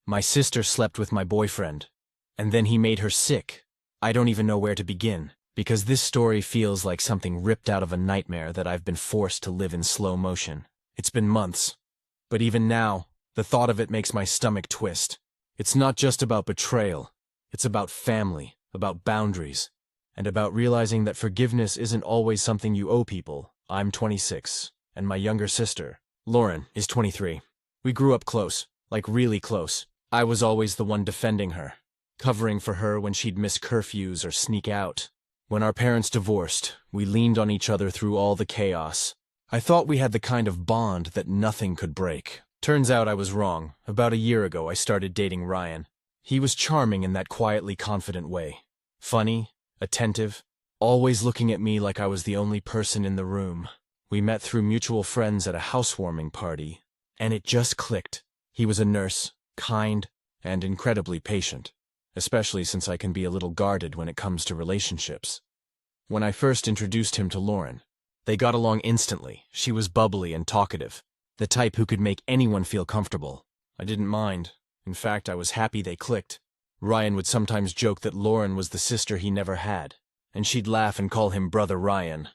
My sister slept with my boyfriend, and then he made her sick. I don't even know where to begin, because this story feels like something ripped out of a nightmare that I've been forced to live in slow motion. It's been months, but even now, the thought of it makes my stomach twist. It's not just about betrayal. It's about family, about boundaries, and about realizing that forgiveness isn't always something you owe people. I'm 26, and my younger sister, Lauren, is 23. We grew up close, like really close. I was always the one defending her, covering for her when she'd miss curfews or sneak out. When our parents divorced, we leaned on each other through all the chaos. I thought we had the kind of bond that nothing could break. Turns out I was wrong. About a year ago, I started dating Ryan. He was charming in that quietly confident way. Funny, attentive, always looking at me like I was the only person in the room. We met through mutual friends at a housewarming party, and it just clicked. He was a nurse, kind, and incredibly patient, especially since I can be a little guarded when it comes to relationships. When I first introduced him to Lauren, they got along instantly. She was bubbly and talkative, the type who could make anyone feel comfortable. I didn't mind. In fact, I was happy they clicked. Ryan would sometimes joke that Lauren was the sister he never had, and she'd laugh and call him Brother Ryan.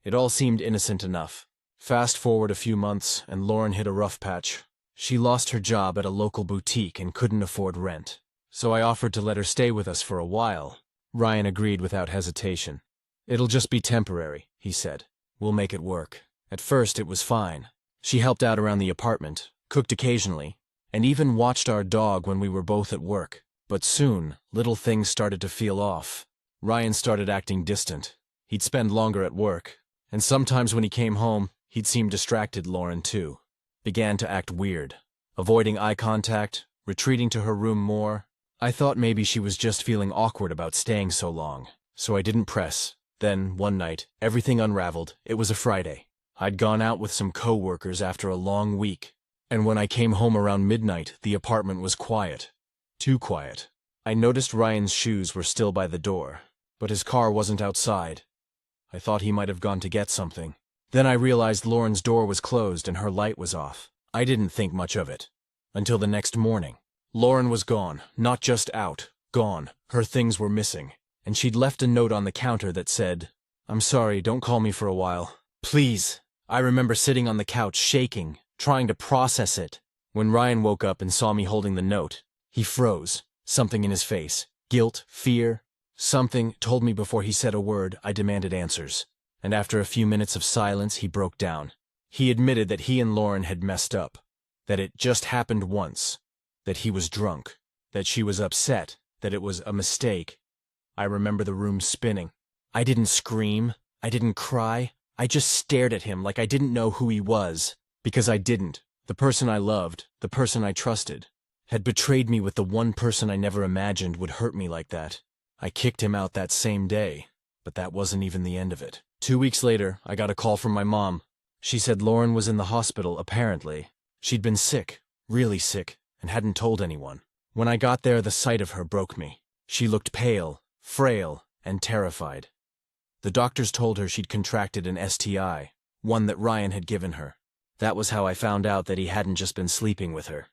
It all seemed innocent enough. Fast forward a few months, and Lauren hit a rough patch. She lost her job at a local boutique and couldn't afford rent. So I offered to let her stay with us for a while. Ryan agreed without hesitation. "It'll just be temporary," he said. "We'll make it work." At first, it was fine. She helped out around the apartment, cooked occasionally, and even watched our dog when we were both at work. But soon, little things started to feel off. Ryan started acting distant. He'd spend longer at work, and sometimes when he came home, he'd seem distracted. Lauren, too, began to act weird, avoiding eye contact, retreating to her room more. I thought maybe she was just feeling awkward about staying so long, so I didn't press. Then, one night, everything unraveled. It was a Friday. I'd gone out with some co-workers after a long week, and when I came home around midnight, the apartment was quiet. Too quiet. I noticed Ryan's shoes were still by the door, but his car wasn't outside. I thought he might have gone to get something. Then I realized Lauren's door was closed and her light was off. I didn't think much of it. Until the next morning. Lauren was gone, not just out, gone. Her things were missing, and she'd left a note on the counter that said, "I'm sorry, don't call me for a while. Please." I remember sitting on the couch shaking, trying to process it. When Ryan woke up and saw me holding the note, he froze, something in his face. Guilt, fear, something told me before he said a word. I demanded answers. And after a few minutes of silence, he broke down. He admitted that he and Lauren had messed up, that it just happened once, that he was drunk, that she was upset, that it was a mistake. I remember the room spinning. I didn't scream. I didn't cry. I just stared at him like I didn't know who he was. Because I didn't. The person I loved, the person I trusted, had betrayed me with the one person I never imagined would hurt me like that. I kicked him out that same day, but that wasn't even the end of it. 2 weeks later, I got a call from my mom. She said Lauren was in the hospital, apparently. She'd been sick, really sick, and hadn't told anyone. When I got there, the sight of her broke me. She looked pale, frail, and terrified. The doctors told her she'd contracted an STI, one that Ryan had given her. That was how I found out that he hadn't just been sleeping with her.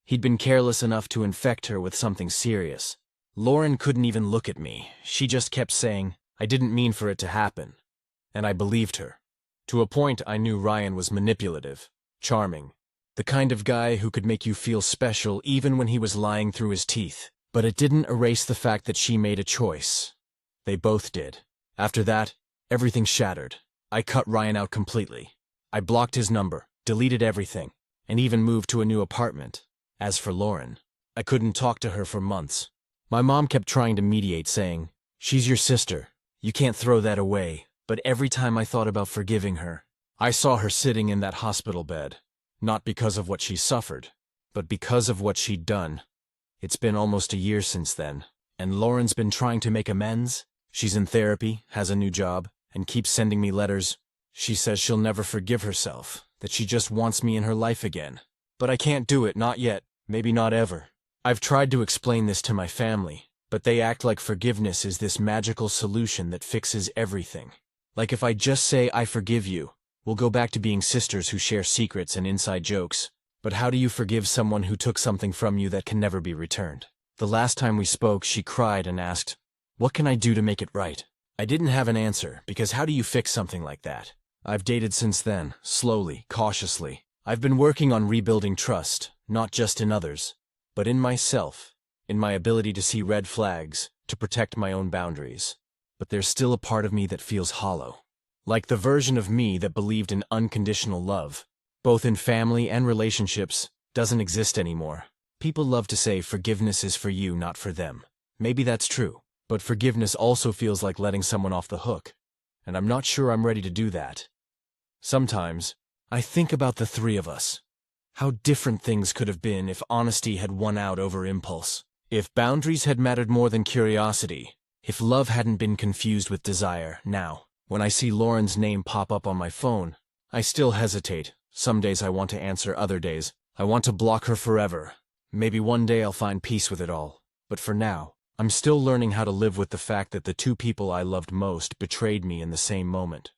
He'd been careless enough to infect her with something serious. Lauren couldn't even look at me. She just kept saying, "I didn't mean for it to happen." And I believed her. To a point, I knew Ryan was manipulative, charming, the kind of guy who could make you feel special even when he was lying through his teeth. But it didn't erase the fact that she made a choice. They both did. After that, everything shattered. I cut Ryan out completely. I blocked his number, deleted everything, and even moved to a new apartment. As for Lauren, I couldn't talk to her for months. My mom kept trying to mediate, saying, "She's your sister. You can't throw that away." But every time I thought about forgiving her, I saw her sitting in that hospital bed. Not because of what she suffered, but because of what she'd done. It's been almost a year since then, and Lauren's been trying to make amends. She's in therapy, has a new job, and keeps sending me letters. She says she'll never forgive herself, that she just wants me in her life again. But I can't do it, not yet, maybe not ever. I've tried to explain this to my family, but they act like forgiveness is this magical solution that fixes everything. Like if I just say, "I forgive you," we'll go back to being sisters who share secrets and inside jokes. But how do you forgive someone who took something from you that can never be returned? The last time we spoke, she cried and asked, "What can I do to make it right?" I didn't have an answer, because how do you fix something like that? I've dated since then, slowly, cautiously. I've been working on rebuilding trust, not just in others, but in myself, in my ability to see red flags, to protect my own boundaries. But there's still a part of me that feels hollow. Like the version of me that believed in unconditional love, both in family and relationships, doesn't exist anymore. People love to say forgiveness is for you, not for them. Maybe that's true, but forgiveness also feels like letting someone off the hook, and I'm not sure I'm ready to do that. Sometimes, I think about the three of us. How different things could have been if honesty had won out over impulse. If boundaries had mattered more than curiosity. If love hadn't been confused with desire. Now, when I see Lauren's name pop up on my phone, I still hesitate. Some days I want to answer, other days I want to block her forever. Maybe one day I'll find peace with it all. But for now, I'm still learning how to live with the fact that the two people I loved most betrayed me in the same moment.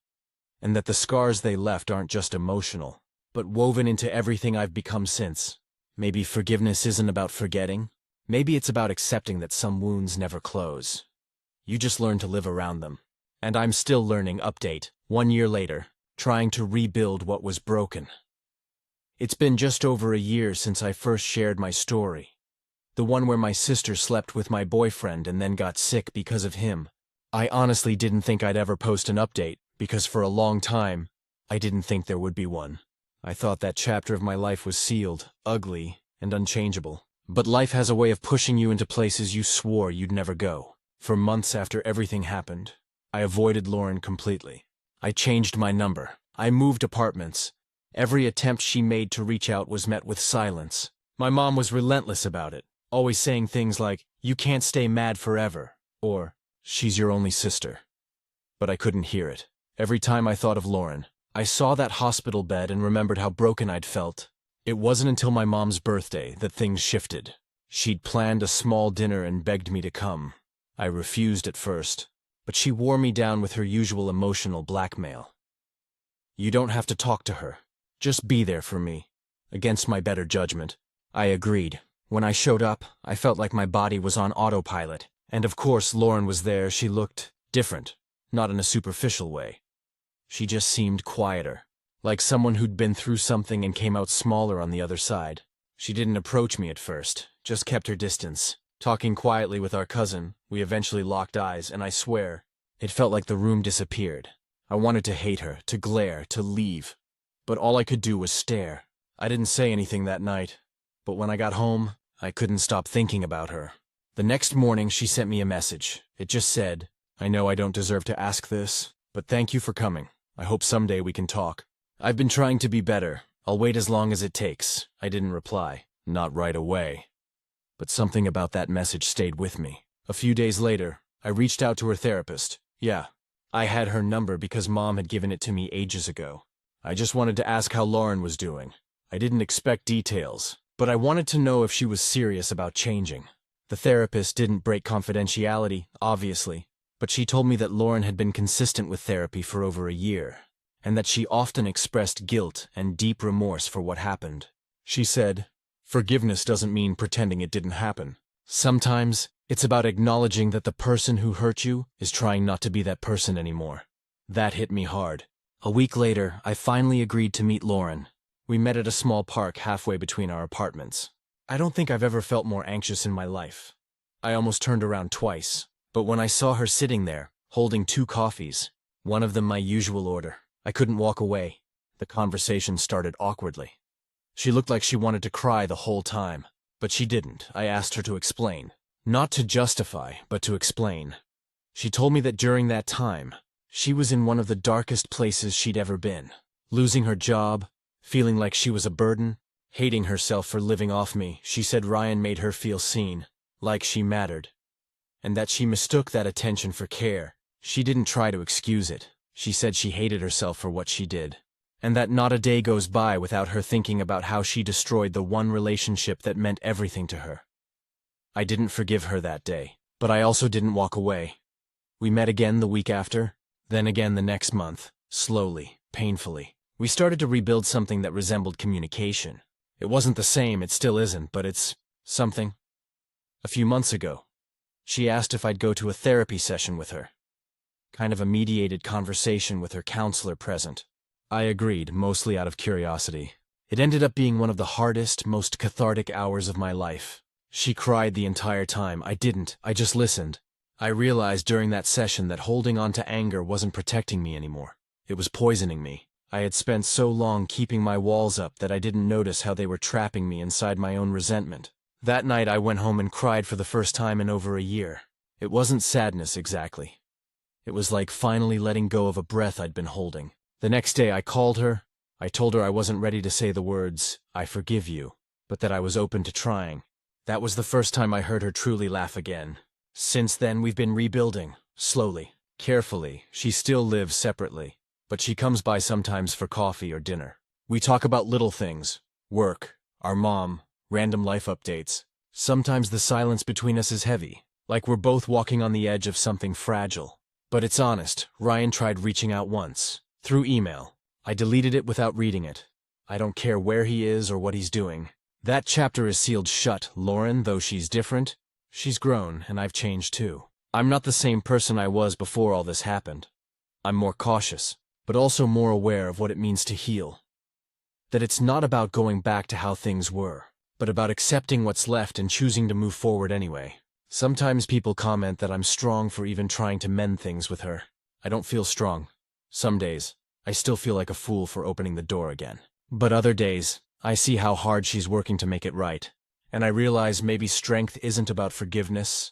And that the scars they left aren't just emotional, but woven into everything I've become since. Maybe forgiveness isn't about forgetting. Maybe it's about accepting that some wounds never close. You just learn to live around them. And I'm still learning. Update, 1 year later, trying to rebuild what was broken. It's been just over a year since I first shared my story. The one where my sister slept with my boyfriend and then got sick because of him. I honestly didn't think I'd ever post an update, because for a long time, I didn't think there would be one. I thought that chapter of my life was sealed, ugly, and unchangeable. But life has a way of pushing you into places you swore you'd never go. For months after everything happened, I avoided Lauren completely. I changed my number. I moved apartments. Every attempt she made to reach out was met with silence. My mom was relentless about it, always saying things like, "You can't stay mad forever," or, "She's your only sister." But I couldn't hear it. Every time I thought of Lauren, I saw that hospital bed and remembered how broken I'd felt. It wasn't until my mom's birthday that things shifted. She'd planned a small dinner and begged me to come. I refused at first, but she wore me down with her usual emotional blackmail. "You don't have to talk to her. Just be there for me." Against my better judgment, I agreed. When I showed up, I felt like my body was on autopilot. And of course, Lauren was there. She looked different, not in a superficial way. She just seemed quieter, like someone who'd been through something and came out smaller on the other side. She didn't approach me at first, just kept her distance. Talking quietly with our cousin, we eventually locked eyes, and I swear, it felt like the room disappeared. I wanted to hate her, to glare, to leave. But all I could do was stare. I didn't say anything that night, but when I got home, I couldn't stop thinking about her. The next morning, she sent me a message. It just said, "I know I don't deserve to ask this, but thank you for coming. I hope someday we can talk. I've been trying to be better. I'll wait as long as it takes." I didn't reply. Not right away. But something about that message stayed with me. A few days later, I reached out to her therapist. Yeah, I had her number because Mom had given it to me ages ago. I just wanted to ask how Lauren was doing. I didn't expect details, but I wanted to know if she was serious about changing. The therapist didn't break confidentiality, obviously, but she told me that Lauren had been consistent with therapy for over a year, and that she often expressed guilt and deep remorse for what happened. She said, "Forgiveness doesn't mean pretending it didn't happen. Sometimes, it's about acknowledging that the person who hurt you is trying not to be that person anymore." That hit me hard. A week later, I finally agreed to meet Lauren. We met at a small park halfway between our apartments. I don't think I've ever felt more anxious in my life. I almost turned around twice, but when I saw her sitting there, holding 2 coffees, one of them my usual order, I couldn't walk away. The conversation started awkwardly. She looked like she wanted to cry the whole time, but she didn't. I asked her to explain. Not to justify, but to explain. She told me that during that time, she was in one of the darkest places she'd ever been. Losing her job, feeling like she was a burden, hating herself for living off me. She said Ryan made her feel seen, like she mattered, and that she mistook that attention for care. She didn't try to excuse it. She said she hated herself for what she did, and that not a day goes by without her thinking about how she destroyed the one relationship that meant everything to her. I didn't forgive her that day, but I also didn't walk away. We met again the week after, then again the next month, slowly, painfully. We started to rebuild something that resembled communication. It wasn't the same, it still isn't, but it's something. A few months ago, she asked if I'd go to a therapy session with her. Kind of a mediated conversation with her counselor present. I agreed, mostly out of curiosity. It ended up being one of the hardest, most cathartic hours of my life. She cried the entire time. I didn't, I just listened. I realized during that session that holding on to anger wasn't protecting me anymore. It was poisoning me. I had spent so long keeping my walls up that I didn't notice how they were trapping me inside my own resentment. That night I went home and cried for the first time in over a year. It wasn't sadness exactly. It was like finally letting go of a breath I'd been holding. The next day I called her. I told her I wasn't ready to say the words, "I forgive you," but that I was open to trying. That was the first time I heard her truly laugh again. Since then we've been rebuilding, slowly, carefully. She still lives separately, but she comes by sometimes for coffee or dinner. We talk about little things, work, our mom, random life updates. Sometimes the silence between us is heavy, like we're both walking on the edge of something fragile. But it's honest. Ryan tried reaching out once, through email. I deleted it without reading it. I don't care where he is or what he's doing. That chapter is sealed shut. Lauren, though she's different, she's grown, and I've changed too. I'm not the same person I was before all this happened. I'm more cautious, but also more aware of what it means to heal. That it's not about going back to how things were, but about accepting what's left and choosing to move forward anyway. Sometimes people comment that I'm strong for even trying to mend things with her. I don't feel strong. Some days, I still feel like a fool for opening the door again. But other days, I see how hard she's working to make it right. And I realize maybe strength isn't about forgiveness.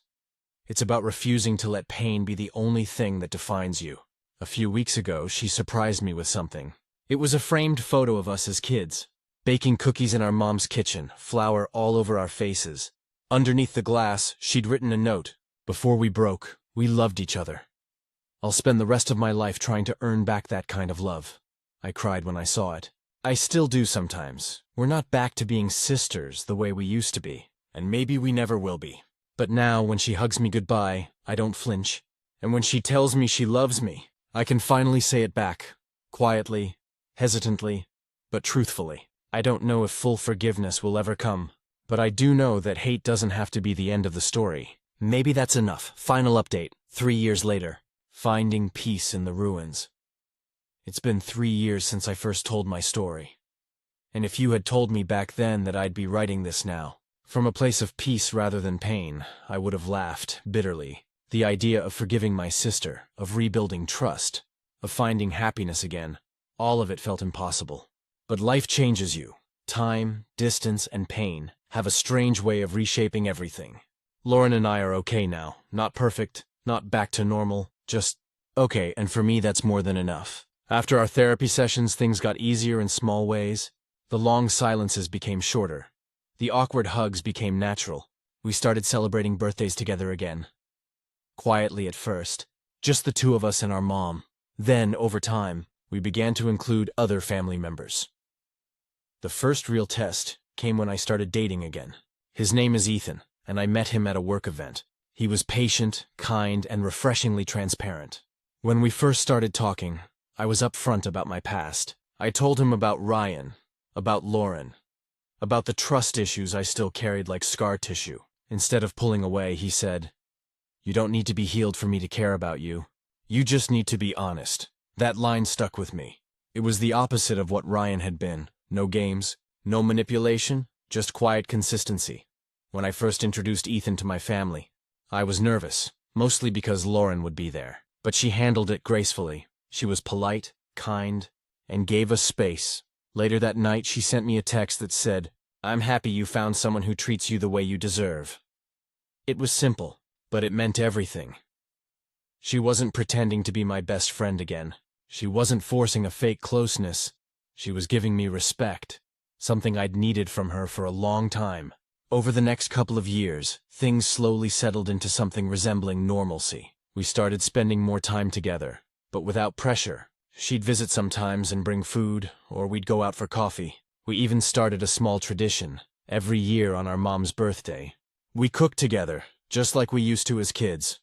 It's about refusing to let pain be the only thing that defines you. A few weeks ago, she surprised me with something. It was a framed photo of us as kids, baking cookies in our mom's kitchen, flour all over our faces. Underneath the glass, she'd written a note. Before we broke, we loved each other. I'll spend the rest of my life trying to earn back that kind of love. I cried when I saw it. I still do sometimes. We're not back to being sisters the way we used to be, and maybe we never will be. But now, when she hugs me goodbye, I don't flinch. And when she tells me she loves me, I can finally say it back. Quietly, hesitantly, but truthfully. I don't know if full forgiveness will ever come. But I do know that hate doesn't have to be the end of the story. Maybe that's enough. Final update, 3 years later. Finding peace in the ruins. It's been 3 years since I first told my story. And if you had told me back then that I'd be writing this now, from a place of peace rather than pain, I would have laughed bitterly. The idea of forgiving my sister, of rebuilding trust, of finding happiness again, all of it felt impossible. But life changes you. Time, distance, and pain have a strange way of reshaping everything. Lauren and I are okay now. Not perfect, not back to normal, just okay, and for me that's more than enough. After our therapy sessions, things got easier in small ways. The long silences became shorter. The awkward hugs became natural. We started celebrating birthdays together again. Quietly at first, just the two of us and our mom. Then, over time, we began to include other family members. The first real test came when I started dating again. His name is Ethan, and I met him at a work event. He was patient, kind, and refreshingly transparent. When we first started talking, I was upfront about my past. I told him about Ryan, about Lauren, about the trust issues I still carried like scar tissue. Instead of pulling away, he said, "You don't need to be healed for me to care about you. You just need to be honest." That line stuck with me. It was the opposite of what Ryan had been. No games, no manipulation, just quiet consistency. When I first introduced Ethan to my family, I was nervous, mostly because Lauren would be there. But she handled it gracefully. She was polite, kind, and gave us space. Later that night, she sent me a text that said, "I'm happy you found someone who treats you the way you deserve." It was simple, but it meant everything. She wasn't pretending to be my best friend again. She wasn't forcing a fake closeness. She was giving me respect, something I'd needed from her for a long time. Over the next couple of years, things slowly settled into something resembling normalcy. We started spending more time together, but without pressure. She'd visit sometimes and bring food, or we'd go out for coffee. We even started a small tradition, every year on our mom's birthday. We cooked together, just like we used to as kids.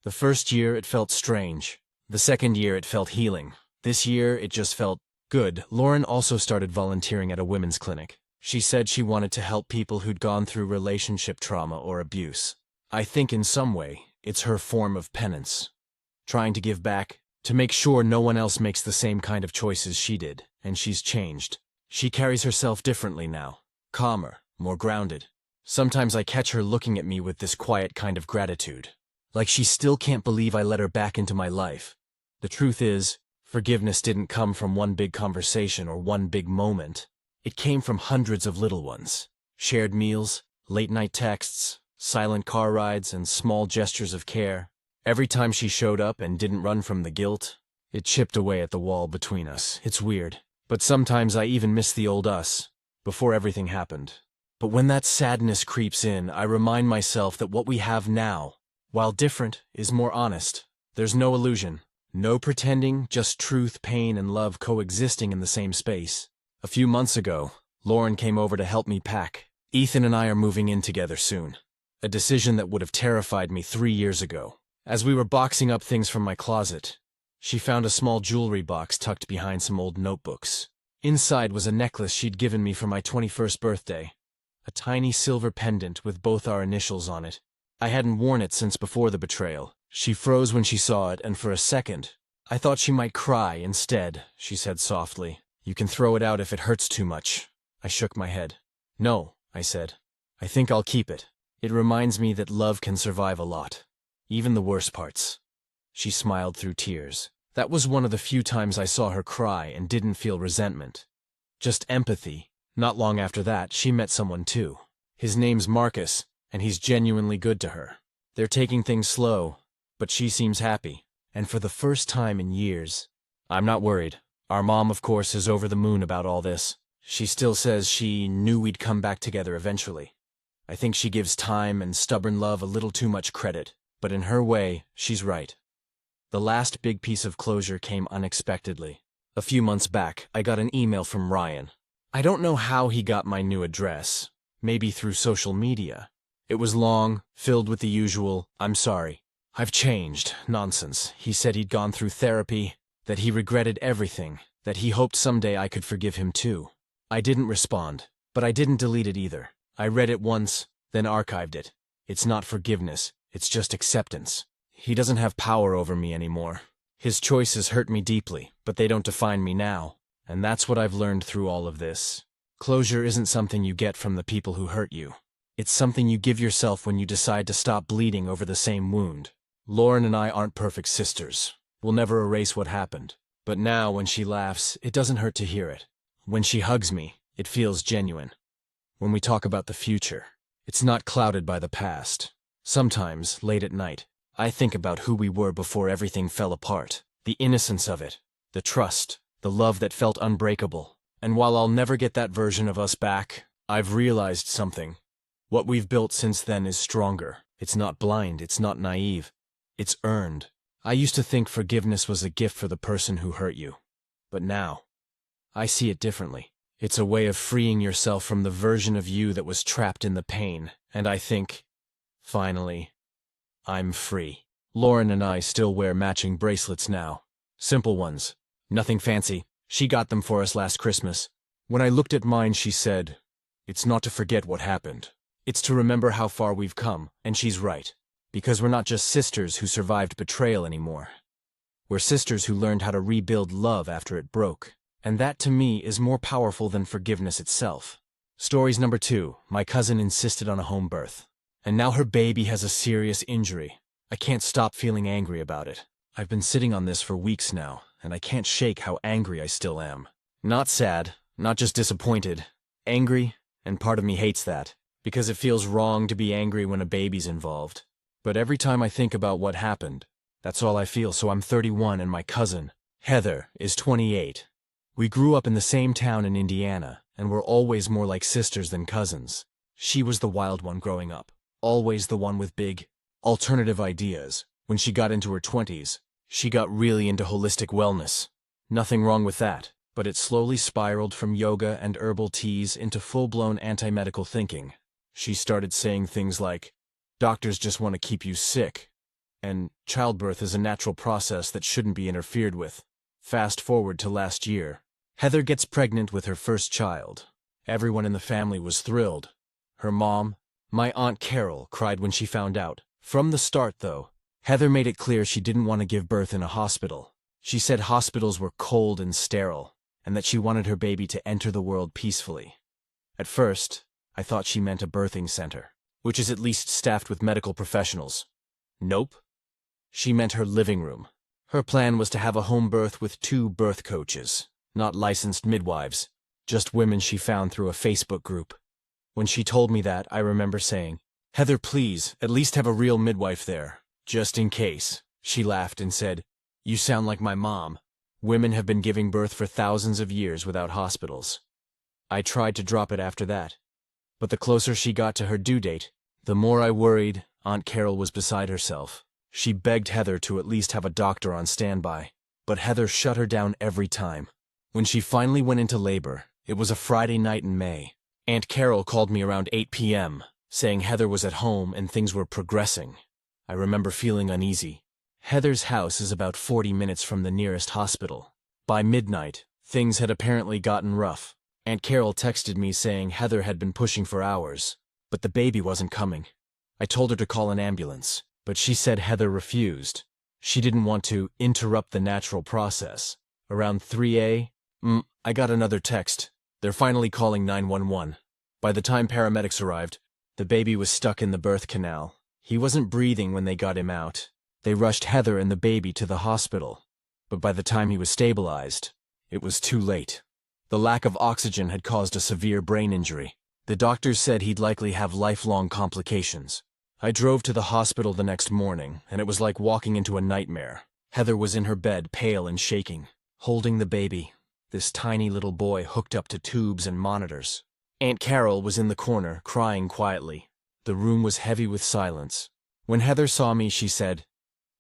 The first year it felt strange. The second year it felt healing. This year it just felt good. Lauren also started volunteering at a women's clinic. She said she wanted to help people who'd gone through relationship trauma or abuse. I think in some way, it's her form of penance. Trying to give back, to make sure no one else makes the same kind of choices she did, and she's changed. She carries herself differently now, calmer, more grounded. Sometimes I catch her looking at me with this quiet kind of gratitude, like she still can't believe I let her back into my life. The truth is, forgiveness didn't come from one big conversation or one big moment. It came from hundreds of little ones. Shared meals, late-night texts, silent car rides, and small gestures of care. Every time she showed up and didn't run from the guilt, it chipped away at the wall between us. It's weird, but sometimes I even miss the old us, before everything happened. But when that sadness creeps in, I remind myself that what we have now, while different, is more honest. There's no illusion, no pretending, just truth, pain, and love coexisting in the same space. A few months ago, Lauren came over to help me pack. Ethan and I are moving in together soon. A decision that would have terrified me 3 years ago. As we were boxing up things from my closet, she found a small jewelry box tucked behind some old notebooks. Inside was a necklace she'd given me for my 21st birthday. A tiny silver pendant with both our initials on it. I hadn't worn it since before the betrayal. She froze when she saw it, and for a second, I thought she might cry. Instead, she said softly, "You can throw it out if it hurts too much." I shook my head. "No," I said. "I think I'll keep it. It reminds me that love can survive a lot. Even the worst parts." She smiled through tears. That was one of the few times I saw her cry and didn't feel resentment. Just empathy. Not long after that, she met someone too. His name's Marcus, and he's genuinely good to her. They're taking things slow, but she seems happy. And for the first time in years, I'm not worried. Our mom, of course, is over the moon about all this. She still says she knew we'd come back together eventually. I think she gives time and stubborn love a little too much credit, but in her way, she's right. The last big piece of closure came unexpectedly. A few months back, I got an email from Ryan. I don't know how he got my new address, maybe through social media. It was long, filled with the usual, "I'm sorry, I've changed" nonsense. He said he'd gone through therapy, that he regretted everything, that he hoped someday I could forgive him too. I didn't respond, but I didn't delete it either. I read it once, then archived it. It's not forgiveness, it's just acceptance. He doesn't have power over me anymore. His choices hurt me deeply, but they don't define me now. And that's what I've learned through all of this. Closure isn't something you get from the people who hurt you. It's something you give yourself when you decide to stop bleeding over the same wound. Lauren and I aren't perfect sisters. We'll never erase what happened. But now, when she laughs, it doesn't hurt to hear it. When she hugs me, it feels genuine. When we talk about the future, it's not clouded by the past. Sometimes, late at night, I think about who we were before everything fell apart. The innocence of it, the trust, the love that felt unbreakable. And while I'll never get that version of us back, I've realized something. What we've built since then is stronger. It's not blind, it's not naive. It's earned. I used to think forgiveness was a gift for the person who hurt you. But now, I see it differently. It's a way of freeing yourself from the version of you that was trapped in the pain. And I think, finally, I'm free. Lauren and I still wear matching bracelets now. Simple ones. Nothing fancy. She got them for us last Christmas. When I looked at mine, she said, "It's not to forget what happened. It's to remember how far we've come." And she's right. Because we're not just sisters who survived betrayal anymore. We're sisters who learned how to rebuild love after it broke. And that, to me, is more powerful than forgiveness itself. Stories number 2. My cousin insisted on a home birth. And now her baby has a serious injury. I can't stop feeling angry about it. I've been sitting on this for weeks now, and I can't shake how angry I still am. Not sad, not just disappointed. Angry, and part of me hates that, because it feels wrong to be angry when a baby's involved. But every time I think about what happened, that's all I feel. So I'm 31 and my cousin, Heather, is 28. We grew up in the same town in Indiana, and we're always more like sisters than cousins. She was the wild one growing up, always the one with big, alternative ideas. When she got into her 20s, she got really into holistic wellness. Nothing wrong with that, but it slowly spiraled from yoga and herbal teas into full-blown anti-medical thinking. She started saying things like, "Doctors just want to keep you sick," and "childbirth is a natural process that shouldn't be interfered with." Fast forward to last year. Heather gets pregnant with her first child, Everyone in the family was thrilled. Her mom, my Aunt Carol, cried when she found out. From the start, though, Heather made it clear she didn't want to give birth in a hospital. She said hospitals were cold and sterile, and that she wanted her baby to enter the world peacefully. At first, I thought she meant a birthing center, which is at least staffed with medical professionals. Nope. She meant her living room. Her plan was to have a home birth with 2 birth coaches, not licensed midwives, just women she found through a Facebook group. When she told me that, I remember saying, "Heather, please, at least have a real midwife there, just in case." She laughed and said, "You sound like my mom. Women have been giving birth for thousands of years without hospitals." I tried to drop it after that, but the closer she got to her due date, the more I worried. Aunt Carol was beside herself. She begged Heather to at least have a doctor on standby, but Heather shut her down every time. When she finally went into labor, it was a Friday night in May. Aunt Carol called me around 8 p.m., saying Heather was at home and things were progressing. I remember feeling uneasy. Heather's house is about 40 minutes from the nearest hospital. By midnight, things had apparently gotten rough. Aunt Carol texted me saying Heather had been pushing for hours, but the baby wasn't coming. I told her to call an ambulance, but she said Heather refused. She didn't want to interrupt the natural process. Around 3 a.m., I got another text. They're finally calling 911. By the time paramedics arrived, the baby was stuck in the birth canal. He wasn't breathing when they got him out. They rushed Heather and the baby to the hospital, but by the time he was stabilized, it was too late. The lack of oxygen had caused a severe brain injury. The doctors said he'd likely have lifelong complications. I drove to the hospital the next morning, and it was like walking into a nightmare. Heather was in her bed, pale and shaking, holding the baby, this tiny little boy hooked up to tubes and monitors. Aunt Carol was in the corner, crying quietly. The room was heavy with silence. When Heather saw me, she said,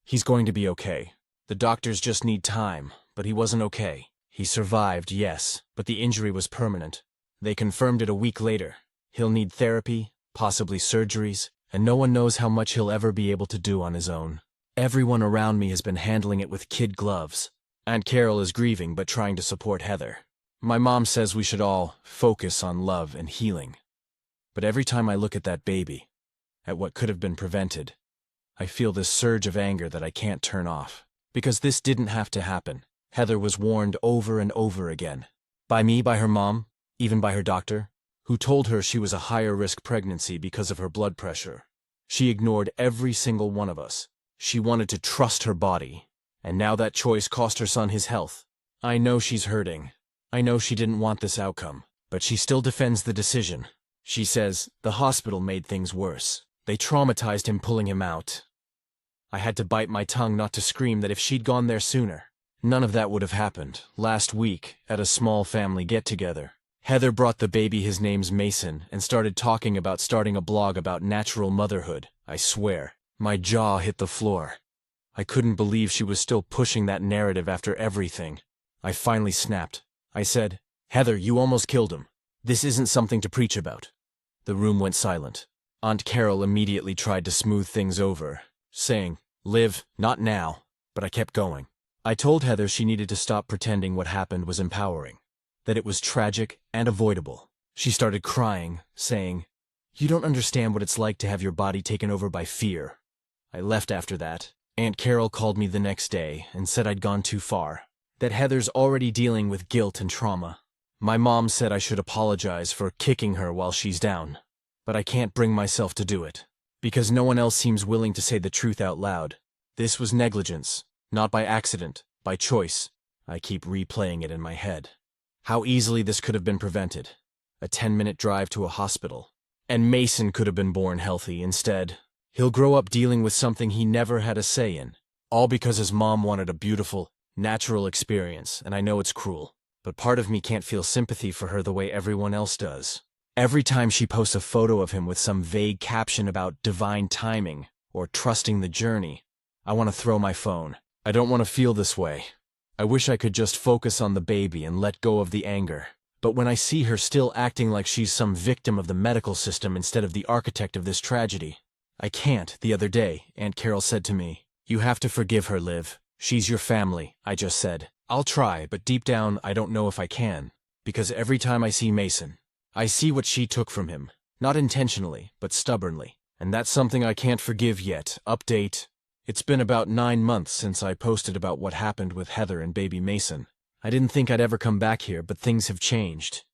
"He's going to be okay. The doctors just need time, but he wasn't okay. He survived, yes, but the injury was permanent. They confirmed it a week later. He'll need therapy, possibly surgeries, and no one knows how much he'll ever be able to do on his own. Everyone around me has been handling it with kid gloves. Aunt Carol is grieving but trying to support Heather. My mom says we should all focus on love and healing. But every time I look at that baby, at what could have been prevented, I feel this surge of anger that I can't turn off. Because this didn't have to happen. Heather was warned over and over again. By me, by her mom, even by her doctor, who told her she was a higher risk pregnancy because of her blood pressure. She ignored every single one of us. She wanted to trust her body, and now that choice cost her son his health. I know she's hurting. I know she didn't want this outcome, but she still defends the decision. She says the hospital made things worse. They traumatized him pulling him out. I had to bite my tongue not to scream that if she'd gone there sooner, none of that would have happened. Last week, at a small family get-together, Heather brought the baby, his name's Mason, and started talking about starting a blog about natural motherhood. I swear, my jaw hit the floor. I couldn't believe she was still pushing that narrative after everything. I finally snapped. I said, "Heather, you almost killed him. This isn't something to preach about." The room went silent. Aunt Carol immediately tried to smooth things over, saying, "Liv, not now," but I kept going. I told Heather she needed to stop pretending what happened was empowering, that it was tragic and avoidable. She started crying, saying, "You don't understand what it's like to have your body taken over by fear." I left after that. Aunt Carol called me the next day and said I'd gone too far, that Heather's already dealing with guilt and trauma. My mom said I should apologize for kicking her while she's down, but I can't bring myself to do it, because no one else seems willing to say the truth out loud. This was negligence, not by accident, by choice. I keep replaying it in my head. How easily this could have been prevented. A 10-minute drive to a hospital. And Mason could have been born healthy instead. He'll grow up dealing with something he never had a say in, all because his mom wanted a beautiful, natural experience, and I know it's cruel, but part of me can't feel sympathy for her the way everyone else does. Every time she posts a photo of him with some vague caption about divine timing or trusting the journey, I want to throw my phone. I don't want to feel this way. I wish I could just focus on the baby and let go of the anger. But when I see her still acting like she's some victim of the medical system instead of the architect of this tragedy, I can't. The other day, Aunt Carol said to me, "You have to forgive her, Liv. She's your family," I just said. "I'll try, but deep down I don't know if I can, because every time I see Mason, I see what she took from him. Not intentionally, but stubbornly. And that's something I can't forgive yet. Update. It's been about 9 months since I posted about what happened with Heather and baby Mason. I didn't think I'd ever come back here, but things have changed.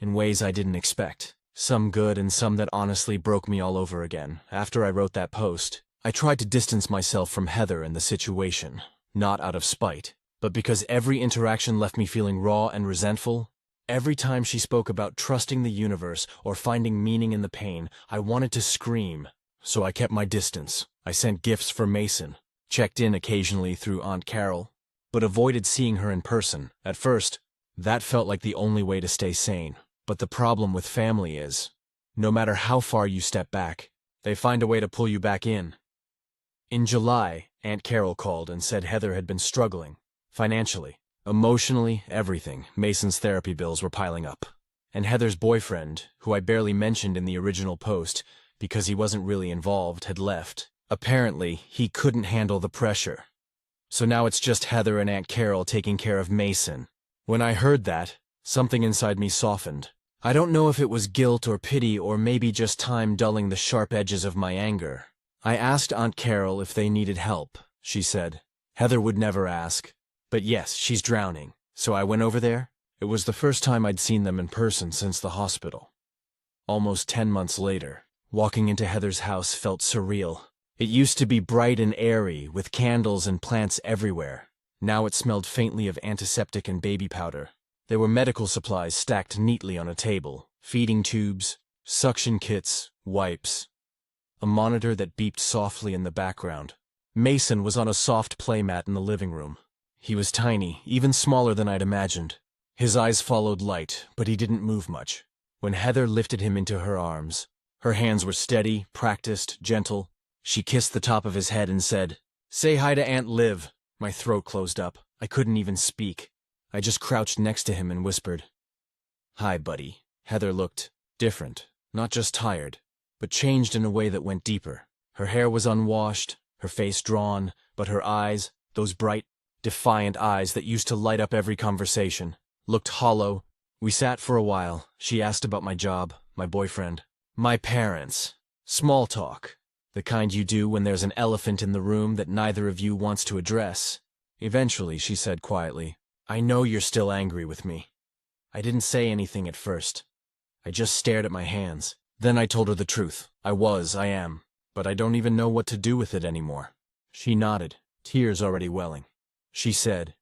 In ways I didn't expect. Some good and some that honestly broke me all over again. After I wrote that post, I tried to distance myself from Heather and the situation. Not out of spite, but because every interaction left me feeling raw and resentful. Every time she spoke about trusting the universe or finding meaning in the pain, I wanted to scream. So I kept my distance. I sent gifts for Mason, checked in occasionally through Aunt Carol, but avoided seeing her in person. At first, that felt like the only way to stay sane. But the problem with family is, no matter how far you step back, they find a way to pull you back in. In July, Aunt Carol called and said Heather had been struggling, financially, emotionally, everything. Mason's therapy bills were piling up. And Heather's boyfriend, who I barely mentioned in the original post because he wasn't really involved, had left. Apparently, he couldn't handle the pressure. So now it's just Heather and Aunt Carol taking care of Mason. When I heard that, something inside me softened. I don't know if it was guilt or pity or maybe just time dulling the sharp edges of my anger. I asked Aunt Carol if they needed help. She said, Heather would never ask. But yes, she's drowning. So I went over there. It was the first time I'd seen them in person since the hospital. Almost 10 months later, walking into Heather's house felt surreal. It used to be bright and airy, with candles and plants everywhere. Now it smelled faintly of antiseptic and baby powder. There were medical supplies stacked neatly on a table, feeding tubes, suction kits, wipes. A monitor that beeped softly in the background. Mason was on a soft playmat in the living room. He was tiny, even smaller than I'd imagined. His eyes followed light, but he didn't move much. When Heather lifted him into her arms, her hands were steady, practiced, gentle. She kissed the top of his head and said, "Say hi to Aunt Liv." My throat closed up. I couldn't even speak. I just crouched next to him and whispered, "Hi, buddy." Heather looked different, not just tired, but changed in a way that went deeper. Her hair was unwashed, her face drawn, but her eyes, those bright, defiant eyes that used to light up every conversation, looked hollow. We sat for a while. She asked about my job, my boyfriend, my parents. Small talk. The kind you do when there's an elephant in the room that neither of you wants to address. Eventually, she said quietly, "I know you're still angry with me." I didn't say anything at first. I just stared at my hands. Then I told her the truth. I am, but I don't even know what to do with it anymore. She nodded, tears already welling. She said,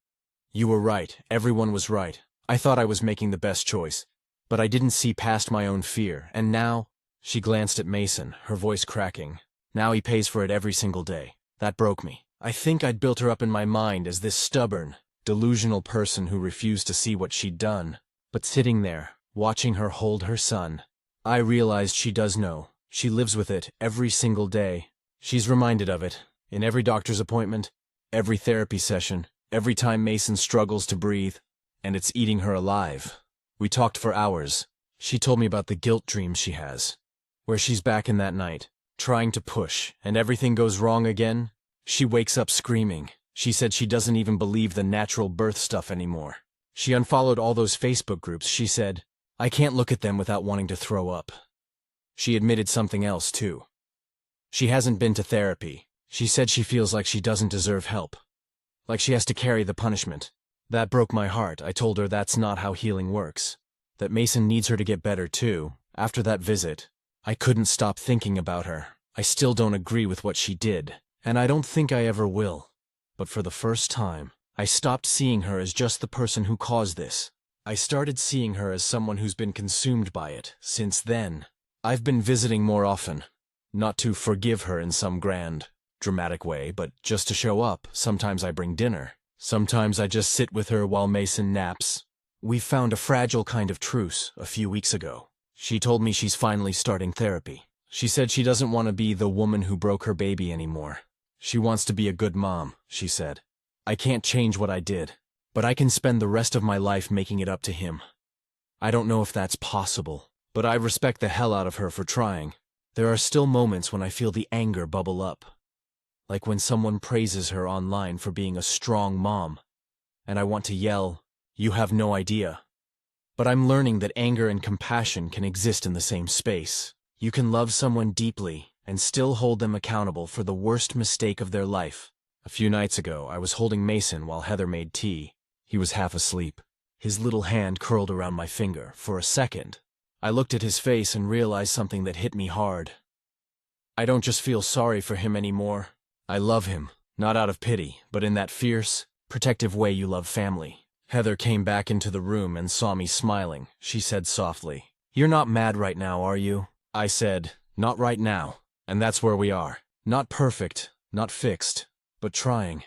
"You were right. Everyone was right. I thought I was making the best choice, but I didn't see past my own fear, and now—" She glanced at Mason, her voice cracking. "Now he pays for it every single day." That broke me. I think I'd built her up in my mind as this stubborn, delusional person who refused to see what she'd done. But sitting there, watching her hold her son, I realized she does know. She lives with it every single day. She's reminded of it, in every doctor's appointment, every therapy session, every time Mason struggles to breathe, and it's eating her alive. We talked for hours. She told me about the guilt dreams she has, where she's back in that night, trying to push, and everything goes wrong again. She wakes up screaming. She said she doesn't even believe the natural birth stuff anymore. She unfollowed all those Facebook groups. She said, "I can't look at them without wanting to throw up." She admitted something else, too. She hasn't been to therapy. She said she feels like she doesn't deserve help, like she has to carry the punishment. That broke my heart. I told her that's not how healing works, that Mason needs her to get better, too. After that visit, I couldn't stop thinking about her. I still don't agree with what she did, and I don't think I ever will. But for the first time, I stopped seeing her as just the person who caused this. I started seeing her as someone who's been consumed by it. Since then, I've been visiting more often. Not to forgive her in some grand, dramatic way, but just to show up. Sometimes I bring dinner. Sometimes I just sit with her while Mason naps. We found a fragile kind of truce a few weeks ago. She told me she's finally starting therapy. She said she doesn't want to be the woman who broke her baby anymore. She wants to be a good mom, she said. I can't change what I did, but I can spend the rest of my life making it up to him. I don't know if that's possible, but I respect the hell out of her for trying. There are still moments when I feel the anger bubble up, like when someone praises her online for being a strong mom, and I want to yell, "You have no idea." But I'm learning that anger and compassion can exist in the same space. You can love someone deeply and still hold them accountable for the worst mistake of their life. A few nights ago, I was holding Mason while Heather made tea. He was half asleep. His little hand curled around my finger. For a second, I looked at his face and realized something that hit me hard. I don't just feel sorry for him anymore. I love him, not out of pity, but in that fierce, protective way you love family. Heather came back into the room and saw me smiling. She said softly, "You're not mad right now, are you?" I said, "Not right now." And that's where we are. Not perfect, not fixed, but trying.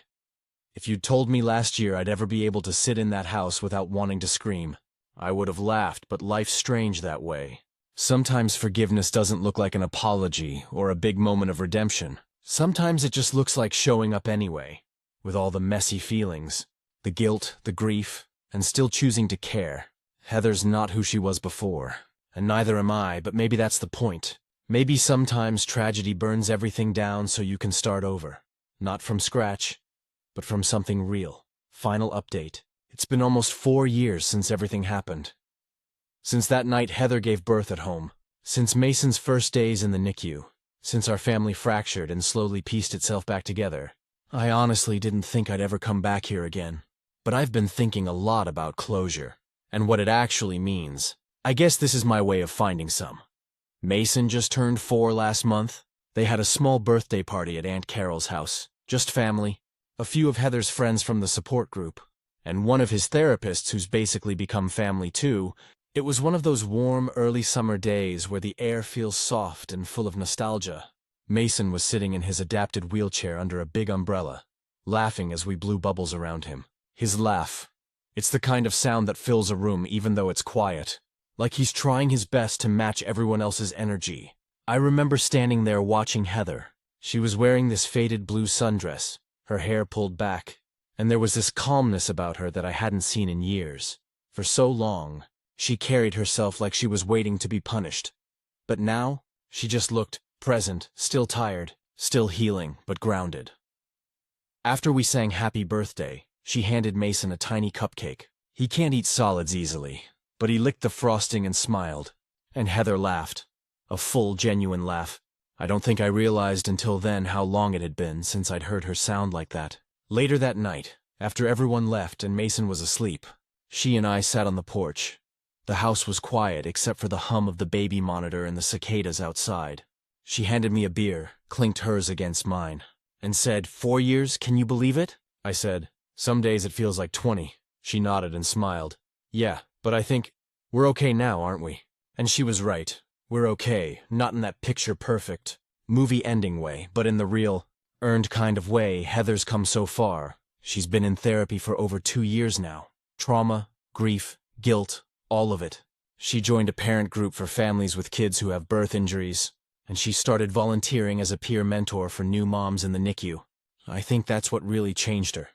If you'd told me last year I'd ever be able to sit in that house without wanting to scream, I would have laughed, but life's strange that way. Sometimes forgiveness doesn't look like an apology or a big moment of redemption. Sometimes it just looks like showing up anyway, with all the messy feelings, the guilt, the grief, and still choosing to care. Heather's not who she was before, and neither am I, but maybe that's the point. Maybe sometimes tragedy burns everything down so you can start over. Not from scratch, but from something real. Final update. It's been almost 4 years since everything happened. Since that night Heather gave birth at home. Since Mason's first days in the NICU. Since our family fractured and slowly pieced itself back together. I honestly didn't think I'd ever come back here again. But I've been thinking a lot about closure, and what it actually means. I guess this is my way of finding some. Mason just turned 4 last month. They had a small birthday party at Aunt Carol's house. Just family. A few of Heather's friends from the support group. And one of his therapists who's basically become family too. It was one of those warm, early summer days where the air feels soft and full of nostalgia. Mason was sitting in his adapted wheelchair under a big umbrella, laughing as we blew bubbles around him. His laugh. It's the kind of sound that fills a room even though it's quiet. Like he's trying his best to match everyone else's energy. I remember standing there watching Heather. She was wearing this faded blue sundress, her hair pulled back, and there was this calmness about her that I hadn't seen in years. For so long, she carried herself like she was waiting to be punished. But now, she just looked present, still tired, still healing, but grounded. After we sang Happy Birthday, she handed Mason a tiny cupcake. He can't eat solids easily, but he licked the frosting and smiled. And Heather laughed. A full, genuine laugh. I don't think I realized until then how long it had been since I'd heard her sound like that. Later that night, after everyone left and Mason was asleep, she and I sat on the porch. The house was quiet except for the hum of the baby monitor and the cicadas outside. She handed me a beer, clinked hers against mine, and said, 4 years, can you believe it? I said, some days it feels like 20. She nodded and smiled. Yeah, but I think, we're okay now, aren't we? And she was right. We're okay, not in that picture-perfect, movie-ending way, but in the real, earned kind of way. Heather's come so far. She's been in therapy for over 2 years now. Trauma, grief, guilt, all of it. She joined a parent group for families with kids who have birth injuries, and she started volunteering as a peer mentor for new moms in the NICU. I think that's what really changed her.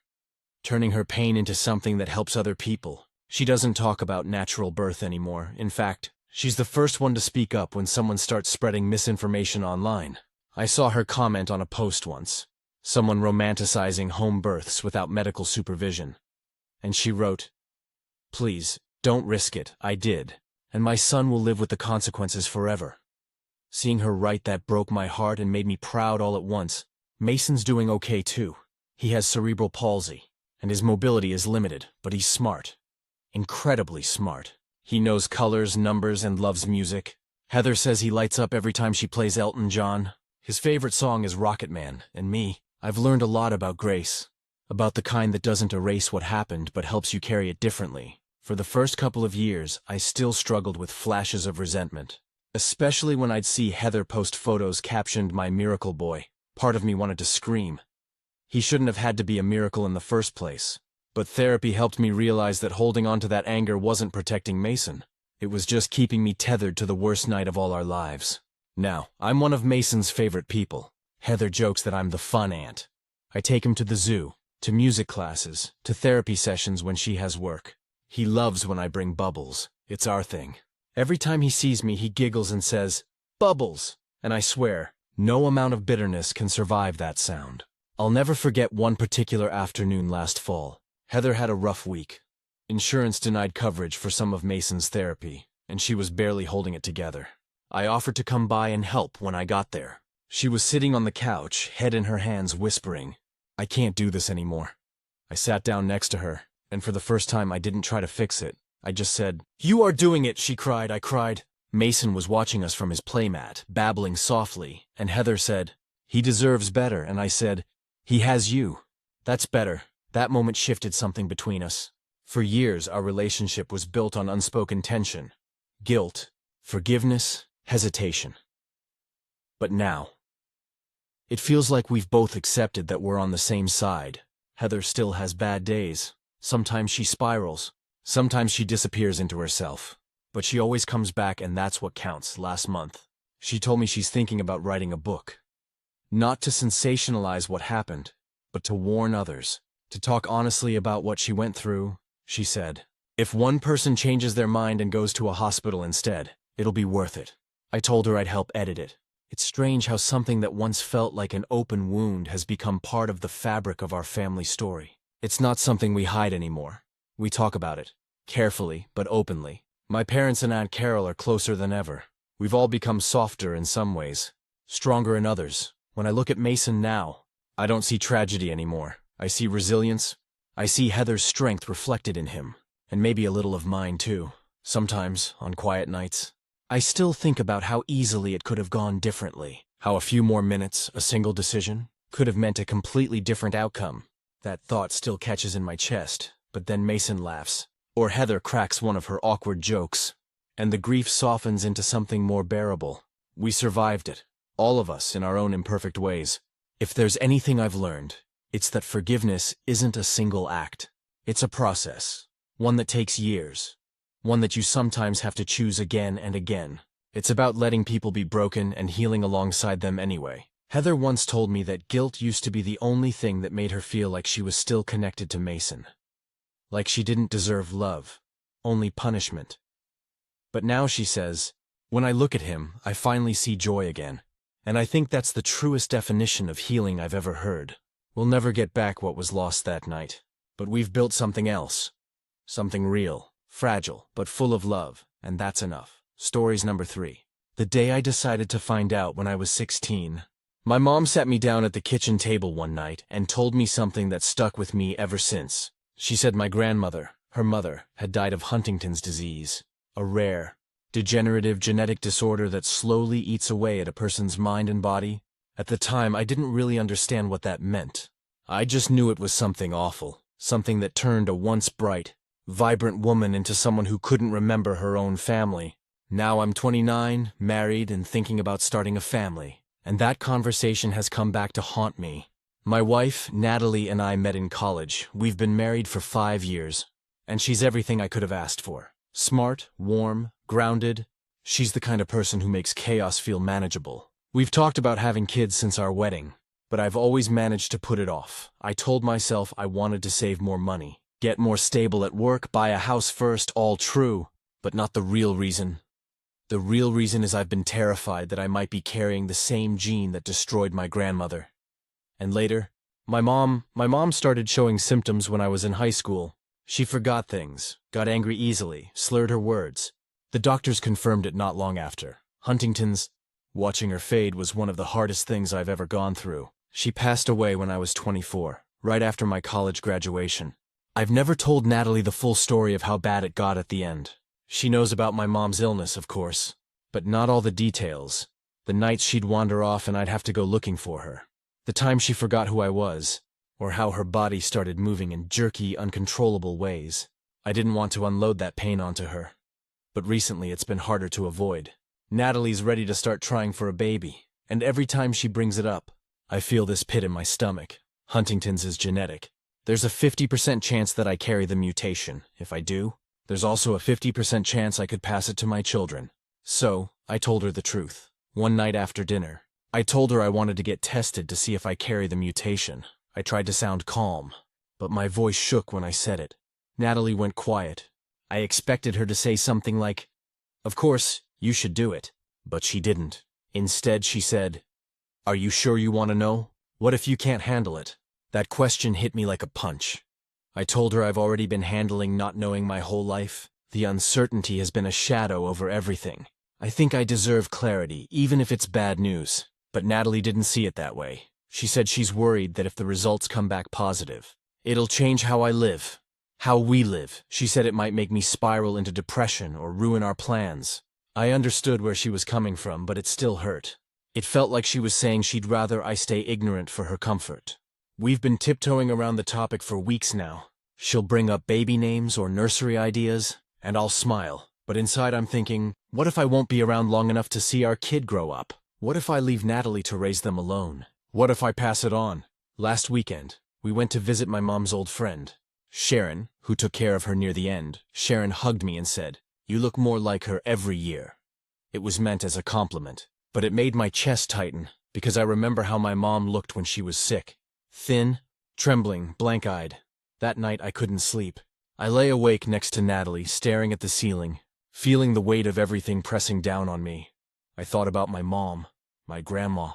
Turning her pain into something that helps other people. She doesn't talk about natural birth anymore. In fact, she's the first one to speak up when someone starts spreading misinformation online. I saw her comment on a post once. Someone romanticizing home births without medical supervision. And she wrote, "Please, don't risk it. I did. And my son will live with the consequences forever." Seeing her write that broke my heart and made me proud all at once. Mason's doing okay too. He has cerebral palsy, and his mobility is limited, but he's smart. Incredibly smart. He knows colors, numbers, and loves music. Heather says he lights up every time she plays Elton John. His favorite song is Rocket Man, and me. I've learned a lot about grace. About the kind that doesn't erase what happened but helps you carry it differently. For the first couple of years, I still struggled with flashes of resentment. Especially when I'd see Heather post photos captioned "My Miracle Boy." Part of me wanted to scream. He shouldn't have had to be a miracle in the first place. But therapy helped me realize that holding on to that anger wasn't protecting Mason. It was just keeping me tethered to the worst night of all our lives. Now, I'm one of Mason's favorite people. Heather jokes that I'm the fun aunt. I take him to the zoo, to music classes, to therapy sessions when she has work. He loves when I bring bubbles. It's our thing. Every time he sees me, he giggles and says, "Bubbles!" And I swear, no amount of bitterness can survive that sound. I'll never forget one particular afternoon last fall. Heather had a rough week. Insurance denied coverage for some of Mason's therapy, and she was barely holding it together. I offered to come by and help when I got there. She was sitting on the couch, head in her hands, whispering, "I can't do this anymore." I sat down next to her, and for the first time I didn't try to fix it. I just said, "You are doing it," she cried. I cried. Mason was watching us from his playmat, babbling softly, and Heather said, "He deserves better," and I said, "He has you." That's better. That moment shifted something between us. For years, our relationship was built on unspoken tension, guilt, forgiveness, hesitation. But now, it feels like we've both accepted that we're on the same side. Heather still has bad days. Sometimes she spirals. Sometimes she disappears into herself. But she always comes back, and that's what counts. Last month, she told me she's thinking about writing a book. Not to sensationalize what happened, but to warn others, to talk honestly about what she went through. She said, "If one person changes their mind and goes to a hospital instead, it'll be worth it." I told her I'd help edit it. It's strange how something that once felt like an open wound has become part of the fabric of our family story. It's not something we hide anymore. We talk about it, carefully but openly. My parents and Aunt Carol are closer than ever. We've all become softer in some ways, stronger in others. When I look at Mason now, I don't see tragedy anymore. I see resilience. I see Heather's strength reflected in him, and maybe a little of mine too. Sometimes, on quiet nights, I still think about how easily it could have gone differently, how a few more minutes, a single decision, could have meant a completely different outcome. That thought still catches in my chest, but then Mason laughs, or Heather cracks one of her awkward jokes, and the grief softens into something more bearable. We survived it, all of us in our own imperfect ways. If there's anything I've learned, it's that forgiveness isn't a single act. It's a process, one that takes years, one that you sometimes have to choose again and again. It's about letting people be broken and healing alongside them anyway. Heather once told me that guilt used to be the only thing that made her feel like she was still connected to Mason. Like she didn't deserve love, only punishment. But now she says, "When I look at him, I finally see joy again." And I think that's the truest definition of healing I've ever heard. We'll never get back what was lost that night, but we've built something else. Something real, fragile, but full of love, and that's enough. Stories number 3. The day I decided to find out when I was 16. My mom sat me down at the kitchen table one night and told me something that stuck with me ever since. She said my grandmother, her mother, had died of Huntington's disease, a rare, degenerative genetic disorder that slowly eats away at a person's mind and body. At the time, I didn't really understand what that meant. I just knew it was something awful, something that turned a once bright, vibrant woman into someone who couldn't remember her own family. Now I'm 29, married, and thinking about starting a family, and that conversation has come back to haunt me. My wife, Natalie, and I met in college. We've been married for 5 years, and she's everything I could have asked for. Smart, warm, grounded. She's the kind of person who makes chaos feel manageable. We've talked about having kids since our wedding, but I've always managed to put it off. I told myself I wanted to save more money, get more stable at work, buy a house first, all true, but not the real reason. The real reason is I've been terrified that I might be carrying the same gene that destroyed my grandmother. And later, my mom started showing symptoms when I was in high school. She forgot things, got angry easily, slurred her words. The doctors confirmed it not long after. Huntington's. Watching her fade was one of the hardest things I've ever gone through. She passed away when I was 24, right after my college graduation. I've never told Natalie the full story of how bad it got at the end. She knows about my mom's illness, of course, but not all the details. The nights she'd wander off and I'd have to go looking for her. The time she forgot who I was, or how her body started moving in jerky, uncontrollable ways. I didn't want to unload that pain onto her. But recently it's been harder to avoid. Natalie's ready to start trying for a baby, and every time she brings it up, I feel this pit in my stomach. Huntington's is genetic. There's a 50% chance that I carry the mutation. If I do, there's also a 50% chance I could pass it to my children. So, I told her the truth. One night after dinner, I told her I wanted to get tested to see if I carry the mutation. I tried to sound calm, but my voice shook when I said it. Natalie went quiet. I expected her to say something like, "Of course, you should do it." But she didn't. Instead, she said, "Are you sure you want to know? What if you can't handle it?" That question hit me like a punch. I told her I've already been handling not knowing my whole life. The uncertainty has been a shadow over everything. I think I deserve clarity, even if it's bad news. But Natalie didn't see it that way. She said she's worried that if the results come back positive, it'll change how I live. How we live. She said it might make me spiral into depression or ruin our plans. I understood where she was coming from, but it still hurt. It felt like she was saying she'd rather I stay ignorant for her comfort. We've been tiptoeing around the topic for weeks now. She'll bring up baby names or nursery ideas, and I'll smile. But inside I'm thinking, what if I won't be around long enough to see our kid grow up? What if I leave Natalie to raise them alone? What if I pass it on? Last weekend, we went to visit my mom's old friend, Sharon, who took care of her near the end. Sharon hugged me and said, "You look more like her every year." It was meant as a compliment, but it made my chest tighten, because I remember how my mom looked when she was sick. Thin, trembling, blank-eyed. That night I couldn't sleep. I lay awake next to Natalie, staring at the ceiling, feeling the weight of everything pressing down on me. I thought about my mom, my grandma,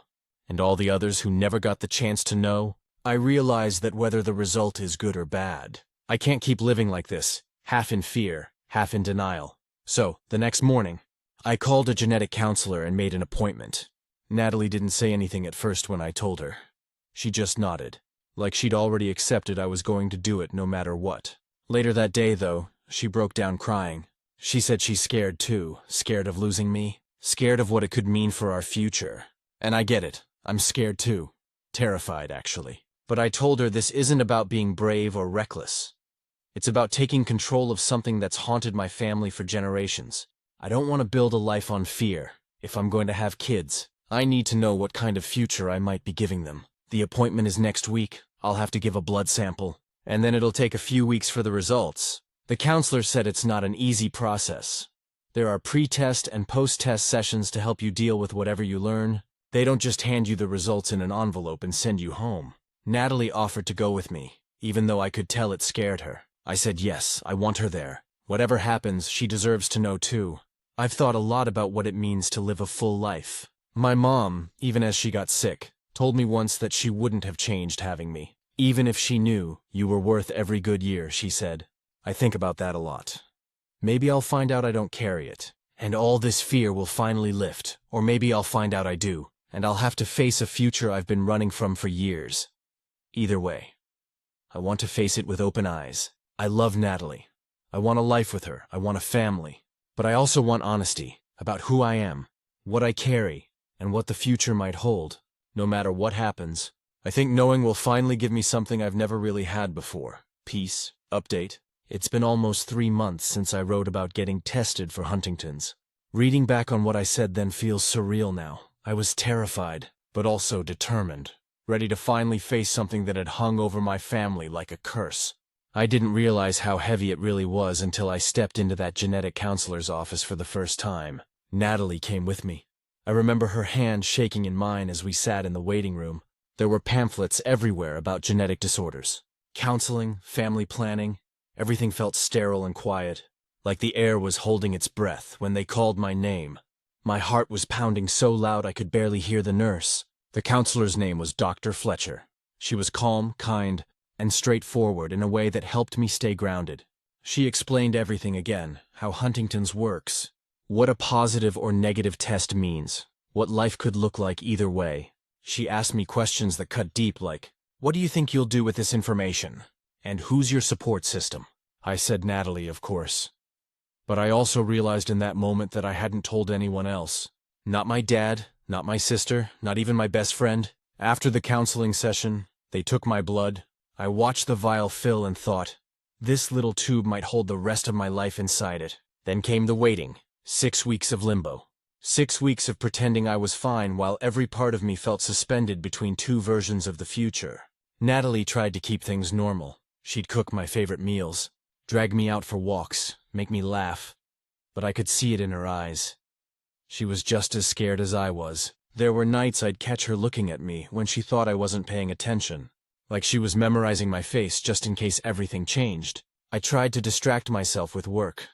and all the others who never got the chance to know. I realized that whether the result is good or bad, I can't keep living like this, half in fear, half in denial. So, the next morning, I called a genetic counselor and made an appointment. Natalie didn't say anything at first when I told her. She just nodded, like she'd already accepted I was going to do it no matter what. Later that day, though, she broke down crying. She said she's scared too, scared of losing me, scared of what it could mean for our future. And I get it, I'm scared too. Terrified, actually. But I told her this isn't about being brave or reckless. It's about taking control of something that's haunted my family for generations. I don't want to build a life on fear. If I'm going to have kids, I need to know what kind of future I might be giving them. The appointment is next week. I'll have to give a blood sample, and then it'll take a few weeks for the results. The counselor said it's not an easy process. There are pre-test and post-test sessions to help you deal with whatever you learn. They don't just hand you the results in an envelope and send you home. Natalie offered to go with me, even though I could tell it scared her. I said yes, I want her there. Whatever happens, she deserves to know too. I've thought a lot about what it means to live a full life. My mom, even as she got sick, told me once that she wouldn't have changed having me. Even if she knew you were worth every good year, she said. I think about that a lot. Maybe I'll find out I don't carry it, and all this fear will finally lift. Or maybe I'll find out I do, and I'll have to face a future I've been running from for years. Either way, I want to face it with open eyes. I love Natalie. I want a life with her. I want a family. But I also want honesty about who I am, what I carry, and what the future might hold. No matter what happens, I think knowing will finally give me something I've never really had before. Peace. Update. It's been almost 3 months since I wrote about getting tested for Huntington's. Reading back on what I said then feels surreal now. I was terrified, but also determined, ready to finally face something that had hung over my family like a curse. I didn't realize how heavy it really was until I stepped into that genetic counselor's office for the first time. Natalie came with me. I remember her hand shaking in mine as we sat in the waiting room. There were pamphlets everywhere about genetic disorders. Counseling, family planning, everything felt sterile and quiet, like the air was holding its breath when they called my name. My heart was pounding so loud I could barely hear the nurse. The counselor's name was Dr. Fletcher. She was calm, kind, and straightforward in a way that helped me stay grounded. She explained everything again, how Huntington's works, what a positive or negative test means, what life could look like either way. She asked me questions that cut deep like, what do you think you'll do with this information? And who's your support system? I said Natalie, of course. But I also realized in that moment that I hadn't told anyone else. Not my dad, not my sister, not even my best friend. After the counseling session, they took my blood. I watched the vial fill and thought, this little tube might hold the rest of my life inside it. Then came the waiting. 6 weeks of limbo. 6 weeks of pretending I was fine while every part of me felt suspended between two versions of the future. Natalie tried to keep things normal. She'd cook my favorite meals, drag me out for walks, make me laugh. But I could see it in her eyes. She was just as scared as I was. There were nights I'd catch her looking at me when she thought I wasn't paying attention, like she was memorizing my face just in case everything changed. I tried to distract myself with work,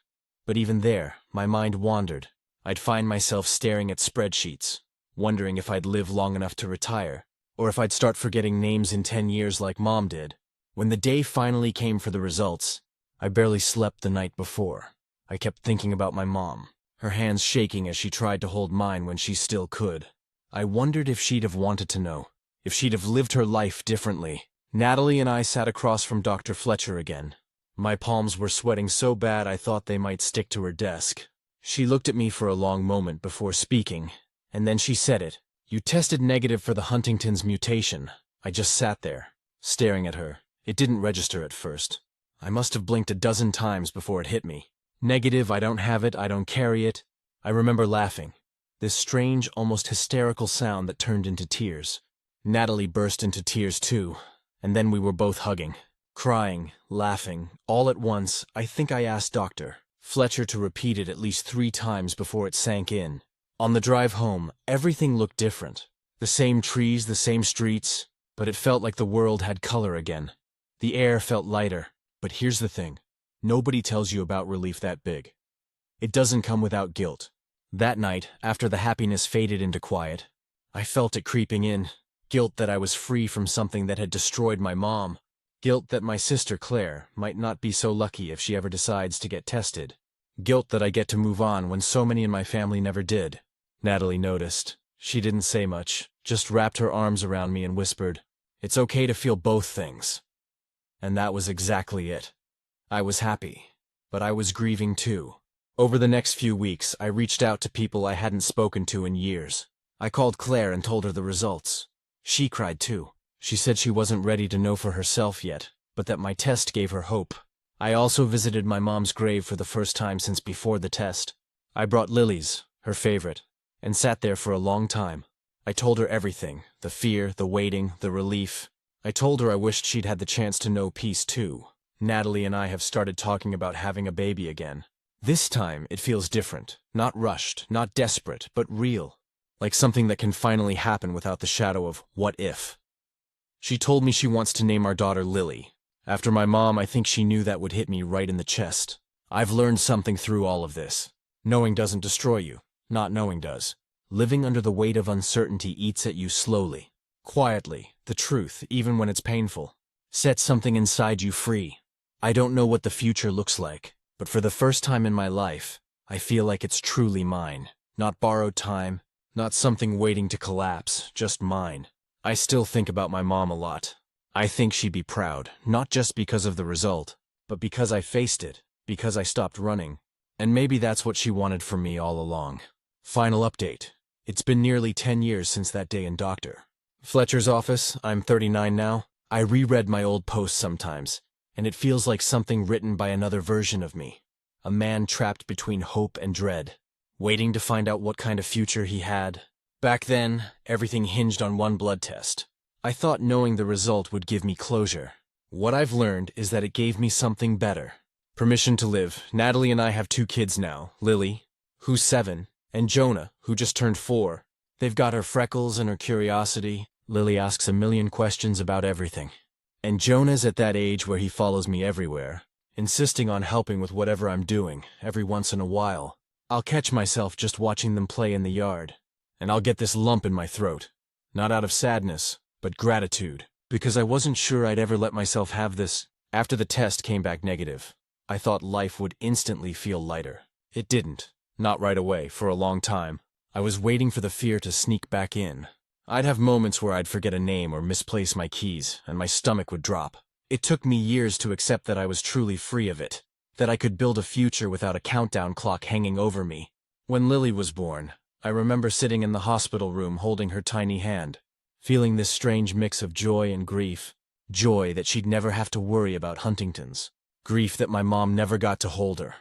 but even there, my mind wandered. I'd find myself staring at spreadsheets, wondering if I'd live long enough to retire, or if I'd start forgetting names in 10 years like Mom did. When the day finally came for the results, I barely slept the night before. I kept thinking about my mom, her hands shaking as she tried to hold mine when she still could. I wondered if she'd have wanted to know, if she'd have lived her life differently. Natalie and I sat across from Dr. Fletcher again. My palms were sweating so bad I thought they might stick to her desk. She looked at me for a long moment before speaking, and then she said it. "You tested negative for the Huntington's mutation." I just sat there, staring at her. It didn't register at first. I must have blinked a dozen times before it hit me. Negative, I don't have it, I don't carry it. I remember laughing. This strange, almost hysterical sound that turned into tears. Natalie burst into tears too, and then we were both hugging, crying, laughing, all at once. I think I asked Dr. Fletcher to repeat it at least 3 times before it sank in. On the drive home, everything looked different. The same trees, the same streets, but it felt like the world had color again. The air felt lighter, but here's the thing. Nobody tells you about relief that big. It doesn't come without guilt. That night, after the happiness faded into quiet, I felt it creeping in. Guilt that I was free from something that had destroyed my mom. Guilt that my sister Claire might not be so lucky if she ever decides to get tested. Guilt that I get to move on when so many in my family never did. Natalie noticed. She didn't say much, just wrapped her arms around me and whispered, "It's okay to feel both things." And that was exactly it. I was happy, but I was grieving too. Over the next few weeks, I reached out to people I hadn't spoken to in years. I called Claire and told her the results. She cried too. She said she wasn't ready to know for herself yet, but that my test gave her hope. I also visited my mom's grave for the first time since before the test. I brought lilies, her favorite, and sat there for a long time. I told her everything, the fear, the waiting, the relief. I told her I wished she'd had the chance to know peace too. Natalie and I have started talking about having a baby again. This time, it feels different. Not rushed, not desperate, but real. Like something that can finally happen without the shadow of what if. She told me she wants to name our daughter Lily. After my mom, I think she knew that would hit me right in the chest. I've learned something through all of this. Knowing doesn't destroy you. Not knowing does. Living under the weight of uncertainty eats at you slowly. Quietly, the truth, even when it's painful. Sets something inside you free. I don't know what the future looks like, but for the first time in my life, I feel like it's truly mine. Not borrowed time, not something waiting to collapse, just mine. I still think about my mom a lot. I think she'd be proud, not just because of the result, but because I faced it, because I stopped running. And maybe that's what she wanted from me all along. Final update. It's been nearly 10 years since that day in Dr. Fletcher's office. I'm 39 now. I reread my old posts sometimes, and it feels like something written by another version of me. A man trapped between hope and dread, waiting to find out what kind of future he had. Back then, everything hinged on one blood test. I thought knowing the result would give me closure. What I've learned is that it gave me something better. Permission to live. Natalie and I have 2 kids now, Lily, who's 7, and Jonah, who just turned 4. They've got her freckles and her curiosity. Lily asks a million questions about everything. And Jonah's at that age where he follows me everywhere, insisting on helping with whatever I'm doing. Every once in a while, I'll catch myself just watching them play in the yard, and I'll get this lump in my throat. Not out of sadness, but gratitude, because I wasn't sure I'd ever let myself have this. After the test came back negative, I thought life would instantly feel lighter. It didn't. Not right away, for a long time. I was waiting for the fear to sneak back in. I'd have moments where I'd forget a name or misplace my keys, and my stomach would drop. It took me years to accept that I was truly free of it, that I could build a future without a countdown clock hanging over me. When Lily was born, I remember sitting in the hospital room holding her tiny hand, feeling this strange mix of joy and grief. Joy that she'd never have to worry about Huntington's. Grief that my mom never got to hold her.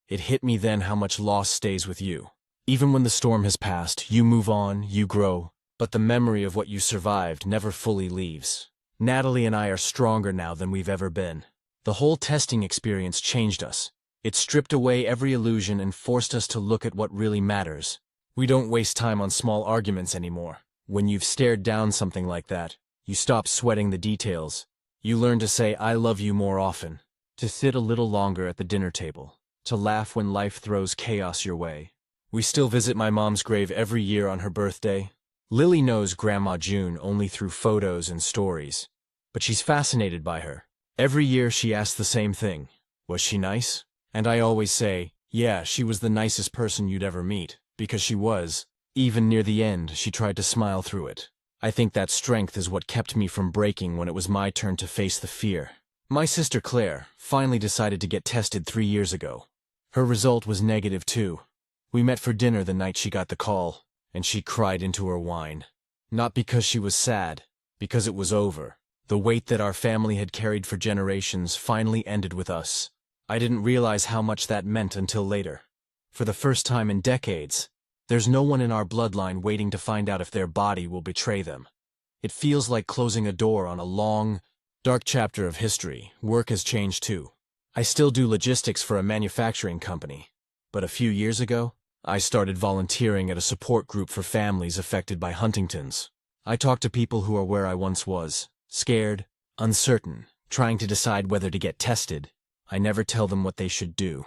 It hit me then how much loss stays with you. Even when the storm has passed, you move on, you grow, but the memory of what you survived never fully leaves. Natalie and I are stronger now than we've ever been. The whole testing experience changed us. It stripped away every illusion and forced us to look at what really matters. We don't waste time on small arguments anymore. When you've stared down something like that, you stop sweating the details. You learn to say, "I love you" more often. To sit a little longer at the dinner table. To laugh when life throws chaos your way. We still visit my mom's grave every year on her birthday. Lily knows Grandma June only through photos and stories, but she's fascinated by her. Every year she asked the same thing. Was she nice? And I always say, yeah, she was the nicest person you'd ever meet, because she was. Even near the end, she tried to smile through it. I think that strength is what kept me from breaking when it was my turn to face the fear. My sister Claire finally decided to get tested 3 years ago. Her result was negative too. We met for dinner the night she got the call, and she cried into her wine. Not because she was sad, because it was over. The weight that our family had carried for generations finally ended with us. I didn't realize how much that meant until later. For the first time in decades, there's no one in our bloodline waiting to find out if their body will betray them. It feels like closing a door on a long, dark chapter of history. Work has changed too. I still do logistics for a manufacturing company, but a few years ago, I started volunteering at a support group for families affected by Huntington's. I talk to people who are where I once was, scared, uncertain, trying to decide whether to get tested. I never tell them what they should do,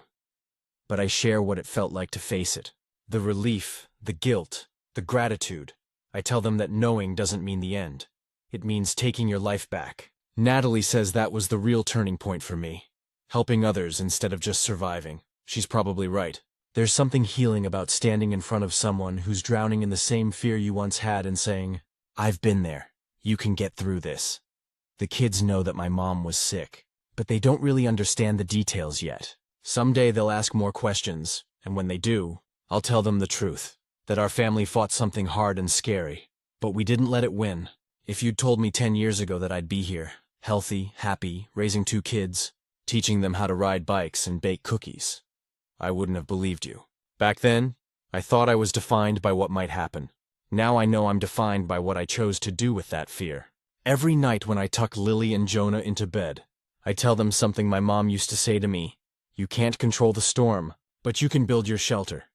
but I share what it felt like to face it. The relief, the guilt, the gratitude. I tell them that knowing doesn't mean the end. It means taking your life back. Natalie says that was the real turning point for me. Helping others instead of just surviving. She's probably right. There's something healing about standing in front of someone who's drowning in the same fear you once had and saying, I've been there. You can get through this. The kids know that my mom was sick, but they don't really understand the details yet. Someday they'll ask more questions, and when they do, I'll tell them the truth. That our family fought something hard and scary, but we didn't let it win. If you'd told me 10 years ago that I'd be here, healthy, happy, raising 2 kids, teaching them how to ride bikes and bake cookies, I wouldn't have believed you. Back then, I thought I was defined by what might happen. Now I know I'm defined by what I chose to do with that fear. Every night when I tuck Lily and Jonah into bed, I tell them something my mom used to say to me. You can't control the storm, but you can build your shelter.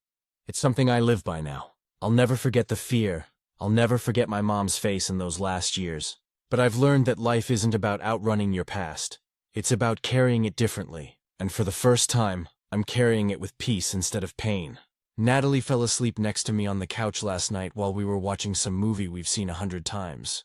It's something I live by now. I'll never forget the fear. I'll never forget my mom's face in those last years. But I've learned that life isn't about outrunning your past. It's about carrying it differently. And for the first time, I'm carrying it with peace instead of pain. Natalie fell asleep next to me on the couch last night while we were watching some movie we've seen 100 times.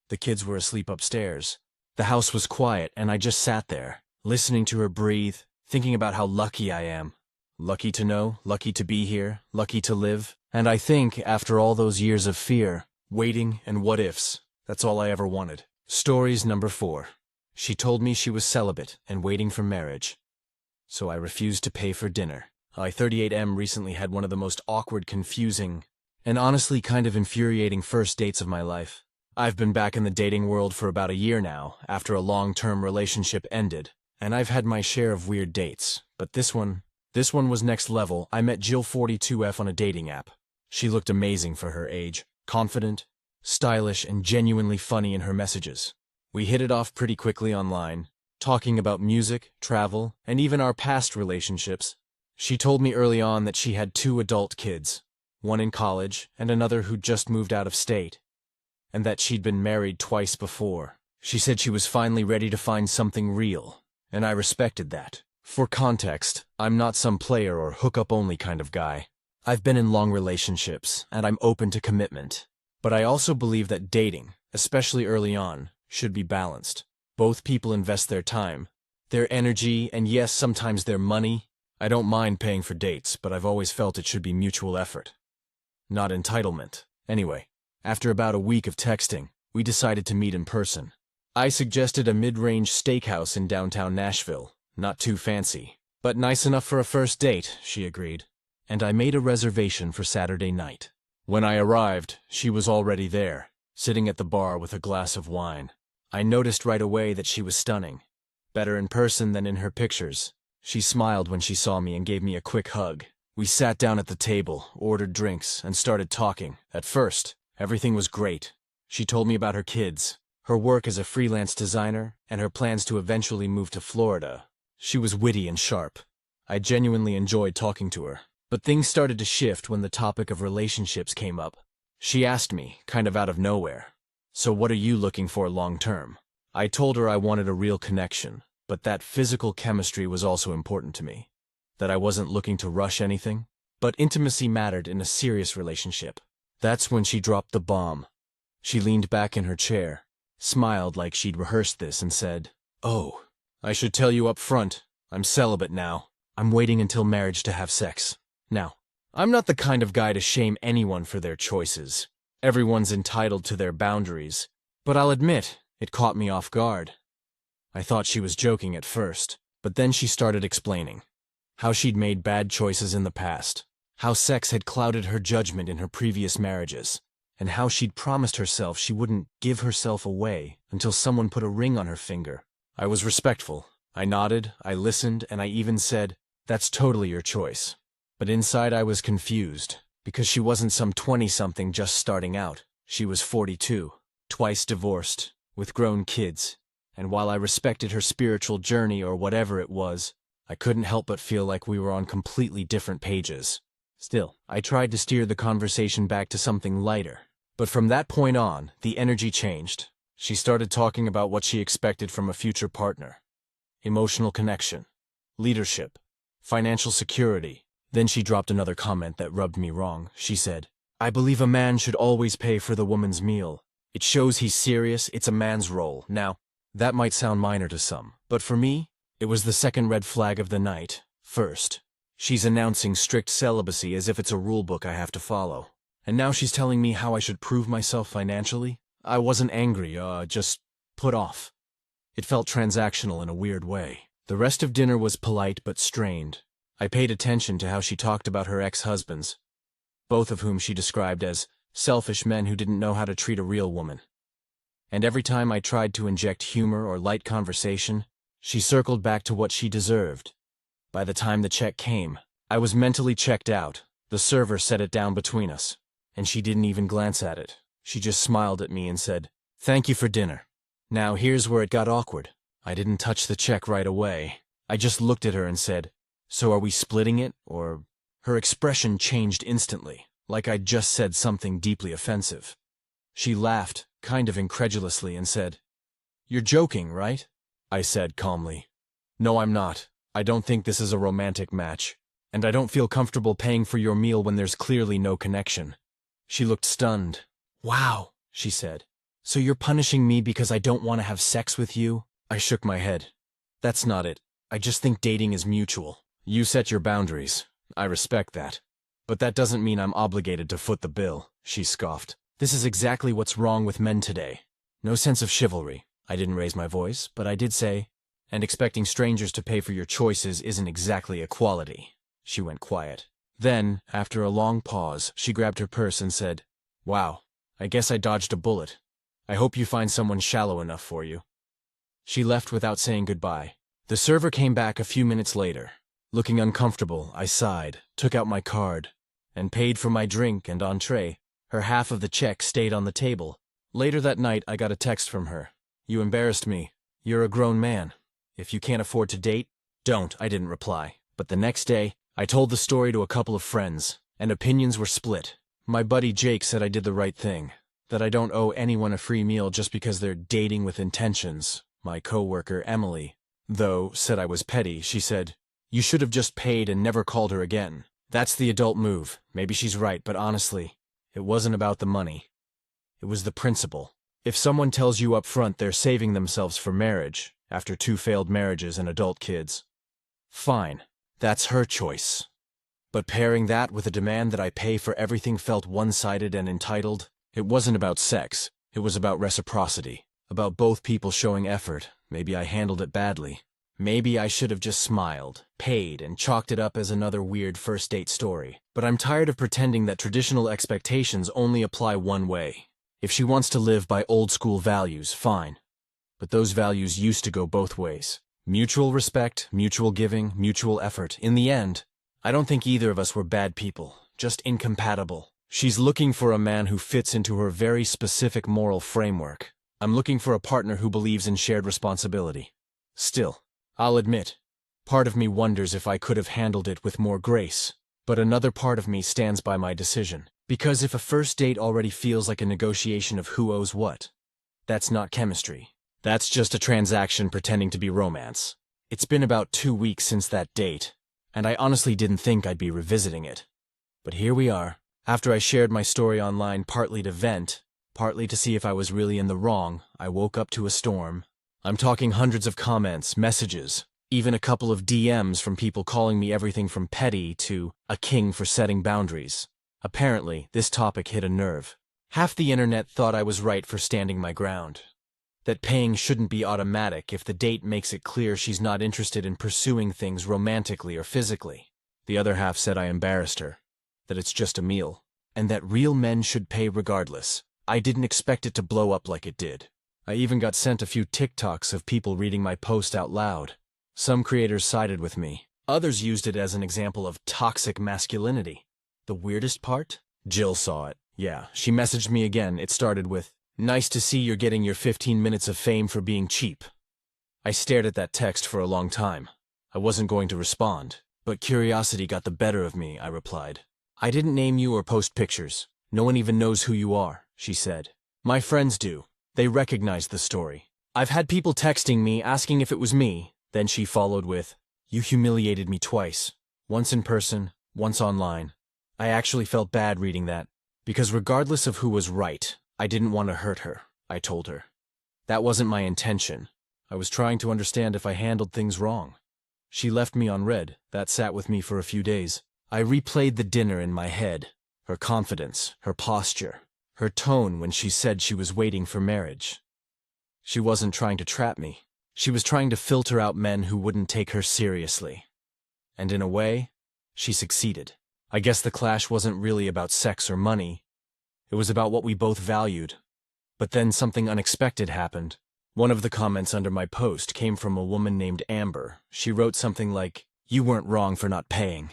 The kids were asleep upstairs. The house was quiet, and I just sat there, listening to her breathe, thinking about how lucky I am. Lucky to know, lucky to be here, lucky to live. And I think, after all those years of fear, waiting, and what-ifs, that's all I ever wanted. Stories number 4. She told me she was celibate and waiting for marriage. So I refused to pay for dinner. I38M recently had one of the most awkward, confusing, and honestly kind of infuriating first dates of my life. I've been back in the dating world for about a year now, after a long-term relationship ended, and I've had my share of weird dates, but this one was next level. I met Jill42F on a dating app. She looked amazing for her age, confident, stylish, and genuinely funny in her messages. We hit it off pretty quickly online, talking about music, travel, and even our past relationships. She told me early on that she had 2 adult kids, one in college and another who'd just moved out of state, and that she'd been married twice before. She said she was finally ready to find something real, and I respected that. For context, I'm not some player or hookup-only kind of guy. I've been in long relationships, and I'm open to commitment. But I also believe that dating, especially early on, should be balanced. Both people invest their time, their energy, and yes, sometimes their money. I don't mind paying for dates, but I've always felt it should be mutual effort, not entitlement. Anyway, after about a week of texting, we decided to meet in person. I suggested a mid-range steakhouse in downtown Nashville. Not too fancy, but nice enough for a first date, she agreed. And I made a reservation for Saturday night. When I arrived, she was already there, sitting at the bar with a glass of wine. I noticed right away that she was stunning. Better in person than in her pictures. She smiled when she saw me and gave me a quick hug. We sat down at the table, ordered drinks, and started talking. At first, everything was great. She told me about her kids, her work as a freelance designer, and her plans to eventually move to Florida. She was witty and sharp. I genuinely enjoyed talking to her. But things started to shift when the topic of relationships came up. She asked me, kind of out of nowhere, "So what are you looking for long-term?" I told her I wanted a real connection, but that physical chemistry was also important to me. That I wasn't looking to rush anything, but intimacy mattered in a serious relationship. That's when she dropped the bomb. She leaned back in her chair, smiled like she'd rehearsed this, and said, "Oh, I should tell you up front, I'm celibate now. I'm waiting until marriage to have sex. Now, I'm not the kind of guy to shame anyone for their choices. Everyone's entitled to their boundaries. But I'll admit, it caught me off guard. I thought she was joking at first, but then she started explaining how she'd made bad choices in the past, how sex had clouded her judgment in her previous marriages, and how she'd promised herself she wouldn't give herself away until someone put a ring on her finger. I was respectful. I nodded, I listened, and I even said, "That's totally your choice." But inside I was confused, because she wasn't some 20-something just starting out. She was 42, twice divorced, with grown kids, and while I respected her spiritual journey or whatever it was, I couldn't help but feel like we were on completely different pages. Still, I tried to steer the conversation back to something lighter. But from that point on, the energy changed. She started talking about what she expected from a future partner. Emotional connection, leadership, financial security. Then she dropped another comment that rubbed me wrong. She said, "I believe a man should always pay for the woman's meal. It shows he's serious, it's a man's role." Now, that might sound minor to some, but for me, it was the second red flag of the night. First, she's announcing strict celibacy as if it's a rule book I have to follow. And now she's telling me how I should prove myself financially? I wasn't angry, just put off. It felt transactional in a weird way. The rest of dinner was polite but strained. I paid attention to how she talked about her ex-husbands, both of whom she described as selfish men who didn't know how to treat a real woman. And every time I tried to inject humor or light conversation, she circled back to what she deserved. By the time the check came, I was mentally checked out. The server set it down between us, and she didn't even glance at it. She just smiled at me and said, "Thank you for dinner." Now here's where it got awkward. I didn't touch the check right away. I just looked at her and said, "So are we splitting it, or?" Her expression changed instantly, like I'd just said something deeply offensive. She laughed, kind of incredulously, and said, "You're joking, right?" I said calmly, "No, I'm not. I don't think this is a romantic match, and I don't feel comfortable paying for your meal when there's clearly no connection." She looked stunned. "Wow," she said. "So you're punishing me because I don't want to have sex with you?" I shook my head. "That's not it. I just think dating is mutual. You set your boundaries. I respect that. But that doesn't mean I'm obligated to foot the bill," she scoffed. "This is exactly what's wrong with men today. No sense of chivalry." I didn't raise my voice, but I did say, "And expecting strangers to pay for your choices isn't exactly equality." She went quiet. Then, after a long pause, she grabbed her purse and said, "Wow, I guess I dodged a bullet. I hope you find someone shallow enough for you." She left without saying goodbye. The server came back a few minutes later. Looking uncomfortable, I sighed, took out my card, and paid for my drink and entree. Her half of the check stayed on the table. Later that night, I got a text from her. "You embarrassed me. You're a grown man. If you can't afford to date, don't." I didn't reply. But the next day, I told the story to a couple of friends, and opinions were split. My buddy Jake said I did the right thing, that I don't owe anyone a free meal just because they're dating with intentions. My coworker, Emily, though, said I was petty. She said, "You should have just paid and never called her again. That's the adult move." Maybe she's right, but honestly, it wasn't about the money. It was the principle. If someone tells you up front they're saving themselves for marriage, after 2 failed marriages and adult kids, fine, that's her choice. But pairing that with a demand that I pay for everything felt one-sided and entitled. It wasn't about sex. It was about reciprocity, about both people showing effort. Maybe I handled it badly. Maybe I should have just smiled, paid, and chalked it up as another weird first date story. But I'm tired of pretending that traditional expectations only apply one way. If she wants to live by old-school values, fine. But those values used to go both ways. Mutual respect, mutual giving, mutual effort. In the end, I don't think either of us were bad people, just incompatible. She's looking for a man who fits into her very specific moral framework. I'm looking for a partner who believes in shared responsibility. Still, I'll admit, part of me wonders if I could have handled it with more grace. But another part of me stands by my decision. Because if a first date already feels like a negotiation of who owes what, that's not chemistry. That's just a transaction pretending to be romance. It's been about 2 weeks since that date, and I honestly didn't think I'd be revisiting it. But here we are. After I shared my story online partly to vent, partly to see if I was really in the wrong, I woke up to a storm. I'm talking hundreds of comments, messages, even a couple of DMs from people calling me everything from petty to a king for setting boundaries. Apparently, this topic hit a nerve. Half the internet thought I was right for standing my ground. That paying shouldn't be automatic if the date makes it clear she's not interested in pursuing things romantically or physically. The other half said I embarrassed her, that it's just a meal, and that real men should pay regardless. I didn't expect it to blow up like it did. I even got sent a few TikToks of people reading my post out loud. Some creators sided with me. Others used it as an example of toxic masculinity. The weirdest part? Jill saw it. Yeah, she messaged me again. It started with, "Nice to see you're getting your 15 minutes of fame for being cheap." I stared at that text for a long time. I wasn't going to respond, but curiosity got the better of me, I replied. "I didn't name you or post pictures. No one even knows who you are," she said. "My friends do. They recognize the story. I've had people texting me asking if it was me." Then she followed with, "You humiliated me twice. Once in person, once online." I actually felt bad reading that, because regardless of who was right, I didn't want to hurt her, I told her. That wasn't my intention. I was trying to understand if I handled things wrong. She left me on read. That sat with me for a few days. I replayed the dinner in my head. Her confidence, her posture, her tone when she said she was waiting for marriage. She wasn't trying to trap me. She was trying to filter out men who wouldn't take her seriously. And in a way, she succeeded. I guess the clash wasn't really about sex or money. It was about what we both valued. But then something unexpected happened. One of the comments under my post came from a woman named Amber. She wrote something like, "You weren't wrong for not paying.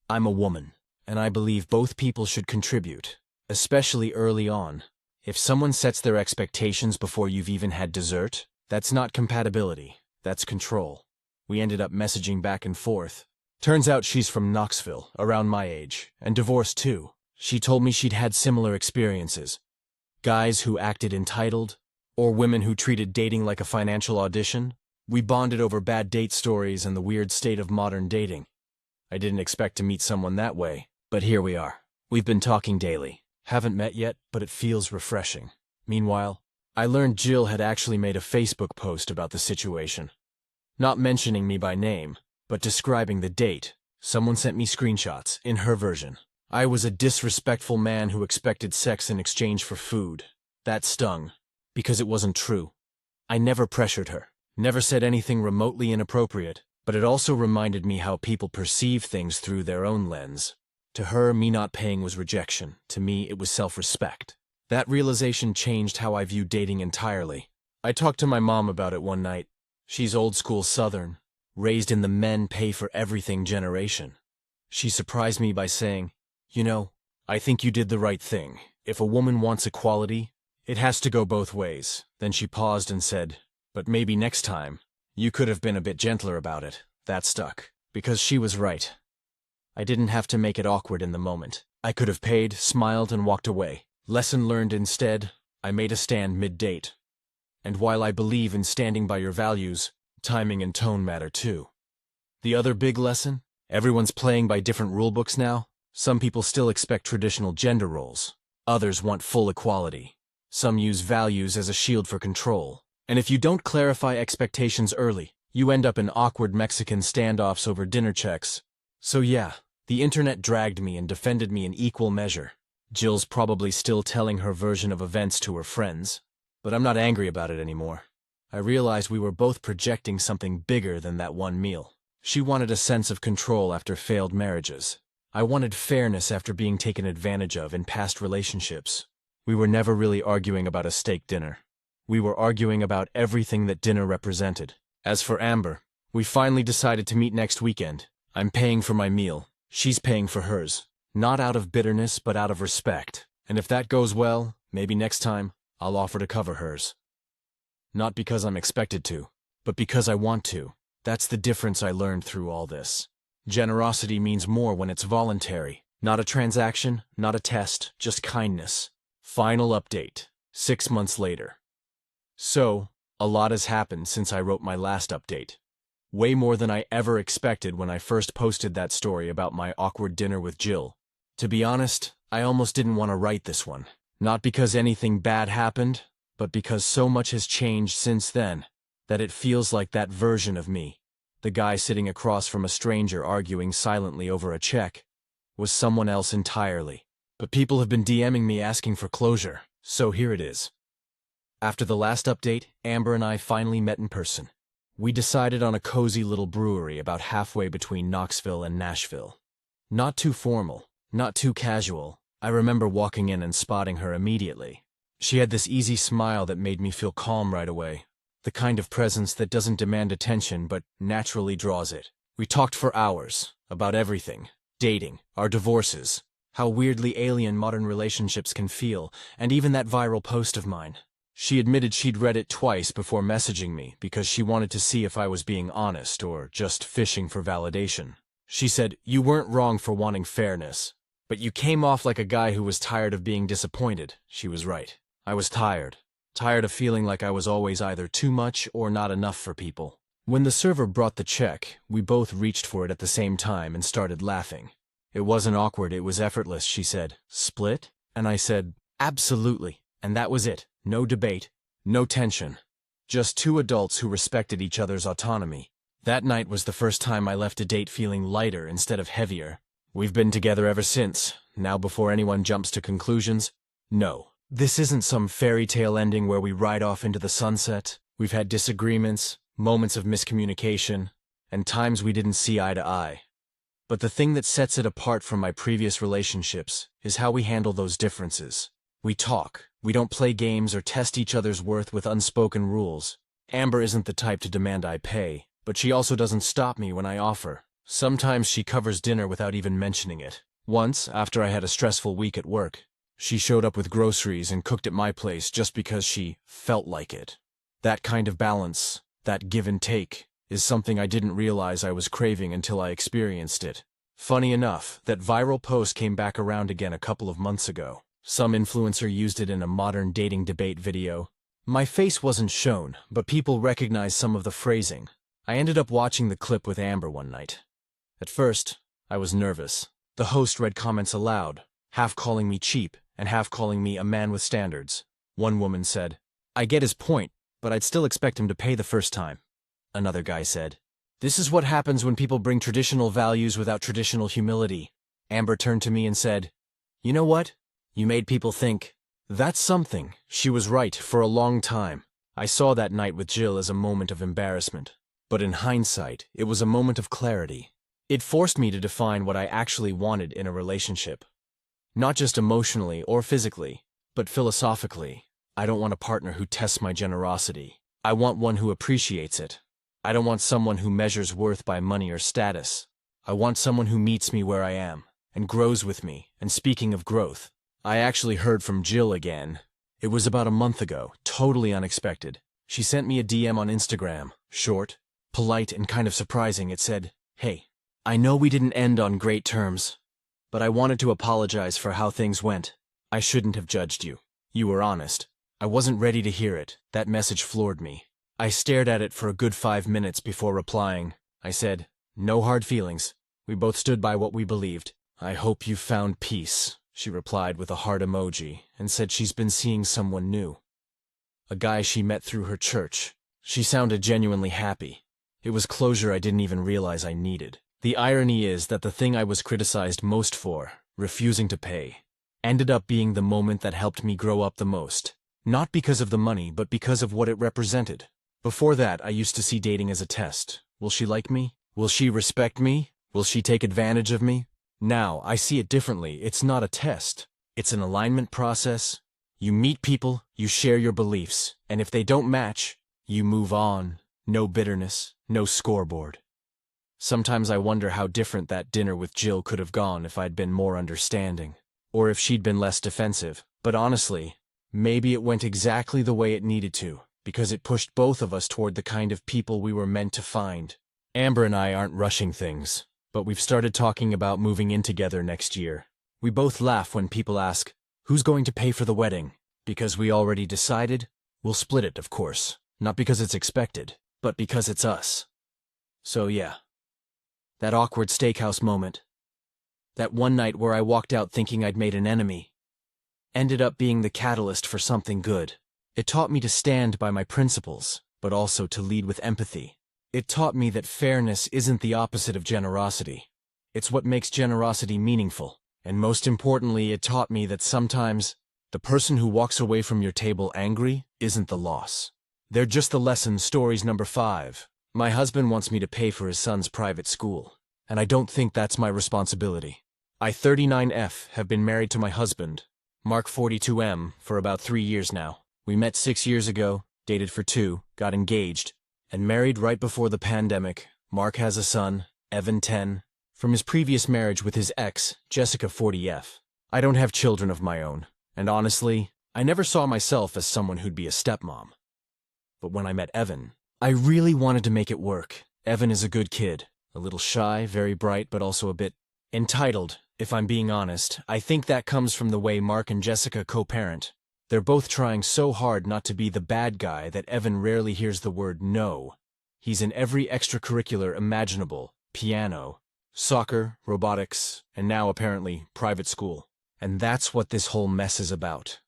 I'm a woman, and I believe both people should contribute, especially early on. If someone sets their expectations before you've even had dessert, that's not compatibility, that's control." We ended up messaging back and forth. Turns out she's from Knoxville, around my age, and divorced too. She told me she'd had similar experiences. Guys who acted entitled, or women who treated dating like a financial audition. We bonded over bad date stories and the weird state of modern dating. I didn't expect to meet someone that way, but here we are. We've been talking daily. Haven't met yet, but it feels refreshing. Meanwhile, I learned Jill had actually made a Facebook post about the situation. Not mentioning me by name, but describing the date. Someone sent me screenshots, in her version. I was a disrespectful man who expected sex in exchange for food. That stung, because it wasn't true. I never pressured her, never said anything remotely inappropriate, but it also reminded me how people perceive things through their own lens. To her, me not paying was rejection. To me, it was self-respect. That realization changed how I view dating entirely. I talked to my mom about it one night. She's old-school Southern, raised in the men pay for everything generation. She surprised me by saying, "You know, I think you did the right thing. If a woman wants equality, it has to go both ways." Then she paused and said, "But maybe next time, you could have been a bit gentler about it." That stuck, because she was right. I didn't have to make it awkward in the moment. I could have paid, smiled, and walked away. Lesson learned instead, I made a stand mid-date. And while I believe in standing by your values, timing and tone matter too. The other big lesson? Everyone's playing by different rulebooks now. Some people still expect traditional gender roles. Others want full equality. Some use values as a shield for control. And if you don't clarify expectations early, you end up in awkward Mexican standoffs over dinner checks. So yeah, the internet dragged me and defended me in equal measure. Jill's probably still telling her version of events to her friends. But I'm not angry about it anymore. I realized we were both projecting something bigger than that one meal. She wanted a sense of control after failed marriages. I wanted fairness after being taken advantage of in past relationships. We were never really arguing about a steak dinner. We were arguing about everything that dinner represented. As for Amber, we finally decided to meet next weekend. I'm paying for my meal. She's paying for hers. Not out of bitterness, but out of respect. And if that goes well, maybe next time, I'll offer to cover hers. Not because I'm expected to, but because I want to. That's the difference I learned through all this. Generosity means more when it's voluntary. Not a transaction, not a test, just kindness. Final update, 6 months later. So, a lot has happened since I wrote my last update. Way more than I ever expected when I first posted that story about my awkward dinner with Jill. To be honest, I almost didn't want to write this one. Not because anything bad happened, but because so much has changed since then. That it feels like that version of me, the guy sitting across from a stranger arguing silently over a check, was someone else entirely. But people have been DMing me asking for closure, so here it is. After the last update, Amber and I finally met in person. We decided on a cozy little brewery about halfway between Knoxville and Nashville. Not too formal, not too casual. I remember walking in and spotting her immediately. She had this easy smile that made me feel calm right away. The kind of presence that doesn't demand attention but naturally draws it. We talked for hours, about everything. Dating, our divorces, how weirdly alien modern relationships can feel, and even that viral post of mine. She admitted she'd read it twice before messaging me because she wanted to see if I was being honest or just fishing for validation. She said, "You weren't wrong for wanting fairness, but you came off like a guy who was tired of being disappointed." She was right. I was tired. Tired of feeling like I was always either too much or not enough for people. When the server brought the check, we both reached for it at the same time and started laughing. It wasn't awkward, it was effortless. She said, "Split?" And I said, "Absolutely." And that was it. No debate, no tension. Just two adults who respected each other's autonomy. That night was the first time I left a date feeling lighter instead of heavier. We've been together ever since. Now, before anyone jumps to conclusions, no. This isn't some fairy tale ending where we ride off into the sunset. We've had disagreements, moments of miscommunication, and times we didn't see eye to eye. But the thing that sets it apart from my previous relationships is how we handle those differences. We talk. We don't play games or test each other's worth with unspoken rules. Amber isn't the type to demand I pay, but she also doesn't stop me when I offer. Sometimes she covers dinner without even mentioning it. Once, after I had a stressful week at work, she showed up with groceries and cooked at my place just because she felt like it. That kind of balance, that give and take, is something I didn't realize I was craving until I experienced it. Funny enough, that viral post came back around again a couple of months ago. Some influencer used it in a modern dating debate video. My face wasn't shown, but people recognized some of the phrasing. I ended up watching the clip with Amber one night. At first, I was nervous. The host read comments aloud, half calling me cheap and half calling me a man with standards. One woman said, "I get his point, but I'd still expect him to pay the first time." Another guy said, "This is what happens when people bring traditional values without traditional humility." Amber turned to me and said, "You know what? You made people think." That's something. She was right for a long time. I saw that night with Jill as a moment of embarrassment. But in hindsight, it was a moment of clarity. It forced me to define what I actually wanted in a relationship. Not just emotionally or physically, but philosophically. I don't want a partner who tests my generosity. I want one who appreciates it. I don't want someone who measures worth by money or status. I want someone who meets me where I am and grows with me. And speaking of growth, I actually heard from Jill again. It was about a month ago, totally unexpected. She sent me a DM on Instagram, short, polite, and kind of surprising. It said, "Hey, I know we didn't end on great terms, but I wanted to apologize for how things went. I shouldn't have judged you. You were honest." I wasn't ready to hear it. That message floored me. I stared at it for a good 5 minutes before replying. I said, "No hard feelings. We both stood by what we believed. I hope you found peace." She replied with a heart emoji and said she's been seeing someone new. A guy she met through her church. She sounded genuinely happy. It was closure I didn't even realize I needed. The irony is that the thing I was criticized most for, refusing to pay, ended up being the moment that helped me grow up the most. Not because of the money, but because of what it represented. Before that, I used to see dating as a test. Will she like me? Will she respect me? Will she take advantage of me? Now, I see it differently. It's not a test. It's an alignment process. You meet people, you share your beliefs, and if they don't match, you move on. No bitterness, no scoreboard. Sometimes I wonder how different that dinner with Jill could have gone if I'd been more understanding, or if she'd been less defensive. But honestly, maybe it went exactly the way it needed to, because it pushed both of us toward the kind of people we were meant to find. Amber and I aren't rushing things, but we've started talking about moving in together next year. We both laugh when people ask, "Who's going to pay for the wedding?" Because we already decided, we'll split it, of course. Not because it's expected, but because it's us. So yeah, that awkward steakhouse moment, that one night where I walked out thinking I'd made an enemy, ended up being the catalyst for something good. It taught me to stand by my principles, but also to lead with empathy. It taught me that fairness isn't the opposite of generosity. It's what makes generosity meaningful. And most importantly, it taught me that sometimes the person who walks away from your table angry isn't the loss. They're just the lesson. Stories number 5. My husband wants me to pay for his son's private school, and I don't think that's my responsibility. I, 39F, have been married to my husband, Mark 42M, for about 3 years now. We met 6 years ago, dated for 2, got engaged, and married right before the pandemic. Mark has a son, Evan 10, from his previous marriage with his ex, Jessica 40F. I don't have children of my own, and honestly, I never saw myself as someone who'd be a stepmom. But when I met Evan, I really wanted to make it work. Evan is a good kid, a little shy, very bright, but also a bit entitled, if I'm being honest. I think that comes from the way Mark and Jessica co-parent. They're both trying so hard not to be the bad guy that Evan rarely hears the word no. He's in every extracurricular imaginable: piano, soccer, robotics, and now apparently private school. And that's what this whole mess is about.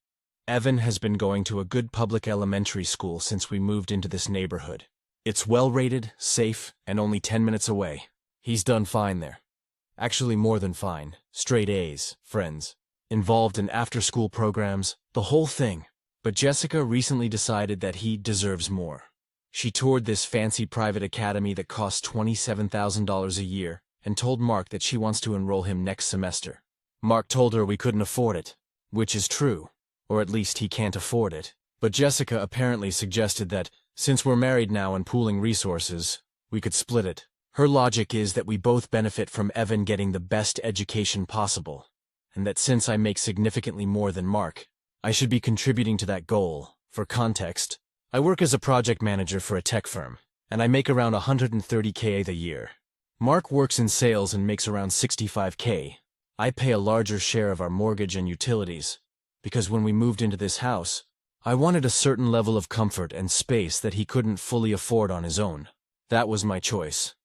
Evan has been going to a good public elementary school since we moved into this neighborhood. It's well-rated, safe, and only 10 minutes away. He's done fine there. Actually more than fine. Straight A's, friends, involved in after-school programs, the whole thing. But Jessica recently decided that he deserves more. She toured this fancy private academy that costs $27,000 a year and told Mark that she wants to enroll him next semester. Mark told her we couldn't afford it, which is true, or at least he can't afford it. But Jessica apparently suggested that, since we're married now and pooling resources, we could split it. Her logic is that we both benefit from Evan getting the best education possible, and that since I make significantly more than Mark, I should be contributing to that goal. For context, I work as a project manager for a tech firm, and I make around $130K a year. Mark works in sales and makes around $65K. I pay a larger share of our mortgage and utilities, because when we moved into this house, I wanted a certain level of comfort and space that he couldn't fully afford on his own. That was my choice.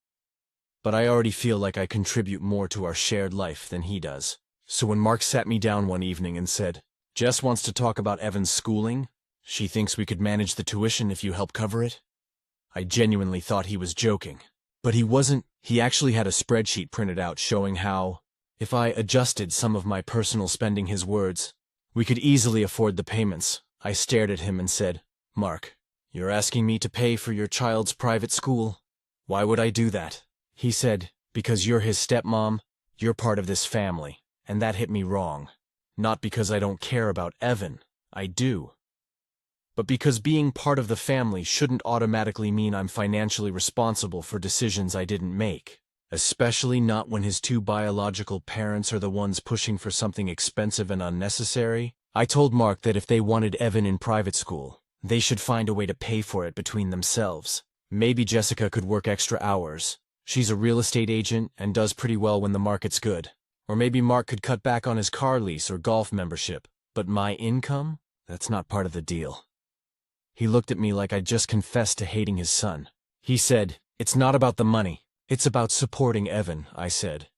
But I already feel like I contribute more to our shared life than he does. So when Mark sat me down one evening and said, "Jess wants to talk about Evan's schooling. She thinks we could manage the tuition if you help cover it," I genuinely thought he was joking. But he wasn't. He actually had a spreadsheet printed out showing how, if I adjusted some of my personal spending, his words, we could easily afford the payments. I stared at him and said, "Mark, you're asking me to pay for your child's private school? Why would I do that?" He said, "Because you're his stepmom, you're part of this family." And that hit me wrong. Not because I don't care about Evan. I do. But because being part of the family shouldn't automatically mean I'm financially responsible for decisions I didn't make. Especially not when his 2 biological parents are the ones pushing for something expensive and unnecessary. I told Mark that if they wanted Evan in private school, they should find a way to pay for it between themselves. Maybe Jessica could work extra hours. She's a real estate agent and does pretty well when the market's good. Or maybe Mark could cut back on his car lease or golf membership. But my income? That's not part of the deal. He looked at me like I'd just confessed to hating his son. He said, "It's not about the money. It's about supporting Evan," I said.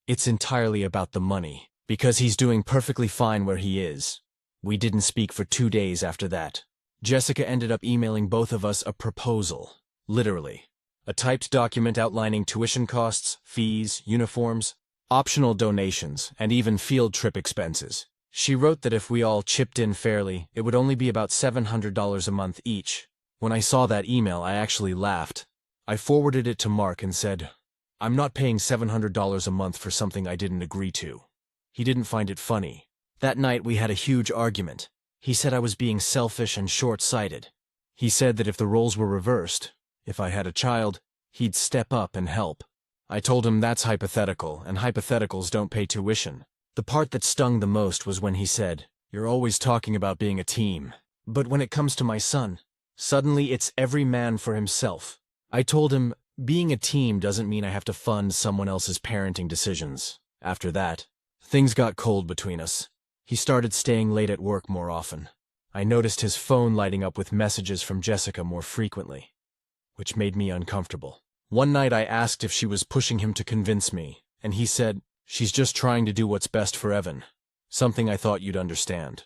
"It's entirely about the money, because he's doing perfectly fine where he is." We didn't speak for 2 days after that. Jessica ended up emailing both of us a proposal. Literally. A typed document outlining tuition costs, fees, uniforms, optional donations, and even field trip expenses. She wrote that if we all chipped in fairly, it would only be about $700 a month each. When I saw that email, I actually laughed. I forwarded it to Mark and said, "I'm not paying $700 a month for something I didn't agree to." He didn't find it funny. That night we had a huge argument. He said I was being selfish and short-sighted. He said that if the roles were reversed, if I had a child, he'd step up and help. I told him that's hypothetical, and hypotheticals don't pay tuition. The part that stung the most was when he said, "You're always talking about being a team. But when it comes to my son, suddenly it's every man for himself." I told him, being a team doesn't mean I have to fund someone else's parenting decisions. After that, things got cold between us. He started staying late at work more often. I noticed his phone lighting up with messages from Jessica more frequently, which made me uncomfortable. One night I asked if she was pushing him to convince me, and he said, "She's just trying to do what's best for Evan." Something I thought you'd understand.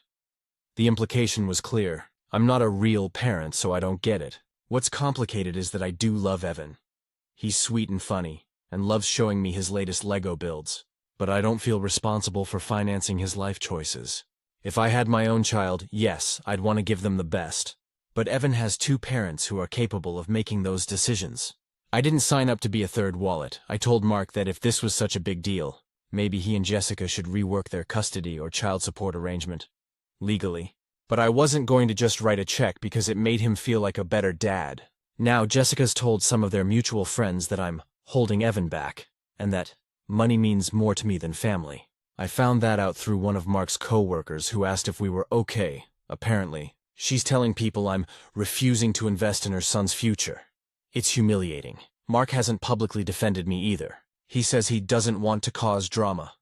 The implication was clear. I'm not a real parent, so I don't get it. What's complicated is that I do love Evan. He's sweet and funny, and loves showing me his latest Lego builds. But I don't feel responsible for financing his life choices. If I had my own child, yes, I'd want to give them the best. But Evan has two parents who are capable of making those decisions. I didn't sign up to be a third wallet. I told Mark that if this was such a big deal, maybe he and Jessica should rework their custody or child support arrangement. Legally. But I wasn't going to just write a check because it made him feel like a better dad. Now Jessica's told some of their mutual friends that I'm holding Evan back, and that money means more to me than family. I found that out through one of Mark's co-workers who asked if we were okay. Apparently, she's telling people I'm refusing to invest in her son's future. It's humiliating. Mark hasn't publicly defended me either. He says he doesn't want to cause drama,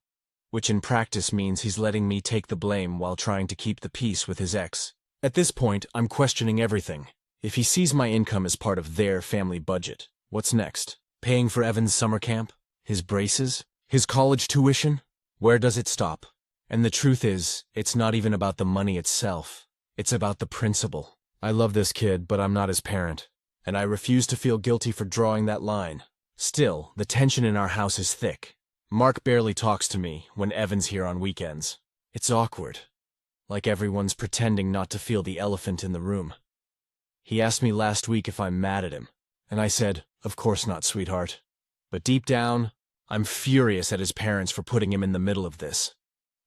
which in practice means he's letting me take the blame while trying to keep the peace with his ex. At this point, I'm questioning everything. If he sees my income as part of their family budget, what's next? Paying for Evan's summer camp? His braces? His college tuition? Where does it stop? And the truth is, it's not even about the money itself. It's about the principle. I love this kid, but I'm not his parent, and I refuse to feel guilty for drawing that line. Still, the tension in our house is thick. Mark barely talks to me when Evan's here on weekends. It's awkward. Like everyone's pretending not to feel the elephant in the room. He asked me last week if I'm mad at him, and I said, "Of course not, sweetheart." But deep down, I'm furious at his parents for putting him in the middle of this.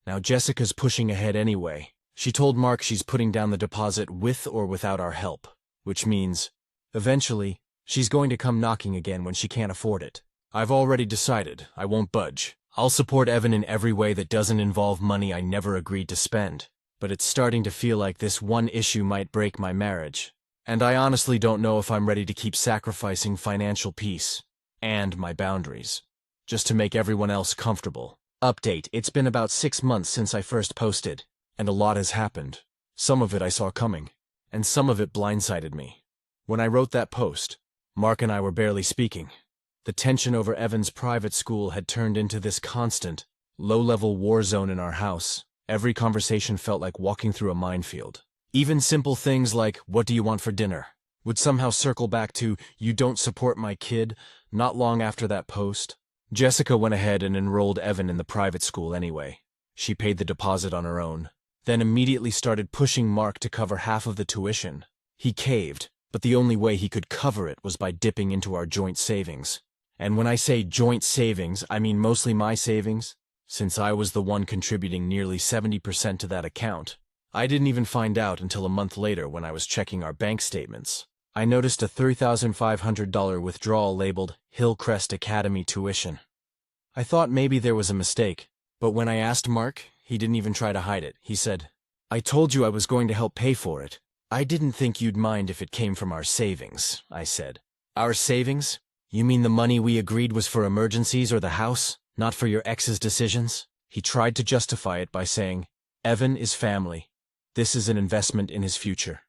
Now Jessica's pushing ahead anyway. She told Mark she's putting down the deposit with or without our help, which means, eventually, she's going to come knocking again when she can't afford it. I've already decided I won't budge. I'll support Evan in every way that doesn't involve money I never agreed to spend. But it's starting to feel like this one issue might break my marriage. And I honestly don't know if I'm ready to keep sacrificing financial peace and my boundaries just to make everyone else comfortable. Update: it's been about 6 months since I first posted, and a lot has happened. Some of it I saw coming, and some of it blindsided me. When I wrote that post, Mark and I were barely speaking. The tension over Evan's private school had turned into this constant, low-level war zone in our house. Every conversation felt like walking through a minefield. Even simple things like, "What do you want for dinner?" would somehow circle back to, "You don't support my kid." Not long after that post, Jessica went ahead and enrolled Evan in the private school anyway. She paid the deposit on her own, then immediately started pushing Mark to cover half of the tuition. He caved, but the only way he could cover it was by dipping into our joint savings. And when I say joint savings, I mean mostly my savings, since I was the one contributing nearly 70% to that account. I didn't even find out until a month later when I was checking our bank statements. I noticed a $3,500 withdrawal labeled Hillcrest Academy tuition. I thought maybe there was a mistake, but when I asked Mark, he didn't even try to hide it. He said, "I told you I was going to help pay for it. I didn't think you'd mind if it came from our savings," I said. "Our savings? You mean the money we agreed was for emergencies or the house, not for your ex's decisions?" He tried to justify it by saying, "Evan is family. This is an investment in his future."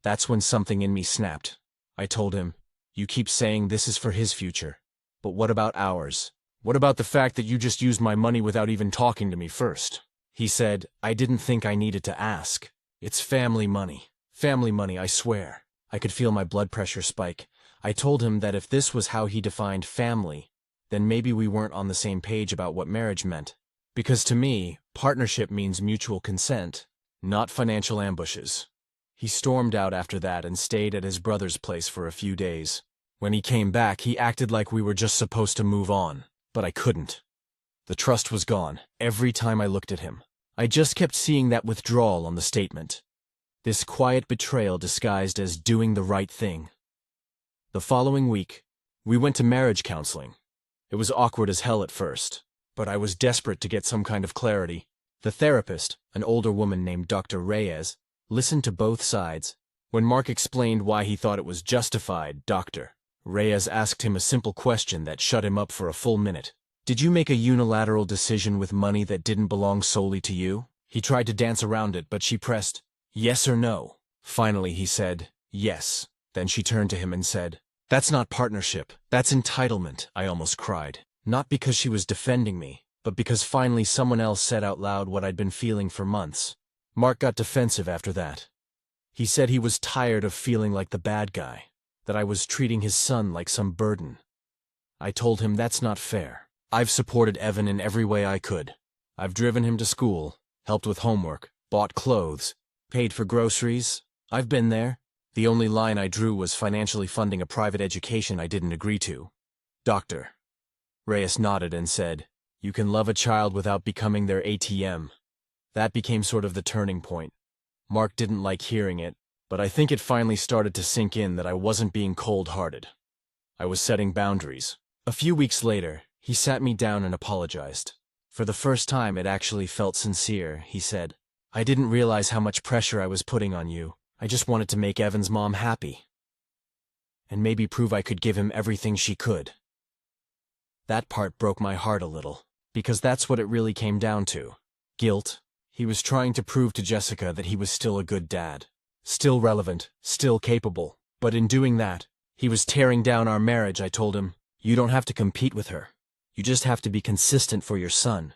That's when something in me snapped. I told him, "You keep saying this is for his future, but what about ours? What about the fact that you just used my money without even talking to me first?" He said, "I didn't think I needed to ask. It's family money. Family money, I swear." I could feel my blood pressure spike. I told him that if this was how he defined family, then maybe we weren't on the same page about what marriage meant. Because to me, partnership means mutual consent, not financial ambushes. He stormed out after that and stayed at his brother's place for a few days. When he came back, he acted like we were just supposed to move on, but I couldn't. The trust was gone every time I looked at him. I just kept seeing that withdrawal on the statement. This quiet betrayal disguised as doing the right thing. The following week, we went to marriage counseling. It was awkward as hell at first, but I was desperate to get some kind of clarity. The therapist, an older woman named Dr. Reyes, listened to both sides. When Mark explained why he thought it was justified, Dr. Reyes asked him a simple question that shut him up for a full minute. "Did you make a unilateral decision with money that didn't belong solely to you?" He tried to dance around it, but she pressed, "Yes or no?" Finally, he said, "Yes." Then she turned to him and said, "That's not partnership. That's entitlement." I almost cried. Not because she was defending me, but because finally someone else said out loud what I'd been feeling for months. Mark got defensive after that. He said he was tired of feeling like the bad guy, that I was treating his son like some burden. I told him that's not fair. I've supported Evan in every way I could. I've driven him to school, helped with homework, bought clothes, paid for groceries. I've been there. The only line I drew was financially funding a private education I didn't agree to. Doctor. Reyes nodded and said, "You can love a child without becoming their ATM." That became sort of the turning point. Mark didn't like hearing it, but I think it finally started to sink in that I wasn't being cold-hearted. I was setting boundaries. A few weeks later, he sat me down and apologized. For the first time, it actually felt sincere. He said, "I didn't realize how much pressure I was putting on you. I just wanted to make Evan's mom happy. And maybe prove I could give him everything she could." That part broke my heart a little, because that's what it really came down to. Guilt. He was trying to prove to Jessica that he was still a good dad, still relevant, still capable. But in doing that, he was tearing down our marriage. I told him, "You don't have to compete with her. You just have to be consistent for your son."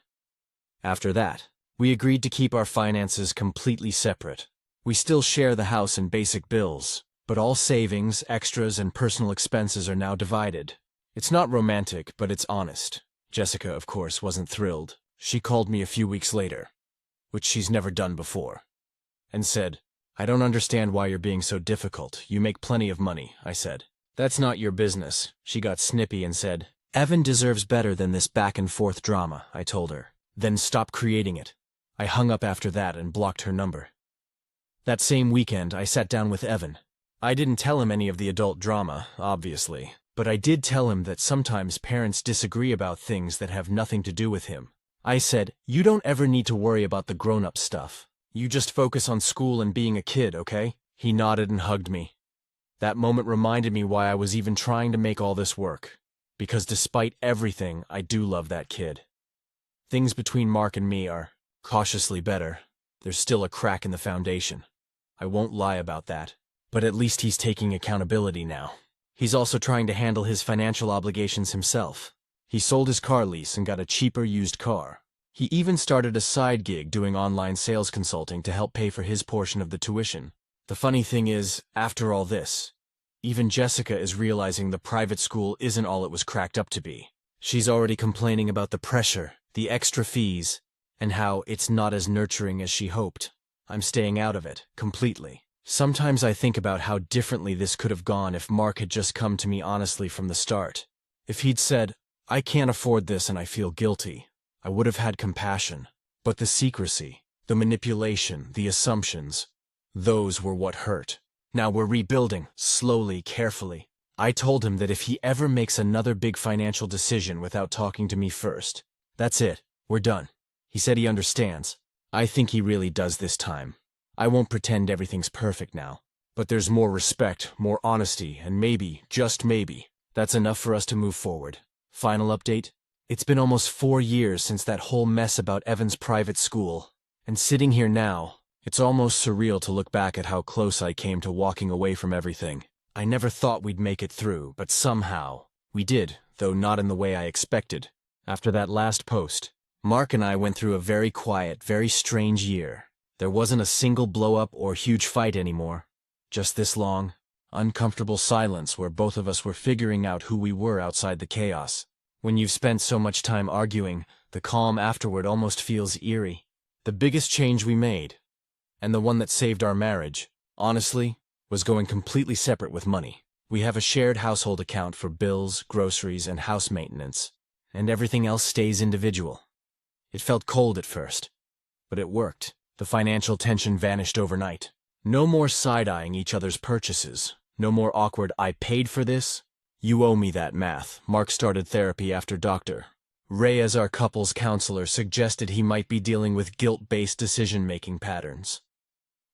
After that, we agreed to keep our finances completely separate. We still share the house and basic bills, but all savings, extras, and personal expenses are now divided. It's not romantic, but it's honest. Jessica, of course, wasn't thrilled. She called me a few weeks later, which she's never done before, and said, "I don't understand why you're being so difficult. You make plenty of money," I said. "That's not your business." She got snippy and said, "Evan deserves better than this back-and-forth drama," I told her. "Then stop creating it." I hung up after that and blocked her number. That same weekend, I sat down with Evan. I didn't tell him any of the adult drama, obviously, but I did tell him that sometimes parents disagree about things that have nothing to do with him. I said, "You don't ever need to worry about the grown-up stuff. You just focus on school and being a kid, okay?" He nodded and hugged me. That moment reminded me why I was even trying to make all this work. Because despite everything, I do love that kid. Things between Mark and me are cautiously better. There's still a crack in the foundation. I won't lie about that. But at least he's taking accountability now. He's also trying to handle his financial obligations himself. He sold his car lease and got a cheaper used car. He even started a side gig doing online sales consulting to help pay for his portion of the tuition. The funny thing is, after all this, even Jessica is realizing the private school isn't all it was cracked up to be. She's already complaining about the pressure, the extra fees, and how it's not as nurturing as she hoped. I'm staying out of it, completely. Sometimes I think about how differently this could have gone if Mark had just come to me honestly from the start. If he'd said, "I can't afford this and I feel guilty," I would have had compassion. But the secrecy, the manipulation, the assumptions, those were what hurt. Now we're rebuilding, slowly, carefully. I told him that if he ever makes another big financial decision without talking to me first, that's it, we're done. He said he understands. I think he really does this time. I won't pretend everything's perfect now, but there's more respect, more honesty, and maybe, just maybe, that's enough for us to move forward. Final update? It's been almost 4 years since that whole mess about Evan's private school, and sitting here now, it's almost surreal to look back at how close I came to walking away from everything. I never thought we'd make it through, but somehow, we did, though not in the way I expected. After that last post, Mark and I went through a very quiet, very strange year. There wasn't a single blow-up or huge fight anymore. Just this long, uncomfortable silence where both of us were figuring out who we were outside the chaos. When you've spent so much time arguing, the calm afterward almost feels eerie. The biggest change we made, and the one that saved our marriage, honestly, was going completely separate with money. We have a shared household account for bills, groceries, and house maintenance, and everything else stays individual. It felt cold at first, but it worked. The financial tension vanished overnight. No more side-eyeing each other's purchases. No more awkward, "I paid for this. You owe me that" math. Mark started therapy after Dr. Reyes, our couples counselor, suggested he might be dealing with guilt-based decision-making patterns.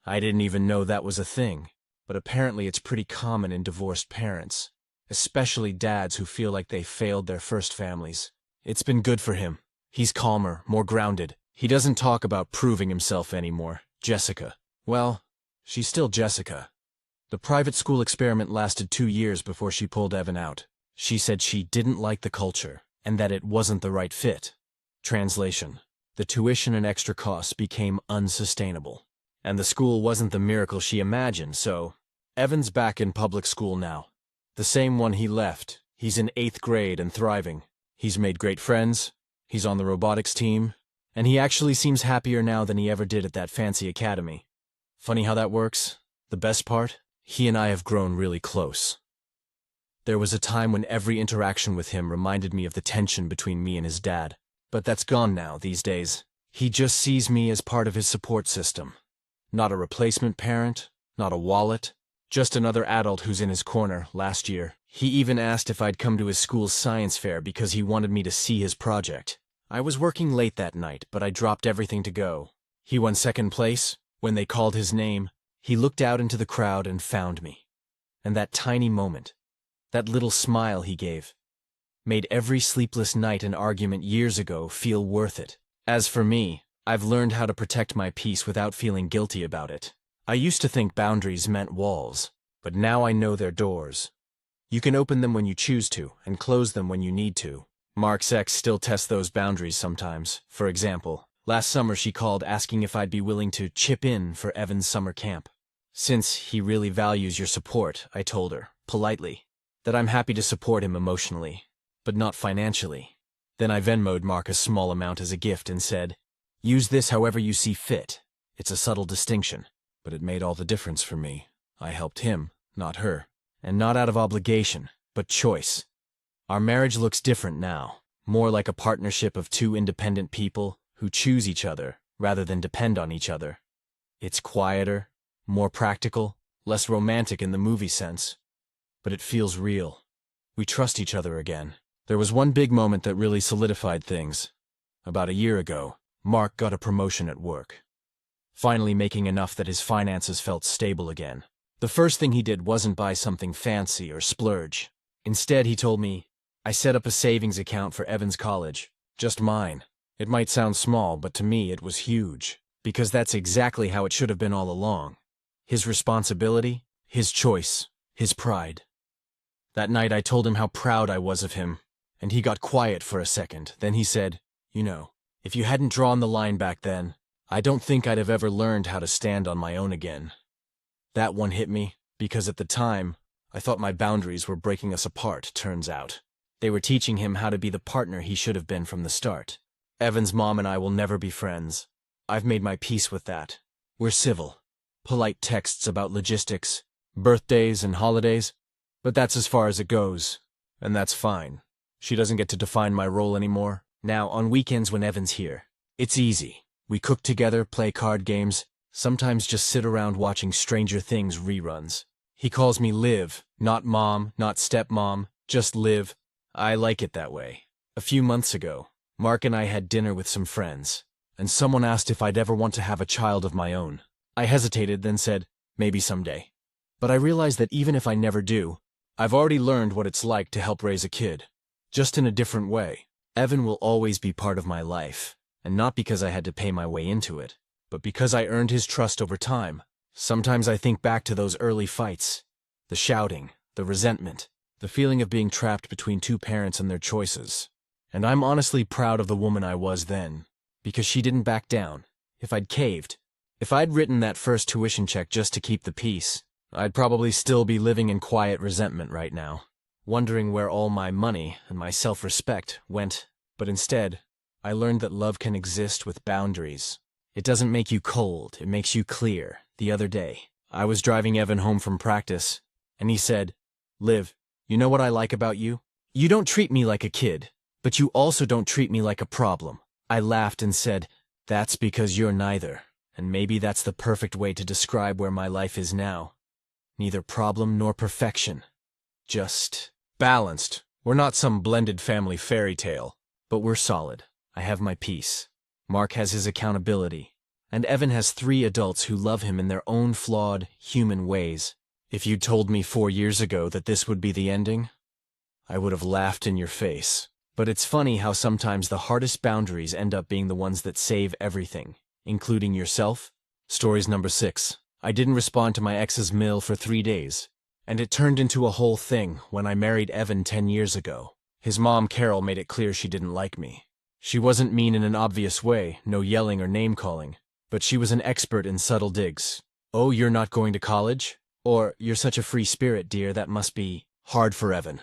I didn't even know that was a thing, but apparently it's pretty common in divorced parents, especially dads who feel like they failed their first families. It's been good for him. He's calmer, more grounded. He doesn't talk about proving himself anymore. Jessica, well, she's still Jessica. The private school experiment lasted 2 years before she pulled Evan out. She said she didn't like the culture, and that it wasn't the right fit. Translation: the tuition and extra costs became unsustainable. And the school wasn't the miracle she imagined, so Evan's back in public school now. The same one he left. He's in 8th grade and thriving. He's made great friends, he's on the robotics team, and he actually seems happier now than he ever did at that fancy academy. Funny how that works? The best part? He and I have grown really close. There was a time when every interaction with him reminded me of the tension between me and his dad. But that's gone now these days. He just sees me as part of his support system. Not a replacement parent, not a wallet, just another adult who's in his corner. Last year, he even asked if I'd come to his school's science fair because he wanted me to see his project. I was working late that night, but I dropped everything to go. He won 2nd place. When they called his name, he looked out into the crowd and found me. And that tiny moment, that little smile he gave, made every sleepless night and argument years ago feel worth it. As for me, I've learned how to protect my peace without feeling guilty about it. I used to think boundaries meant walls, but now I know they're doors. You can open them when you choose to, and close them when you need to. Mark's ex still tests those boundaries sometimes. For example, last summer she called asking if I'd be willing to chip in for Evan's summer camp. Since he really values your support, I told her, politely, that I'm happy to support him emotionally, but not financially. Then I Venmo'd Mark a small amount as a gift and said, "Use this however you see fit." It's a subtle distinction, but it made all the difference for me. I helped him, not her, and not out of obligation, but choice. Our marriage looks different now, more like a partnership of 2 independent people who choose each other rather than depend on each other. It's quieter, more practical, less romantic in the movie sense, but it feels real. We trust each other again. There was one big moment that really solidified things. About a year ago, Mark got a promotion at work, finally making enough that his finances felt stable again. The first thing he did wasn't buy something fancy or splurge. Instead, he told me, "I set up a savings account for Evan's college, just mine." It might sound small, but to me it was huge, because that's exactly how it should have been all along. His responsibility, his choice, his pride. That night I told him how proud I was of him, and he got quiet for a second. Then he said, "You know, if you hadn't drawn the line back then, I don't think I'd have ever learned how to stand on my own again." That one hit me, because at the time, I thought my boundaries were breaking us apart, turns out. They were teaching him how to be the partner he should have been from the start. Evan's mom and I will never be friends. I've made my peace with that. We're civil. Polite texts about logistics, birthdays and holidays, but that's as far as it goes, and that's fine. She doesn't get to define my role anymore. Now, on weekends when Evan's here, it's easy. We cook together, play card games, sometimes just sit around watching Stranger Things reruns. He calls me Liv, not mom, not stepmom, just Liv. I like it that way. A few months ago, Mark and I had dinner with some friends, and someone asked if I'd ever want to have a child of my own. I hesitated, then said, maybe someday. But I realized that even if I never do, I've already learned what it's like to help raise a kid, just in a different way. Evan will always be part of my life, and not because I had to pay my way into it, but because I earned his trust over time. Sometimes I think back to those early fights, the shouting, the resentment, the feeling of being trapped between 2 parents and their choices. And I'm honestly proud of the woman I was then, because she didn't back down. If I'd caved, if I'd written that first tuition check just to keep the peace, I'd probably still be living in quiet resentment right now, wondering where all my money and my self-respect went. But instead, I learned that love can exist with boundaries. It doesn't make you cold, it makes you clear. The other day, I was driving Evan home from practice, and he said, "Liv, you know what I like about you? You don't treat me like a kid, but you also don't treat me like a problem." I laughed and said, "That's because you're neither, and maybe that's the perfect way to describe where my life is now. Neither problem nor perfection. Just balanced. We're not some blended family fairy tale, but we're solid. I have my peace. Mark has his accountability, and Evan has 3 adults who love him in their own flawed, human ways. If you'd told me 4 years ago that this would be the ending, I would have laughed in your face. But it's funny how sometimes the hardest boundaries end up being the ones that save everything, including yourself. Stories number 6. I didn't respond to my ex's mail for 3 days, and it turned into a whole thing when I married Evan 10 years ago. His mom, Carol, made it clear she didn't like me. She wasn't mean in an obvious way, no yelling or name-calling, But she was an expert in subtle digs. "Oh, you're not going to college?" Or, "You're such a free spirit, dear, that must be hard for Evan."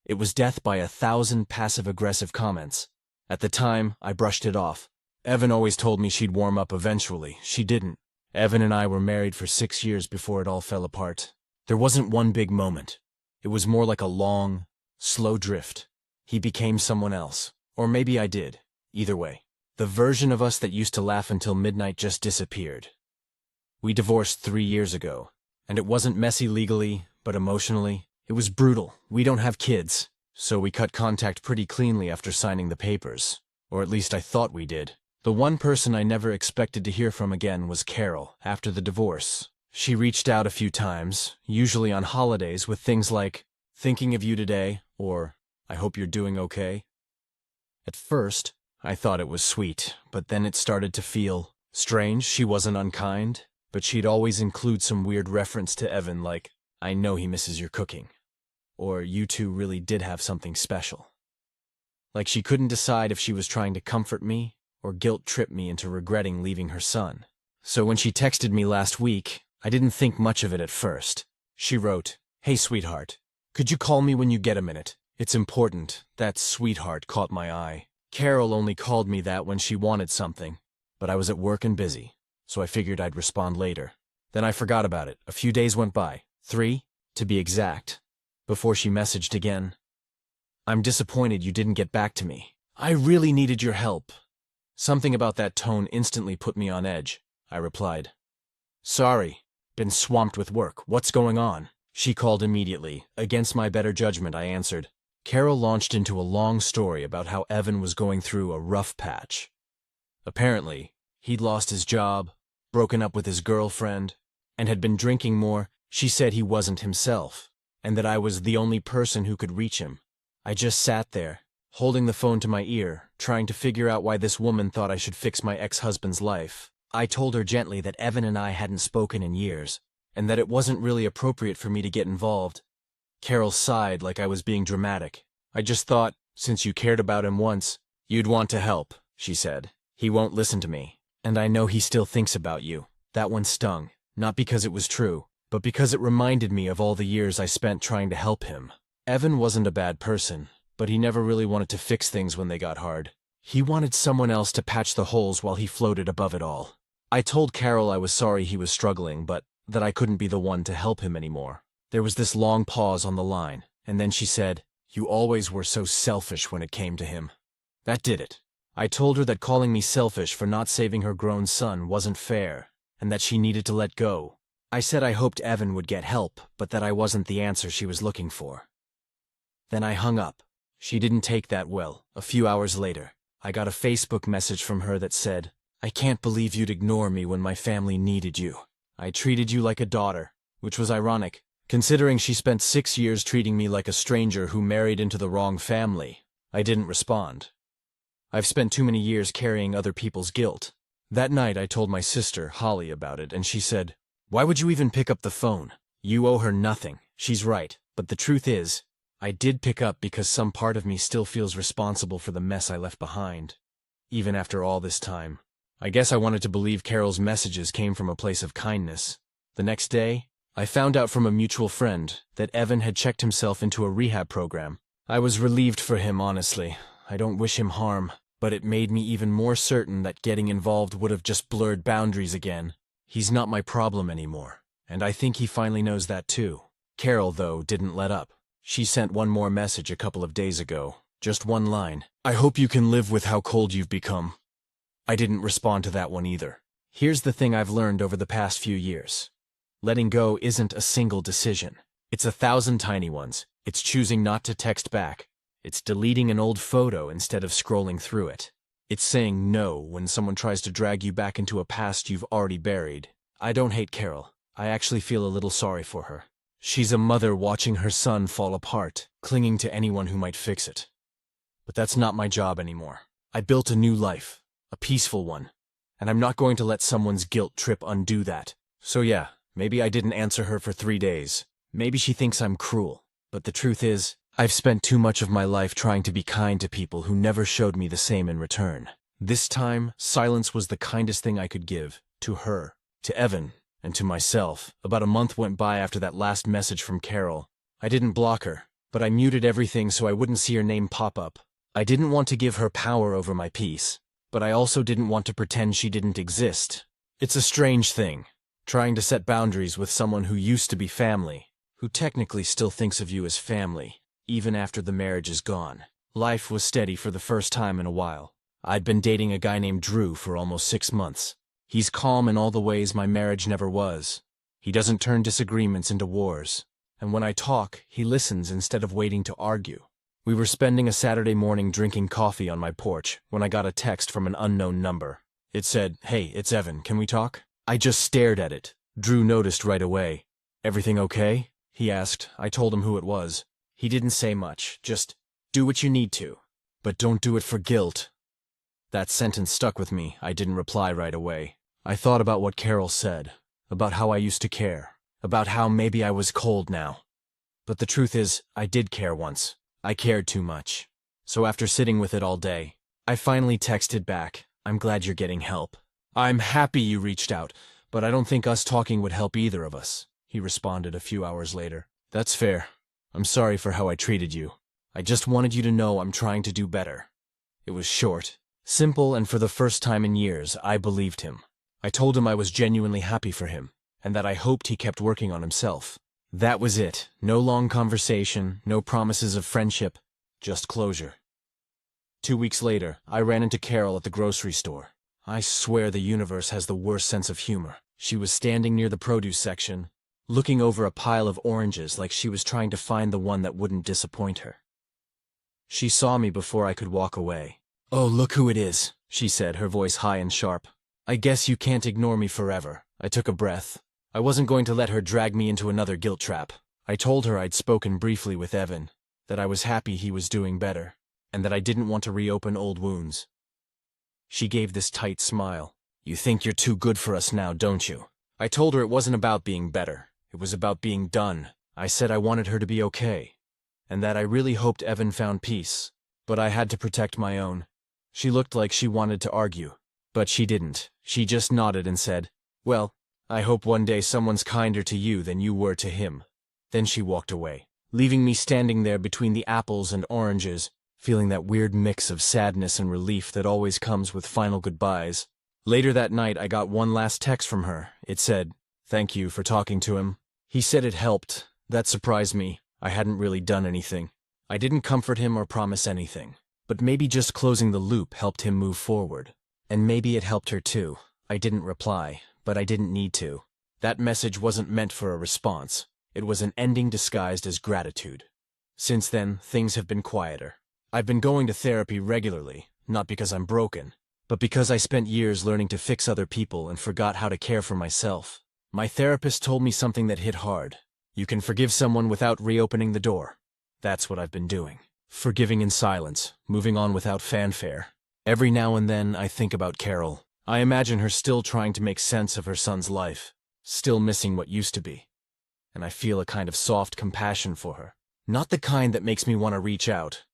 It was death by 1,000 passive-aggressive comments. At the time, I brushed it off. Evan always told me she'd warm up eventually. She didn't. Evan and I were married for 6 years before it all fell apart. There wasn't one big moment. It was more like a long, slow drift. He became someone else. Or maybe I did. Either way. The version of us that used to laugh until midnight just disappeared. We divorced 3 years ago. And it wasn't messy legally, but emotionally. It was brutal. We don't have kids. So we cut contact pretty cleanly after signing the papers. Or at least I thought we did. The one person I never expected to hear from again was Carol, after the divorce. She reached out a few times, usually on holidays, with things like, "Thinking of you today," or, "I hope you're doing okay." At first, I thought it was sweet, but then it started to feel strange. She wasn't unkind, but she'd always include some weird reference to Evan like, "I know he misses your cooking," or "You two really did have something special." Like she couldn't decide if she was trying to comfort me or guilt-trip me into regretting leaving her son. So when she texted me last week, I didn't think much of it at first. She wrote, "Hey sweetheart, could you call me when you get a minute? It's important." That "sweetheart" caught my eye. Carol only called me that when she wanted something, but I was at work and busy, so I figured I'd respond later. Then I forgot about it. A few days went by, 3, to be exact, before she messaged again. "I'm disappointed you didn't get back to me. I really needed your help." Something about that tone instantly put me on edge. I replied, "Sorry, been swamped with work. What's going on?" She called immediately. Against my better judgment, I answered. Carol launched into a long story about how Evan was going through a rough patch. Apparently, he'd lost his job, broken up with his girlfriend, and had been drinking more. She said he wasn't himself, and that I was the only person who could reach him. I just sat there, holding the phone to my ear, trying to figure out why this woman thought I should fix my ex-husband's life. I told her gently that Evan and I hadn't spoken in years, and that it wasn't really appropriate for me to get involved. Carol sighed like I was being dramatic. "I just thought, since you cared about him once, you'd want to help," she said. "He won't listen to me, and I know he still thinks about you." That one stung, not because it was true, but because it reminded me of all the years I spent trying to help him. Evan wasn't a bad person, but he never really wanted to fix things when they got hard. He wanted someone else to patch the holes while he floated above it all. I told Carol I was sorry he was struggling, but that I couldn't be the one to help him anymore. There was this long pause on the line, and then she said, "You always were so selfish when it came to him." That did it. I told her that calling me selfish for not saving her grown son wasn't fair, and that she needed to let go. I said I hoped Evan would get help, but that I wasn't the answer she was looking for. Then I hung up. She didn't take that well. A few hours later, I got a Facebook message from her that said, "I can't believe you'd ignore me when my family needed you. I treated you like a daughter," which was ironic, considering she spent 6 years treating me like a stranger who married into the wrong family. I didn't respond. I've spent too many years carrying other people's guilt. That night I told my sister, Holly, about it, and she said, "Why would you even pick up the phone? You owe her nothing." She's right, but the truth is, I did pick up because some part of me still feels responsible for the mess I left behind. Even after all this time. I guess I wanted to believe Carol's messages came from a place of kindness. The next day, I found out from a mutual friend that Evan had checked himself into a rehab program. I was relieved for him, honestly. I don't wish him harm, but it made me even more certain that getting involved would have just blurred boundaries again. He's not my problem anymore, and I think he finally knows that too. Carol, though, didn't let up. She sent one more message a couple of days ago. Just one line. "I hope you can live with how cold you've become." I didn't respond to that one either. Here's the thing I've learned over the past few years. Letting go isn't a single decision. It's 1,000 tiny ones. It's choosing not to text back. It's deleting an old photo instead of scrolling through it. It's saying no when someone tries to drag you back into a past you've already buried. I don't hate Carol. I actually feel a little sorry for her. She's a mother watching her son fall apart, clinging to anyone who might fix it. But that's not my job anymore. I built a new life, a peaceful one, and I'm not going to let someone's guilt trip undo that. So yeah, maybe I didn't answer her for 3 days. Maybe she thinks I'm cruel. But the truth is, I've spent too much of my life trying to be kind to people who never showed me the same in return. This time, silence was the kindest thing I could give. to her, to Evan, and to myself. About a month went by after that last message from Carol. I didn't block her, but I muted everything so I wouldn't see her name pop up. I didn't want to give her power over my peace, but I also didn't want to pretend she didn't exist. It's a strange thing, trying to set boundaries with someone who used to be family, who technically still thinks of you as family, even after the marriage is gone. Life was steady for the first time in a while. I'd been dating a guy named Drew for almost 6 months. He's calm in all the ways my marriage never was. He doesn't turn disagreements into wars. And when I talk, he listens instead of waiting to argue. We were spending a Saturday morning drinking coffee on my porch when I got a text from an unknown number. It said, "Hey, it's Evan, can we talk?" I just stared at it. Drew noticed right away. "Everything okay?" he asked. I told him who it was. He didn't say much, just, "Do what you need to, but don't do it for guilt." That sentence stuck with me. I didn't reply right away. I thought about what Carol said, about how I used to care, about how maybe I was cold now. But the truth is, I did care once. I cared too much. So after sitting with it all day, I finally texted back, "I'm glad you're getting help. I'm happy you reached out, but I don't think us talking would help either of us." He responded a few hours later. "That's fair. I'm sorry for how I treated you. I just wanted you to know I'm trying to do better." It was short, simple, and for the first time in years, I believed him. I told him I was genuinely happy for him, and that I hoped he kept working on himself. That was it. No long conversation, no promises of friendship, just closure. 2 weeks later, I ran into Carol at the grocery store. I swear the universe has the worst sense of humor. She was standing near the produce section, looking over a pile of oranges like she was trying to find the one that wouldn't disappoint her. She saw me before I could walk away. "Oh, look who it is," she said, her voice high and sharp. "I guess you can't ignore me forever." I took a breath. I wasn't going to let her drag me into another guilt trap. I told her I'd spoken briefly with Evan, that I was happy he was doing better, and that I didn't want to reopen old wounds. She gave this tight smile. "You think you're too good for us now, don't you?" I told her it wasn't about being better. It was about being done. I said I wanted her to be okay, and that I really hoped Evan found peace, but I had to protect my own. She looked like she wanted to argue, but she didn't. She just nodded and said, "Well, I hope one day someone's kinder to you than you were to him." Then she walked away, leaving me standing there between the apples and oranges, feeling that weird mix of sadness and relief that always comes with final goodbyes. Later that night, I got one last text from her. It said, "Thank you for talking to him. He said it helped." That surprised me. I hadn't really done anything. I didn't comfort him or promise anything. But maybe just closing the loop helped him move forward. And maybe it helped her too. I didn't reply, but I didn't need to. That message wasn't meant for a response. It was an ending disguised as gratitude. Since then, things have been quieter. I've been going to therapy regularly, not because I'm broken, but because I spent years learning to fix other people and forgot how to care for myself. My therapist told me something that hit hard. You can forgive someone without reopening the door. That's what I've been doing. Forgiving in silence, moving on without fanfare. Every now and then, I think about Carol. I imagine her still trying to make sense of her son's life, still missing what used to be. And I feel a kind of soft compassion for her. Not the kind that makes me want to reach out,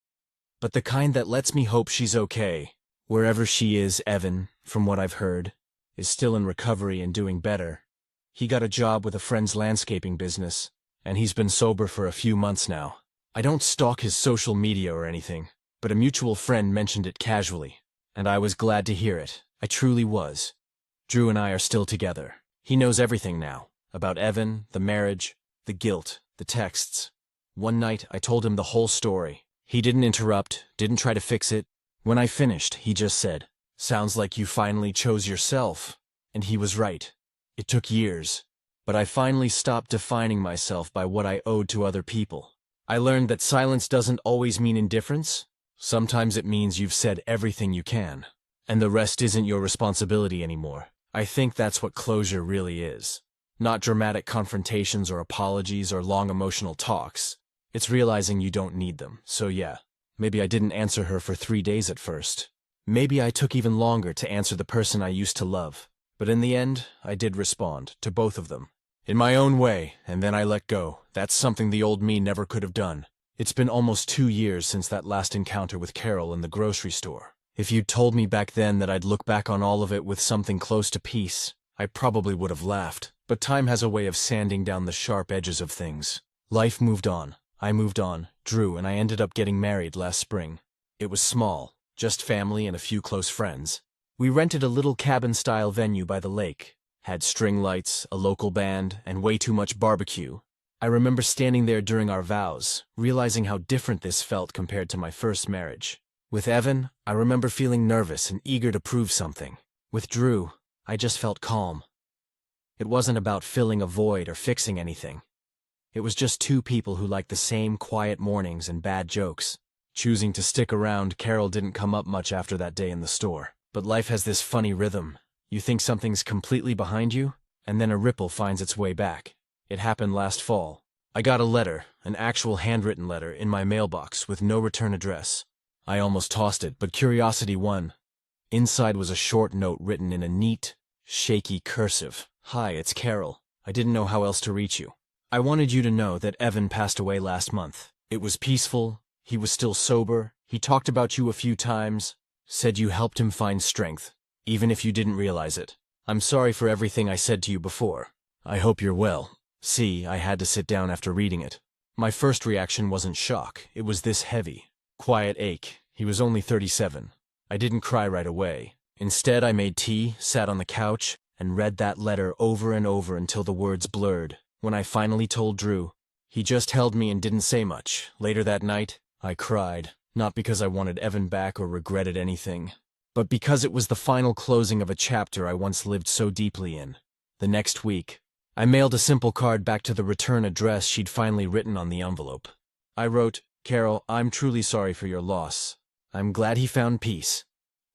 but the kind that lets me hope she's okay. Wherever she is, Evan, from what I've heard, is still in recovery and doing better. He got a job with a friend's landscaping business, and he's been sober for a few months now. I don't stalk his social media or anything, but a mutual friend mentioned it casually, and I was glad to hear it. I truly was. Drew and I are still together. He knows everything now, about Evan, the marriage, the guilt, the texts. One night, I told him the whole story. He didn't interrupt, didn't try to fix it. When I finished, he just said, "Sounds like you finally chose yourself." And he was right. It took years, but I finally stopped defining myself by what I owed to other people. I learned that silence doesn't always mean indifference. Sometimes it means you've said everything you can, and the rest isn't your responsibility anymore. I think that's what closure really is. Not dramatic confrontations or apologies or long emotional talks. It's realizing you don't need them. So yeah, maybe I didn't answer her for 3 days at first. Maybe I took even longer to answer the person I used to love. But in the end, I did respond to both of them. In my own way, and then I let go. That's something the old me never could have done. It's been almost 2 years since that last encounter with Carol in the grocery store. If you'd told me back then that I'd look back on all of it with something close to peace, I probably would have laughed, but time has a way of sanding down the sharp edges of things. Life moved on. I moved on, Drew, and I ended up getting married last spring. It was small, just family and a few close friends. We rented a little cabin-style venue by the lake, had string lights, a local band, and way too much barbecue. I remember standing there during our vows, realizing how different this felt compared to my first marriage. With Evan, I remember feeling nervous and eager to prove something. With Drew, I just felt calm. It wasn't about filling a void or fixing anything. It was just two people who liked the same quiet mornings and bad jokes. Choosing to stick around, Carol didn't come up much after that day in the store. But life has this funny rhythm. You think something's completely behind you, and then a ripple finds its way back. It happened last fall. I got a letter, an actual handwritten letter, in my mailbox with no return address. I almost tossed it, but curiosity won. Inside was a short note written in a neat, shaky cursive. "Hi, it's Carol. I didn't know how else to reach you. I wanted you to know that Evan passed away last month. It was peaceful. He was still sober. He talked about you a few times. Said you helped him find strength, even if you didn't realize it. I'm sorry for everything I said to you before. I hope you're well." See, I had to sit down after reading it. My first reaction wasn't shock. It was this heavy, quiet ache. He was only 37. I didn't cry right away. Instead, I made tea, sat on the couch, and read that letter over and over until the words blurred. When I finally told Drew, he just held me and didn't say much. Later that night, I cried. Not because I wanted Evan back or regretted anything, but because it was the final closing of a chapter I once lived so deeply in. The next week, I mailed a simple card back to the return address she'd finally written on the envelope. I wrote, "Carol, I'm truly sorry for your loss. I'm glad he found peace.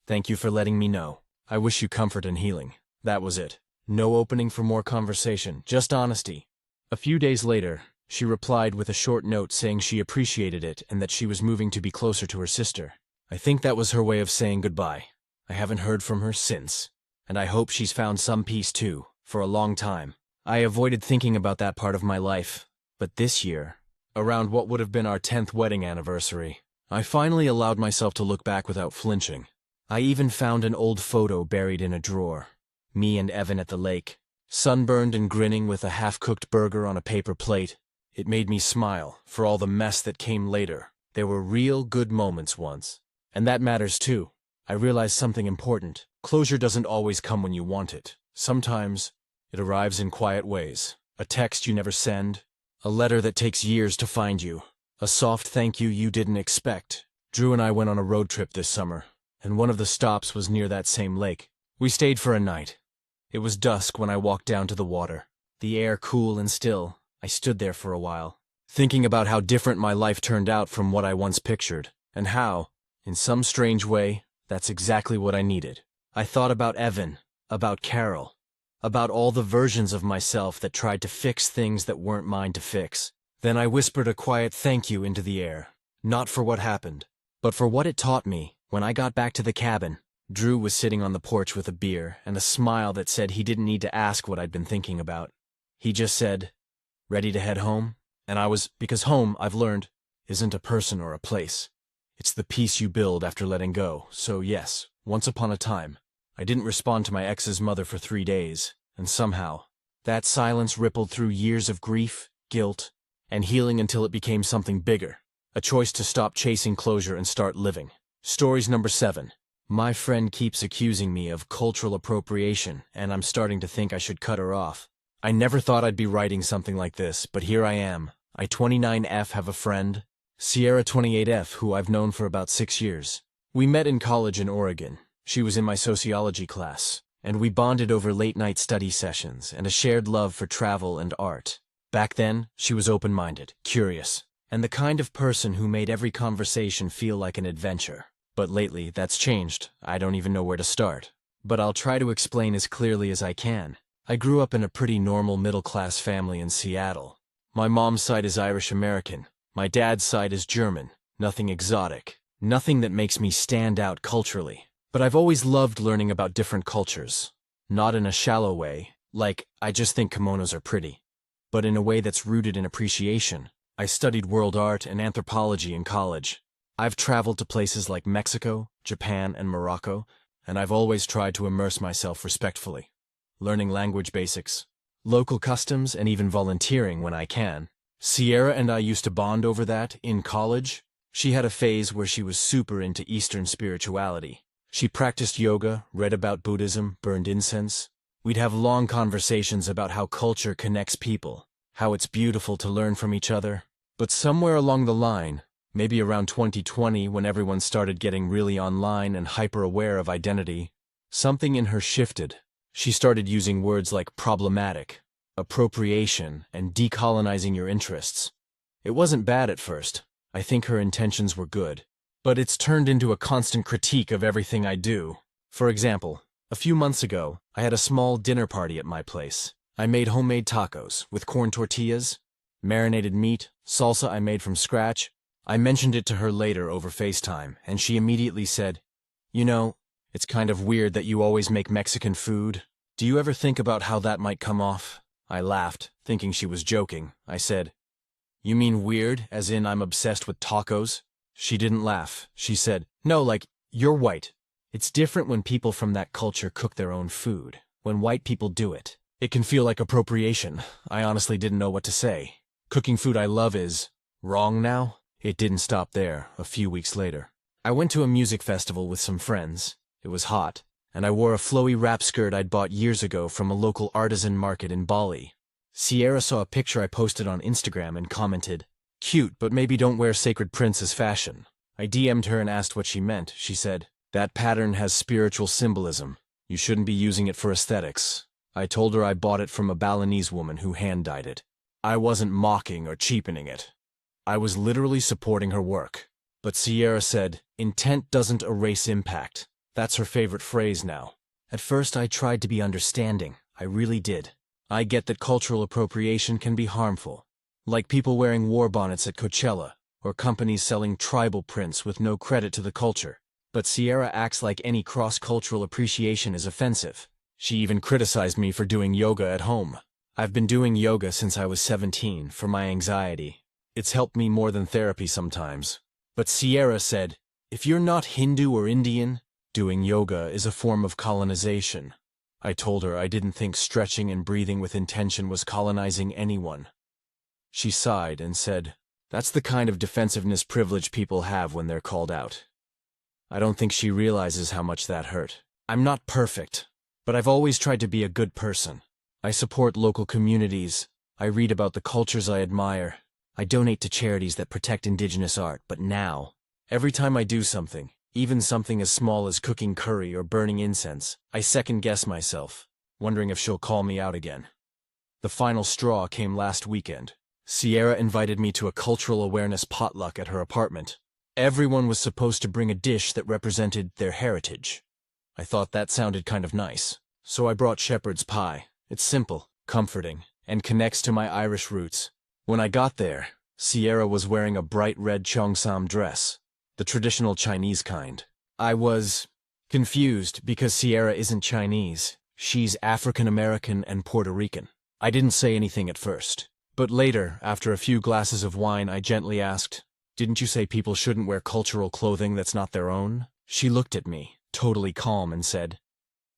Thank you for letting me know. I wish you comfort and healing." That was it. No opening for more conversation, just honesty. A few days later, she replied with a short note saying she appreciated it and that she was moving to be closer to her sister. I think that was her way of saying goodbye. I haven't heard from her since, and I hope she's found some peace too, for a long time. I avoided thinking about that part of my life, but this year, around what would have been our 10th wedding anniversary, I finally allowed myself to look back without flinching. I even found an old photo buried in a drawer. Me and Evan at the lake, sunburned and grinning with a half-cooked burger on a paper plate. It made me smile, for all the mess that came later. There were real good moments once. And that matters too. I realized something important. Closure doesn't always come when you want it. Sometimes, it arrives in quiet ways. A text you never send, a letter that takes years to find you, a soft thank you you didn't expect. Drew and I went on a road trip this summer, and one of the stops was near that same lake. We stayed for a night. It was dusk when I walked down to the water. The air cool and still. I stood there for a while, thinking about how different my life turned out from what I once pictured, and how, in some strange way, that's exactly what I needed. I thought about Evan, about Carol, about all the versions of myself that tried to fix things that weren't mine to fix. Then I whispered a quiet thank you into the air, not for what happened, but for what it taught me. When I got back to the cabin, Drew was sitting on the porch with a beer and a smile that said he didn't need to ask what I'd been thinking about. He just said, "Ready to head home?" And I was, because home, I've learned, isn't a person or a place. It's the peace you build after letting go. So yes, once upon a time, I didn't respond to my ex's mother for 3 days, and somehow, that silence rippled through years of grief, guilt, and healing until it became something bigger. A choice to stop chasing closure and start living. Stories number 7. My friend keeps accusing me of cultural appropriation, and I'm starting to think I should cut her off. I never thought I'd be writing something like this, but here I am. I 29F have a friend, Sierra 28F, who I've known for about 6 years. We met in college in Oregon. She was in my sociology class, and we bonded over late-night study sessions and a shared love for travel and art. Back then, she was open-minded, curious, and the kind of person who made every conversation feel like an adventure. But lately, that's changed. I don't even know where to start. But I'll try to explain as clearly as I can. I grew up in a pretty normal middle-class family in Seattle. My mom's side is Irish-American. My dad's side is German. Nothing exotic. Nothing that makes me stand out culturally. But I've always loved learning about different cultures. Not in a shallow way, like, I just think kimonos are pretty. But in a way that's rooted in appreciation. I studied world art and anthropology in college. I've traveled to places like Mexico, Japan, and Morocco, and I've always tried to immerse myself respectfully. learning language basics, local customs, and even volunteering when I can. Sierra and I used to bond over that in college. She had a phase where she was super into Eastern spirituality. She practiced yoga, read about Buddhism, burned incense. We'd have long conversations about how culture connects people, how it's beautiful to learn from each other. But somewhere along the line, maybe around 2020 when everyone started getting really online and hyper-aware of identity, something in her shifted. She started using words like problematic, appropriation, and decolonizing your interests. It wasn't bad at first. I think her intentions were good. But it's turned into a constant critique of everything I do. For example, a few months ago, I had a small dinner party at my place. I made homemade tacos with corn tortillas, marinated meat, salsa I made from scratch. I mentioned it to her later over FaceTime, and she immediately said, "You know, it's kind of weird that you always make Mexican food. Do you ever think about how that might come off?" I laughed, thinking she was joking. I said, "You mean weird, as in I'm obsessed with tacos?" She didn't laugh. She said, "No, like, you're white. It's different when people from that culture cook their own food. When white people do it, it can feel like appropriation." I honestly didn't know what to say. Cooking food I love is wrong now? It didn't stop there. A few weeks later, I went to a music festival with some friends. It was hot, and I wore a flowy wrap skirt I'd bought years ago from a local artisan market in Bali. Sierra saw a picture I posted on Instagram and commented, "Cute, but maybe don't wear sacred prints as fashion." I DM'd her and asked what she meant. She said, "That pattern has spiritual symbolism. You shouldn't be using it for aesthetics." I told her I bought it from a Balinese woman who hand-dyed it. I wasn't mocking or cheapening it. I was literally supporting her work. But Sierra said, "Intent doesn't erase impact." That's her favorite phrase now. At first I tried to be understanding. I really did. I get that cultural appropriation can be harmful, like people wearing war bonnets at Coachella, or companies selling tribal prints with no credit to the culture. But Sierra acts like any cross-cultural appreciation is offensive. She even criticized me for doing yoga at home. I've been doing yoga since I was 17 for my anxiety. It's helped me more than therapy sometimes. But Sierra said, "If you're not Hindu or Indian, doing yoga is a form of colonization." I told her I didn't think stretching and breathing with intention was colonizing anyone. She sighed and said, "That's the kind of defensiveness privileged people have when they're called out." I don't think she realizes how much that hurt. I'm not perfect, but I've always tried to be a good person. I support local communities. I read about the cultures I admire. I donate to charities that protect indigenous art, but now, every time I do something, even something as small as cooking curry or burning incense, I second-guess myself, wondering if she'll call me out again. The final straw came last weekend. Sierra invited me to a cultural awareness potluck at her apartment. Everyone was supposed to bring a dish that represented their heritage. I thought that sounded kind of nice, so I brought shepherd's pie. It's simple, comforting, and connects to my Irish roots. When I got there, Sierra was wearing a bright red cheongsam dress, the traditional Chinese kind. I was confused because Sierra isn't Chinese. She's African American and Puerto Rican. I didn't say anything at first, but later, after a few glasses of wine, I gently asked, "Didn't you say people shouldn't wear cultural clothing that's not their own?" She looked at me, totally calm, and said,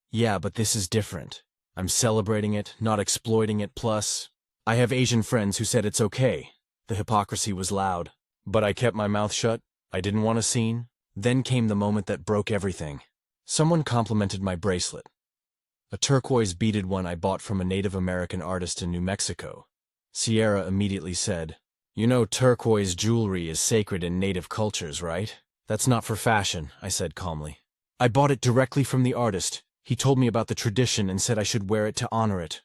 "Yeah, but this is different. I'm celebrating it, not exploiting it, plus I have Asian friends who said it's okay." The hypocrisy was loud, but I kept my mouth shut. I didn't want a scene. Then came the moment that broke everything. Someone complimented my bracelet. A turquoise beaded one I bought from a Native American artist in New Mexico. Sierra immediately said, "You know turquoise jewelry is sacred in Native cultures, right?" "That's not for fashion," I said calmly. "I bought it directly from the artist. He told me about the tradition and said I should wear it to honor it."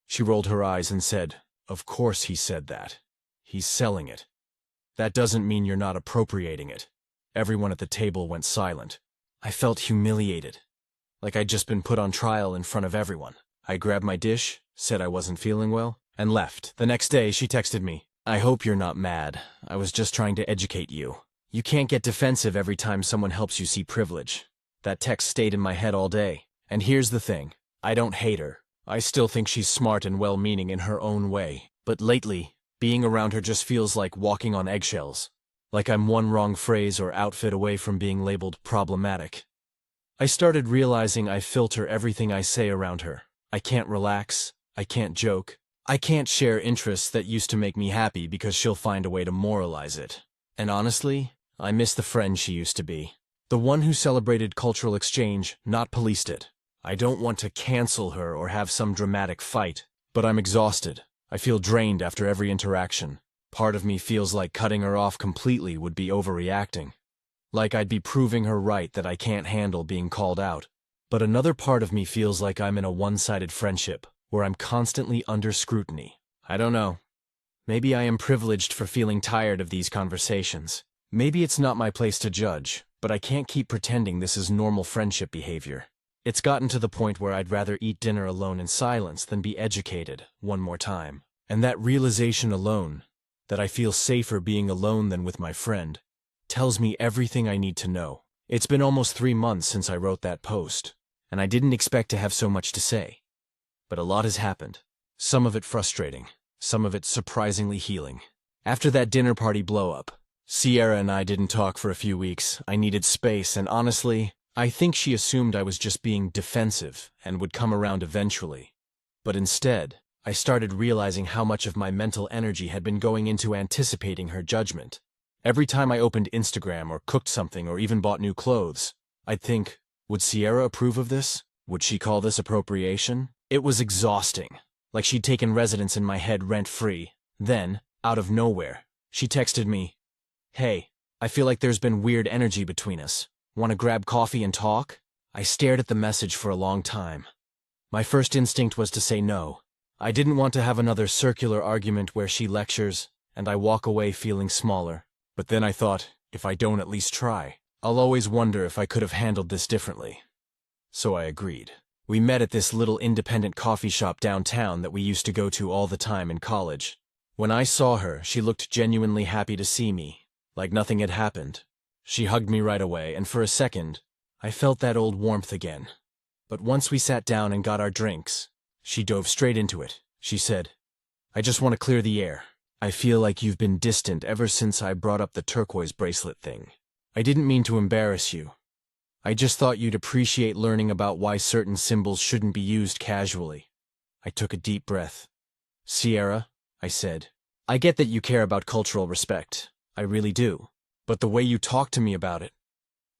She rolled her eyes and said, "Of course he said that. He's selling it. That doesn't mean you're not appropriating it." Everyone at the table went silent. I felt humiliated, like I'd just been put on trial in front of everyone. I grabbed my dish, said I wasn't feeling well, and left. The next day, she texted me, "I hope you're not mad. I was just trying to educate you. You can't get defensive every time someone helps you see privilege." That text stayed in my head all day. And here's the thing. I don't hate her. I still think she's smart and well-meaning in her own way. But lately, being around her just feels like walking on eggshells. Like I'm one wrong phrase or outfit away from being labeled problematic. I started realizing I filter everything I say around her. I can't relax, I can't joke, I can't share interests that used to make me happy because she'll find a way to moralize it. And honestly, I miss the friend she used to be. The one who celebrated cultural exchange, not policed it. I don't want to cancel her or have some dramatic fight, but I'm exhausted. I feel drained after every interaction. Part of me feels like cutting her off completely would be overreacting. Like I'd be proving her right that I can't handle being called out. But another part of me feels like I'm in a one-sided friendship, where I'm constantly under scrutiny. I don't know. Maybe I am privileged for feeling tired of these conversations. Maybe it's not my place to judge, but I can't keep pretending this is normal friendship behavior. It's gotten to the point where I'd rather eat dinner alone in silence than be educated one more time. And that realization alone, that I feel safer being alone than with my friend, tells me everything I need to know. It's been almost 3 months since I wrote that post, and I didn't expect to have so much to say. But a lot has happened. Some of it frustrating, some of it surprisingly healing. After that dinner party blow-up, Sierra and I didn't talk for a few weeks. I needed space, and honestly, I think she assumed I was just being defensive and would come around eventually. But instead, I started realizing how much of my mental energy had been going into anticipating her judgment. Every time I opened Instagram or cooked something or even bought new clothes, I'd think, would Sierra approve of this? Would she call this appropriation? It was exhausting, like she'd taken residence in my head rent-free. Then, out of nowhere, she texted me, "Hey, I feel like there's been weird energy between us. Want to grab coffee and talk?" I stared at the message for a long time. My first instinct was to say no. I didn't want to have another circular argument where she lectures, and I walk away feeling smaller. But then I thought, if I don't at least try, I'll always wonder if I could have handled this differently. So I agreed. We met at this little independent coffee shop downtown that we used to go to all the time in college. When I saw her, she looked genuinely happy to see me, like nothing had happened. She hugged me right away, and for a second, I felt that old warmth again. But once we sat down and got our drinks, she dove straight into it. She said, "I just want to clear the air. I feel like you've been distant ever since I brought up the turquoise bracelet thing. I didn't mean to embarrass you. I just thought you'd appreciate learning about why certain symbols shouldn't be used casually." I took a deep breath. "Sierra," I said, "I get that you care about cultural respect. I really do. But the way you talk to me about it,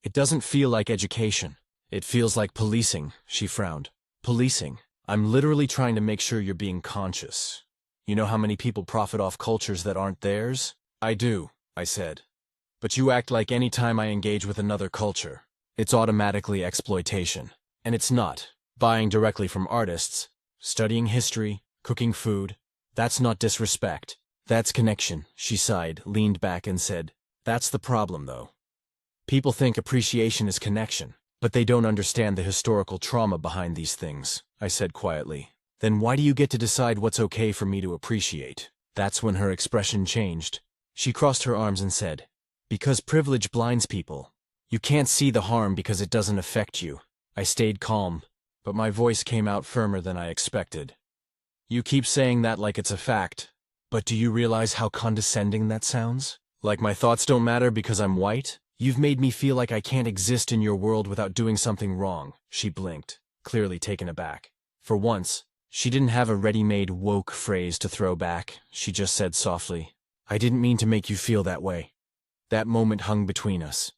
it doesn't feel like education. It feels like policing." She frowned. "Policing? I'm literally trying to make sure you're being conscious. You know how many people profit off cultures that aren't theirs?" "I do," I said. "But you act like any time I engage with another culture, it's automatically exploitation. And it's not. Buying directly from artists, studying history, cooking food, that's not disrespect. That's connection." She sighed, leaned back and said, "That's the problem, though. People think appreciation is connection, but they don't understand the historical trauma behind these things," I said quietly. "Then why do you get to decide what's okay for me to appreciate?" That's when her expression changed. She crossed her arms and said, "Because privilege blinds people. You can't see the harm because it doesn't affect you." I stayed calm, but my voice came out firmer than I expected. "You keep saying that like it's a fact, but do you realize how condescending that sounds? Like my thoughts don't matter because I'm white? You've made me feel like I can't exist in your world without doing something wrong." She blinked, clearly taken aback. For once, she didn't have a ready-made woke phrase to throw back. She just said softly, "I didn't mean to make you feel that way." That moment hung between us.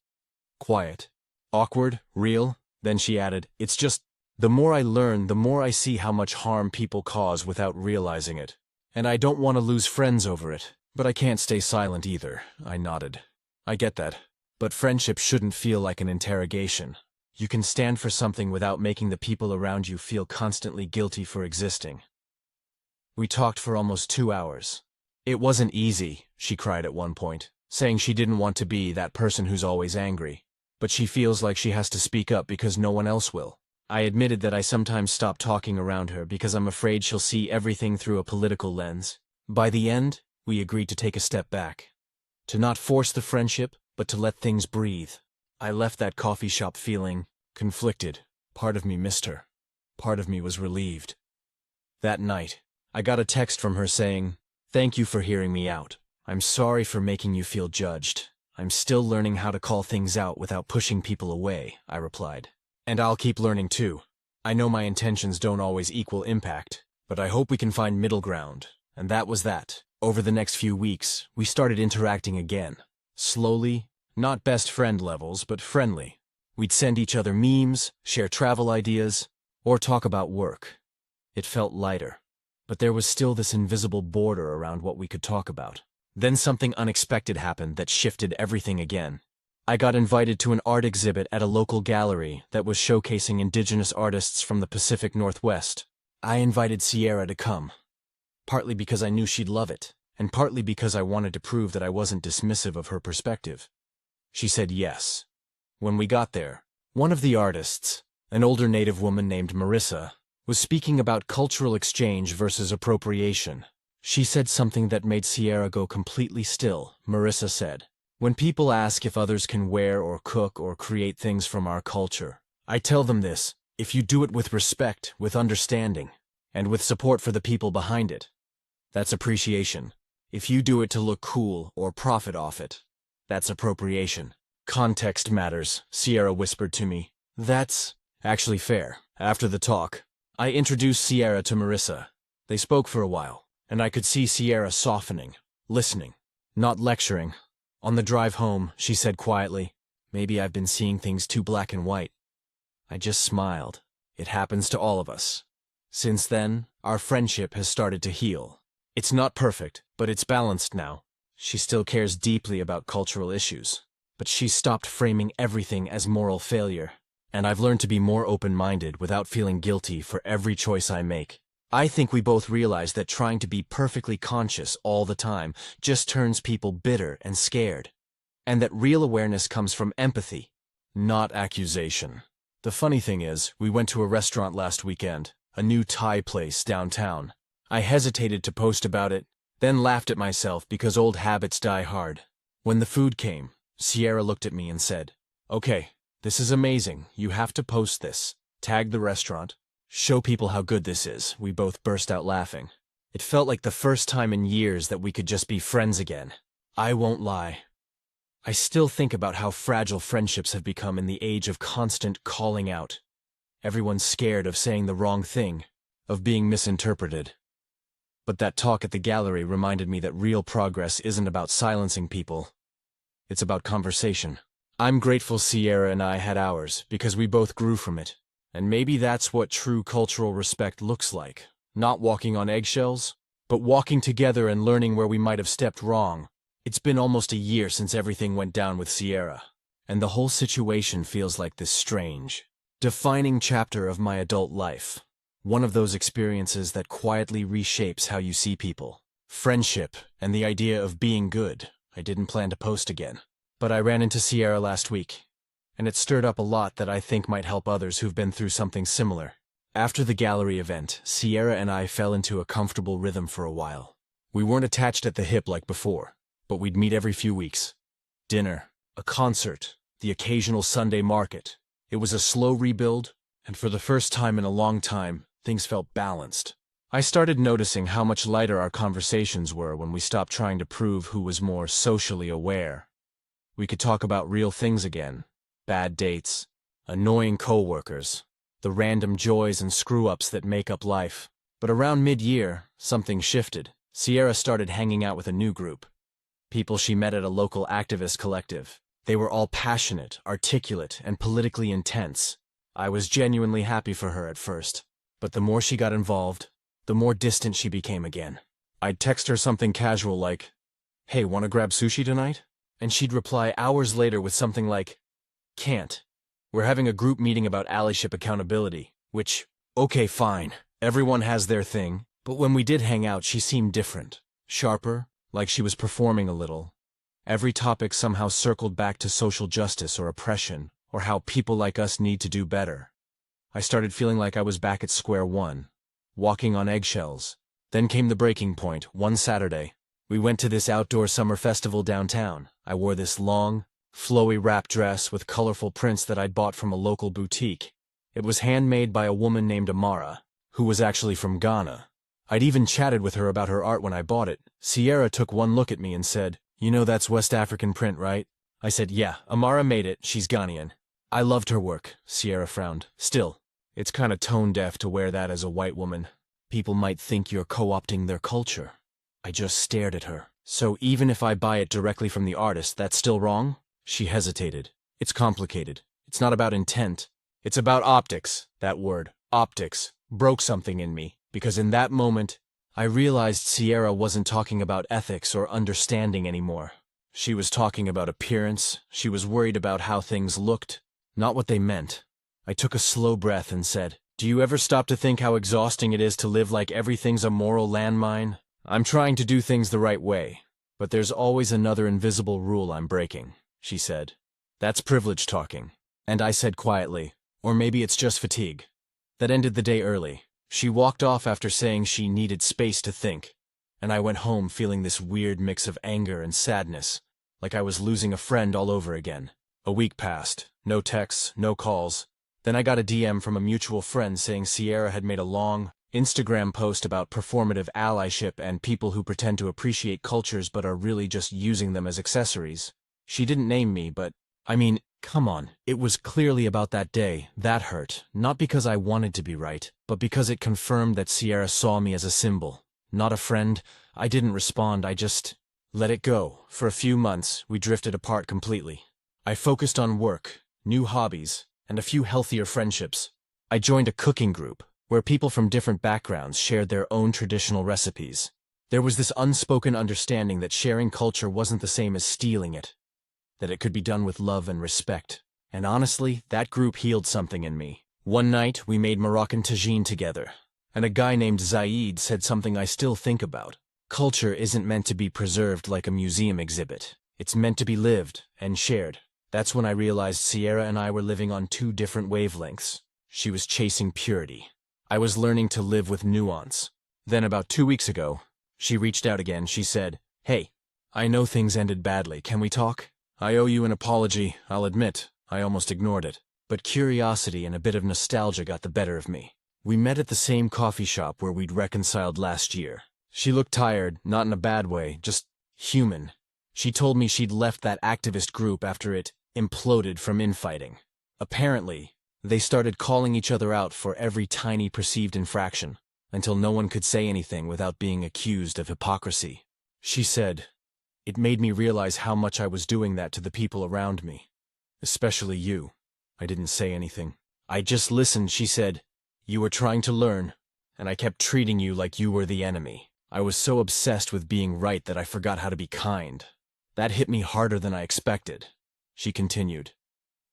Quiet. Awkward, real. Then she added, "It's just, the more I learn, the more I see how much harm people cause without realizing it. And I don't want to lose friends over it, but I can't stay silent either." I nodded. "I get that. But friendship shouldn't feel like an interrogation. You can stand for something without making the people around you feel constantly guilty for existing." We talked for almost 2 hours. "It wasn't easy," she cried at one point, saying she didn't want to be that person who's always angry. But she feels like she has to speak up because no one else will. I admitted that I sometimes stop talking around her because I'm afraid she'll see everything through a political lens. By the end, we agreed to take a step back. To not force the friendship, but to let things breathe. I left that coffee shop feeling conflicted. Part of me missed her. Part of me was relieved. That night, I got a text from her saying, "Thank you for hearing me out. I'm sorry for making you feel judged. I'm still learning how to call things out without pushing people away," I replied. "And I'll keep learning too." I know my intentions don't always equal impact, but I hope we can find middle ground. And that was that. Over the next few weeks, we started interacting again. Slowly, not best friend levels, but friendly. We'd send each other memes, share travel ideas, or talk about work. It felt lighter. But there was still this invisible border around what we could talk about. Then something unexpected happened that shifted everything again. I got invited to an art exhibit at a local gallery that was showcasing indigenous artists from the Pacific Northwest. I invited Sierra to come, partly because I knew she'd love it, and partly because I wanted to prove that I wasn't dismissive of her perspective. She said yes. When we got there, one of the artists, an older Native woman named Marissa, was speaking about cultural exchange versus appropriation. She said something that made Sierra go completely still. Marissa said, "When people ask if others can wear or cook or create things from our culture, I tell them this: if you do it with respect, with understanding, and with support for the people behind it, that's appreciation. If you do it to look cool or profit off it, that's appropriation." "Context matters," Sierra whispered to me. "That's actually fair." After the talk, I introduced Sierra to Marissa. They spoke for a while, and I could see Sierra softening, listening, not lecturing. On the drive home, she said quietly, "Maybe I've been seeing things too black and white." I just smiled. It happens to all of us. Since then, our friendship has started to heal. It's not perfect, but it's balanced now. She still cares deeply about cultural issues, but she's stopped framing everything as moral failure. And I've learned to be more open-minded without feeling guilty for every choice I make. I think we both realize that trying to be perfectly conscious all the time just turns people bitter and scared. And that real awareness comes from empathy, not accusation. The funny thing is, we went to a restaurant last weekend, a new Thai place downtown. I hesitated to post about it, then laughed at myself because old habits die hard. When the food came, Sierra looked at me and said, "Okay, this is amazing. You have to post this. Tag the restaurant. Show people how good this is." We both burst out laughing. It felt like the first time in years that we could just be friends again. I won't lie. I still think about how fragile friendships have become in the age of constant calling out. Everyone's scared of saying the wrong thing, of being misinterpreted. But that talk at the gallery reminded me that real progress isn't about silencing people. It's about conversation. I'm grateful Sierra and I had ours, because we both grew from it. And maybe that's what true cultural respect looks like. Not walking on eggshells, but walking together and learning where we might have stepped wrong. It's been almost a year since everything went down with Sierra, and the whole situation feels like this strange, defining chapter of my adult life. One of those experiences that quietly reshapes how you see people. Friendship, and the idea of being good. I didn't plan to post again. But I ran into Sierra last week, and it stirred up a lot that I think might help others who've been through something similar. After the gallery event, Sierra and I fell into a comfortable rhythm for a while. We weren't attached at the hip like before, but we'd meet every few weeks. Dinner, a concert, the occasional Sunday market. It was a slow rebuild, and for the first time in a long time, things felt balanced. I started noticing how much lighter our conversations were when we stopped trying to prove who was more socially aware. We could talk about real things again. Bad dates, annoying coworkers, the random joys and screw-ups that make up life. But around mid-year, something shifted. Sierra started hanging out with a new group. People she met at a local activist collective. They were all passionate, articulate, and politically intense. I was genuinely happy for her at first. But the more she got involved, the more distant she became again. I'd text her something casual like, "Hey, wanna grab sushi tonight?" And she'd reply hours later with something like, "Can't. We're having a group meeting about allyship accountability," which, okay, fine. Everyone has their thing. But when we did hang out, she seemed different. Sharper, like she was performing a little. Every topic somehow circled back to social justice or oppression, or how people like us need to do better. I started feeling like I was back at square one, walking on eggshells. Then came the breaking point, one Saturday. We went to this outdoor summer festival downtown. I wore this long, flowy wrap dress with colorful prints that I'd bought from a local boutique. It was handmade by a woman named Amara, who was actually from Ghana. I'd even chatted with her about her art when I bought it. Sierra took one look at me and said, "You know that's West African print, right?" I said, "Yeah, Amara made it. She's Ghanaian." I loved her work. Sierra frowned. "Still, It's kinda tone-deaf to wear that as a white woman. People might think you're co-opting their culture. I just stared at her. So even if I buy it directly from the artist, that's still wrong? She hesitated. It's complicated. It's not about intent. It's about optics. That word, optics, broke something in me, because in that moment, I realized Sierra wasn't talking about ethics or understanding anymore. She was talking about appearance. She was worried about how things looked, not what they meant. I took a slow breath and said, "Do you ever stop to think how exhausting it is to live like everything's a moral landmine? I'm trying to do things the right way, but there's always another invisible rule I'm breaking," she said. "That's privilege talking." And I said quietly, "Or maybe it's just fatigue." That ended the day early. She walked off after saying she needed space to think, and I went home feeling this weird mix of anger and sadness, like I was losing a friend all over again. A week passed, no texts, no calls. Then I got a DM from a mutual friend saying Sierra had made a long Instagram post about performative allyship and people who pretend to appreciate cultures but are really just using them as accessories. She didn't name me, but, I mean, come on. It was clearly about that day. That hurt, not because I wanted to be right, but because it confirmed that Sierra saw me as a symbol, not a friend. I didn't respond, I just let it go. For a few months, we drifted apart completely. I focused on work, new hobbies, and a few healthier friendships. I joined a cooking group, where people from different backgrounds shared their own traditional recipes. There was this unspoken understanding that sharing culture wasn't the same as stealing it, that it could be done with love and respect. And honestly, that group healed something in me. One night, we made Moroccan tagine together, and a guy named Zaid said something I still think about. Culture isn't meant to be preserved like a museum exhibit. It's meant to be lived and shared. That's when I realized Sierra and I were living on two different wavelengths. She was chasing purity. I was learning to live with nuance. Then about 2 weeks ago, she reached out again. She said, "Hey, I know things ended badly. Can we talk? I owe you an apology, I'll admit. I almost ignored it. But curiosity and a bit of nostalgia got the better of me." We met at the same coffee shop where we'd reconciled last year. She looked tired, not in a bad way, just human. She told me she'd left that activist group after it imploded from infighting. Apparently, they started calling each other out for every tiny perceived infraction, until no one could say anything without being accused of hypocrisy. She said, "It made me realize how much I was doing that to the people around me. Especially you." I didn't say anything. I just listened. She said, "You were trying to learn, and I kept treating you like you were the enemy. I was so obsessed with being right that I forgot how to be kind." That hit me harder than I expected. She continued,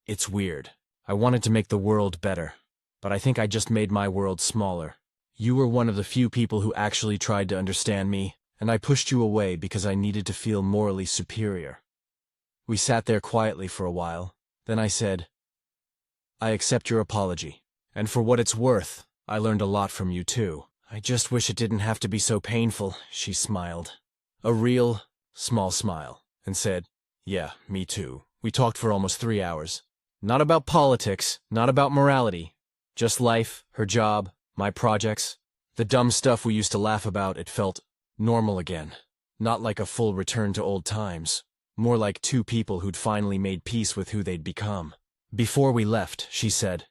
"It's weird. I wanted to make the world better, but I think I just made my world smaller. You were one of the few people who actually tried to understand me, and I pushed you away because I needed to feel morally superior." We sat there quietly for a while. Then I said, "I accept your apology. And for what it's worth, I learned a lot from you too. I just wish it didn't have to be so painful." She smiled. A real, small smile, and said, "Yeah, me too." We talked for almost 3 hours. Not about politics, not about morality. Just life, her job, my projects. The dumb stuff we used to laugh about. It felt normal again. Not like a full return to old times. More like two people who'd finally made peace with who they'd become. Before we left, she said,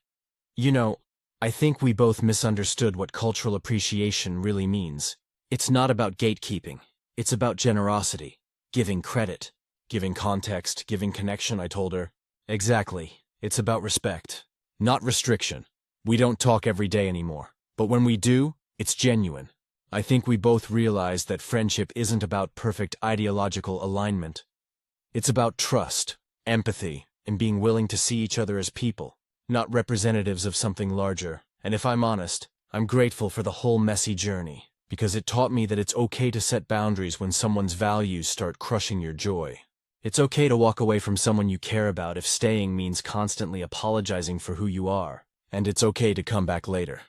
"You know, I think we both misunderstood what cultural appreciation really means. It's not about gatekeeping. It's about generosity, giving credit, giving context, giving connection," I told her. "Exactly. It's about respect, not restriction. We don't talk every day anymore, but when we do, it's genuine." I think we both realized that friendship isn't about perfect ideological alignment. It's about trust, empathy, and being willing to see each other as people, not representatives of something larger. And if I'm honest, I'm grateful for the whole messy journey, because it taught me that it's okay to set boundaries when someone's values start crushing your joy. It's okay to walk away from someone you care about if staying means constantly apologizing for who you are. And it's okay to come back later,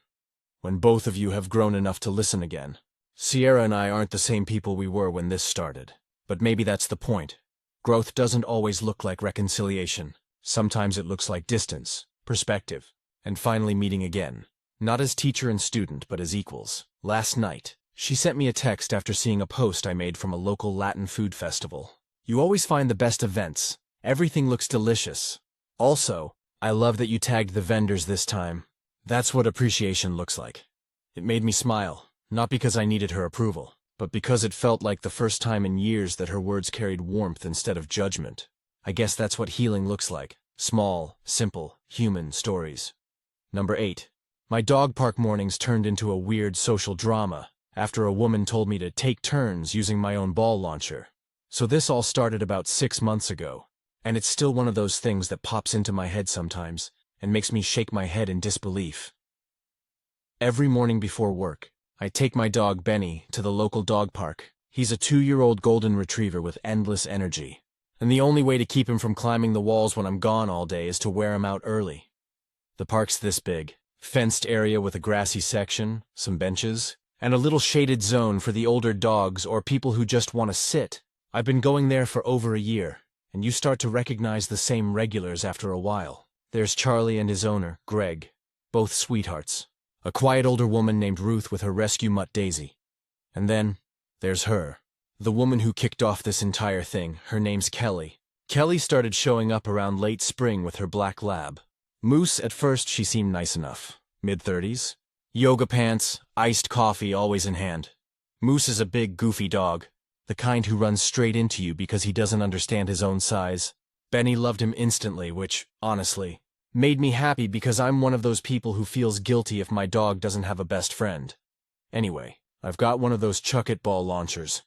when both of you have grown enough to listen again. Sierra and I aren't the same people we were when this started. But maybe that's the point. Growth doesn't always look like reconciliation. Sometimes it looks like distance, perspective, and finally meeting again. Not as teacher and student, but as equals. Last night, she sent me a text after seeing a post I made from a local Latin food festival. "You always find the best events. Everything looks delicious. Also, I love that you tagged the vendors this time. That's what appreciation looks like. It made me smile, not because I needed her approval, but because it felt like the first time in years that her words carried warmth instead of judgment. I guess that's what healing looks like. Small, simple, human stories. Number 8. My dog park mornings turned into a weird social drama after a woman told me to take turns using my own ball launcher. So this all started about 6 months ago, and it's still one of those things that pops into my head sometimes and makes me shake my head in disbelief. Every morning before work, I take my dog Benny to the local dog park. He's a 2-year-old golden retriever with endless energy, and the only way to keep him from climbing the walls when I'm gone all day is to wear him out early. The park's this big, fenced area with a grassy section, some benches, and a little shaded zone for the older dogs or people who just want to sit. I've been going there for over a year, and you start to recognize the same regulars after a while. There's Charlie and his owner, Greg, both sweethearts. A quiet older woman named Ruth with her rescue mutt Daisy. And then, there's her. The woman who kicked off this entire thing, her name's Kelly. Kelly started showing up around late spring with her black lab. Moose, at first she seemed nice enough. Mid-30s. Yoga pants, iced coffee always in hand. Moose is a big, goofy dog. The kind who runs straight into you because he doesn't understand his own size. Benny loved him instantly, which, honestly, made me happy because I'm one of those people who feels guilty if my dog doesn't have a best friend. Anyway, I've got one of those chuck-it ball launchers.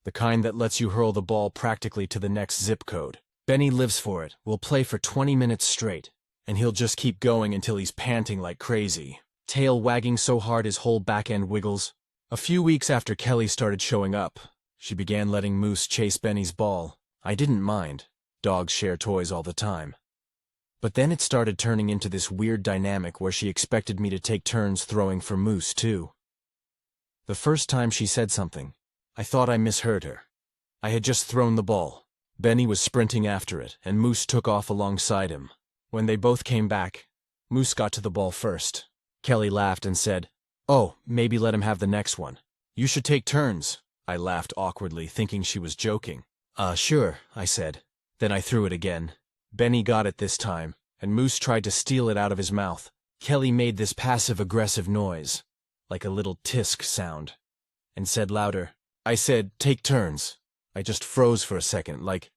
The kind that lets you hurl the ball practically to the next zip code. Benny lives for it, will play for 20 minutes straight, and he'll just keep going until he's panting like crazy, tail wagging so hard his whole back end wiggles. A few weeks after Kelly started showing up, she began letting Moose chase Benny's ball. I didn't mind. Dogs share toys all the time. But then it started turning into this weird dynamic where she expected me to take turns throwing for Moose, too. The first time she said something, I thought I misheard her. I had just thrown the ball. Benny was sprinting after it, and Moose took off alongside him. When they both came back, Moose got to the ball first. Kelly laughed and said, "Oh, maybe let him have the next one. You should take turns." I laughed awkwardly, thinking she was joking. Sure," I said. Then I threw it again. Benny got it this time, and Moose tried to steal it out of his mouth. Kelly made this passive-aggressive noise, like a little tisk sound, and said louder. I said, "Take turns." I just froze for a second, like,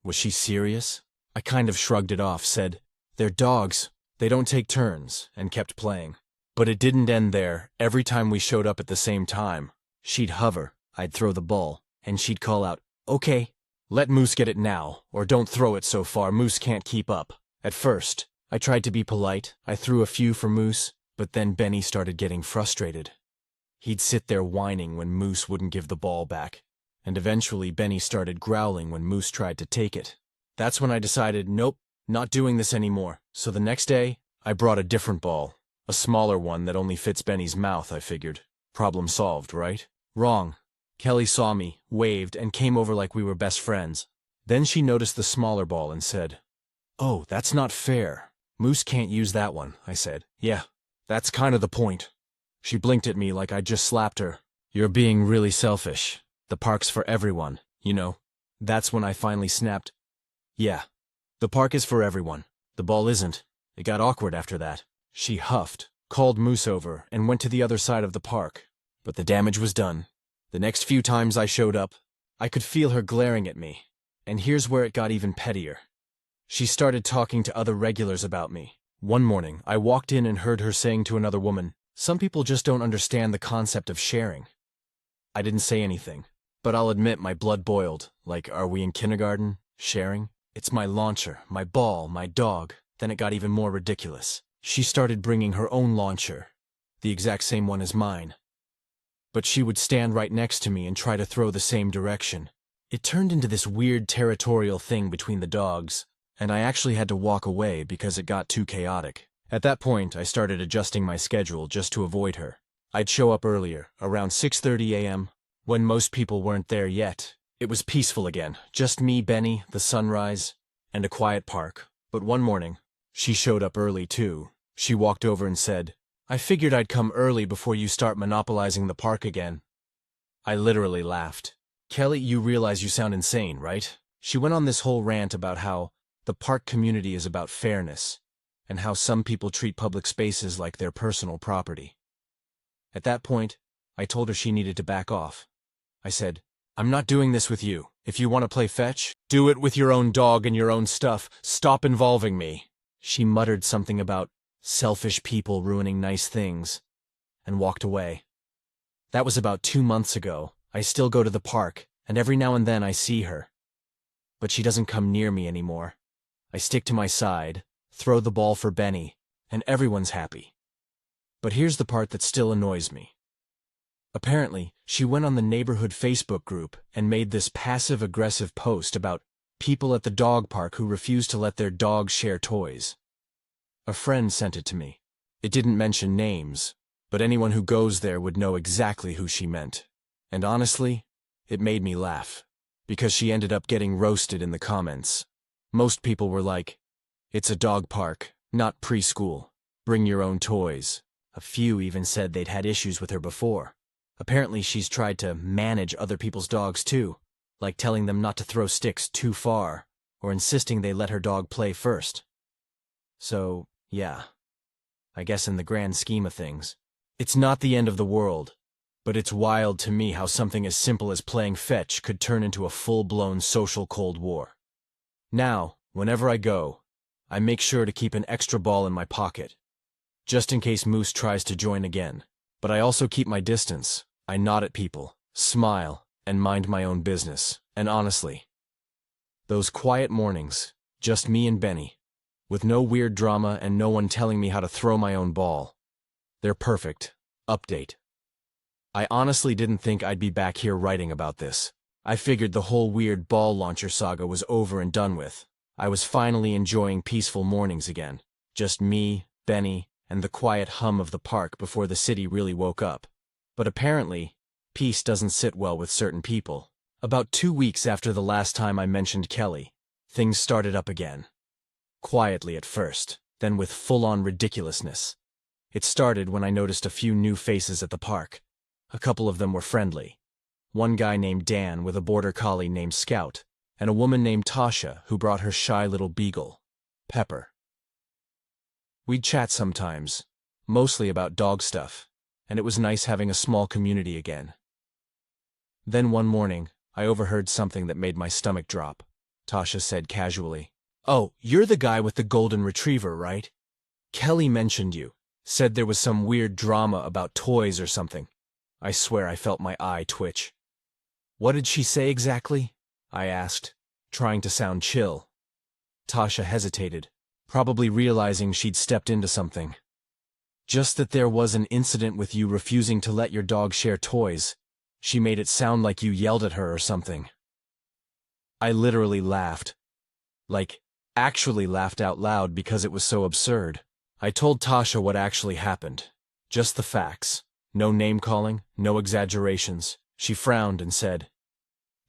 was she serious? I kind of shrugged it off, said, "They're dogs. They don't take turns," and kept playing. But it didn't end there. Every time we showed up at the same time, she'd hover, I'd throw the ball, and she'd call out, "Okay, let Moose get it now, or don't throw it so far Moose can't keep up." At first, I tried to be polite. I threw a few for Moose, but then Benny started getting frustrated. He'd sit there whining when Moose wouldn't give the ball back, and eventually Benny started growling when Moose tried to take it. That's when I decided, nope, not doing this anymore. So the next day, I brought a different ball. A smaller one that only fits Benny's mouth, I figured. Problem solved, right? Wrong. Kelly saw me, waved, and came over like we were best friends. Then she noticed the smaller ball and said, "Oh, that's not fair. Moose can't use that one," I said. "Yeah, that's kind of the point." She blinked at me like I'd just slapped her. "You're being really selfish. The park's for everyone, you know." That's when I finally snapped. "Yeah, the park is for everyone. The ball isn't." It got awkward after that. She huffed, called Moose over, and went to the other side of the park. But the damage was done. The next few times I showed up, I could feel her glaring at me. And here's where it got even pettier. She started talking to other regulars about me. One morning, I walked in and heard her saying to another woman, "Some people just don't understand the concept of sharing." I didn't say anything, but I'll admit my blood boiled. Like, are we in kindergarten? Sharing? It's my launcher, my ball, my dog. Then it got even more ridiculous. She started bringing her own launcher, the exact same one as mine. But she would stand right next to me and try to throw the same direction. It turned into this weird territorial thing between the dogs, and I actually had to walk away because it got too chaotic. At that point, I started adjusting my schedule just to avoid her. I'd show up earlier, around 6:30 a.m., when most people weren't there yet. It was peaceful again, just me, Benny, the sunrise, and a quiet park. But one morning, she showed up early too. She walked over and said, "I figured I'd come early before you start monopolizing the park again." I literally laughed. "Kelly, you realize you sound insane, right?" She went on this whole rant about how the park community is about fairness, and how some people treat public spaces like their personal property. At that point, I told her she needed to back off. I said, "I'm not doing this with you. If you want to play fetch, do it with your own dog and your own stuff. Stop involving me." She muttered something about selfish people ruining nice things, and walked away. That was about 2 months ago. I still go to the park, and every now and then I see her. But she doesn't come near me anymore. I stick to my side, throw the ball for Benny, and everyone's happy. But here's the part that still annoys me. Apparently, she went on the neighborhood Facebook group and made this passive-aggressive post about people at the dog park who refuse to let their dogs share toys. A friend sent it to me. It didn't mention names, but anyone who goes there would know exactly who she meant. And honestly, it made me laugh, because she ended up getting roasted in the comments. Most people were like, "It's a dog park, not preschool. Bring your own toys." A few even said they'd had issues with her before. Apparently she's tried to manage other people's dogs too, like telling them not to throw sticks too far, or insisting they let her dog play first. So, yeah, I guess in the grand scheme of things, it's not the end of the world, but it's wild to me how something as simple as playing fetch could turn into a full-blown social Cold War. Now, whenever I go, I make sure to keep an extra ball in my pocket, just in case Moose tries to join again. But I also keep my distance. I nod at people, smile, and mind my own business. And honestly, those quiet mornings, just me and Benny, with no weird drama and no one telling me how to throw my own ball, they're perfect. Update. I honestly didn't think I'd be back here writing about this. I figured the whole weird ball launcher saga was over and done with. I was finally enjoying peaceful mornings again. Just me, Benny, and the quiet hum of the park before the city really woke up. But apparently, peace doesn't sit well with certain people. About 2 weeks after the last time I mentioned Kelly, things started up again. Quietly at first, then with full-on ridiculousness. It started when I noticed a few new faces at the park. A couple of them were friendly. One guy named Dan with a border collie named Scout, and a woman named Tasha who brought her shy little beagle, Pepper. We'd chat sometimes, mostly about dog stuff, and it was nice having a small community again. Then one morning, I overheard something that made my stomach drop. Tasha said casually, "Oh, you're the guy with the golden retriever, right? Kelly mentioned you, said there was some weird drama about toys or something." I swear I felt my eye twitch. "What did she say exactly?" I asked, trying to sound chill. Tasha hesitated, probably realizing she'd stepped into something. "Just that there was an incident with you refusing to let your dog share toys. She made it sound like you yelled at her or something." I literally laughed. Like, actually laughed out loud because it was so absurd. I told Tasha what actually happened. Just the facts. No name-calling, no exaggerations. She frowned and said,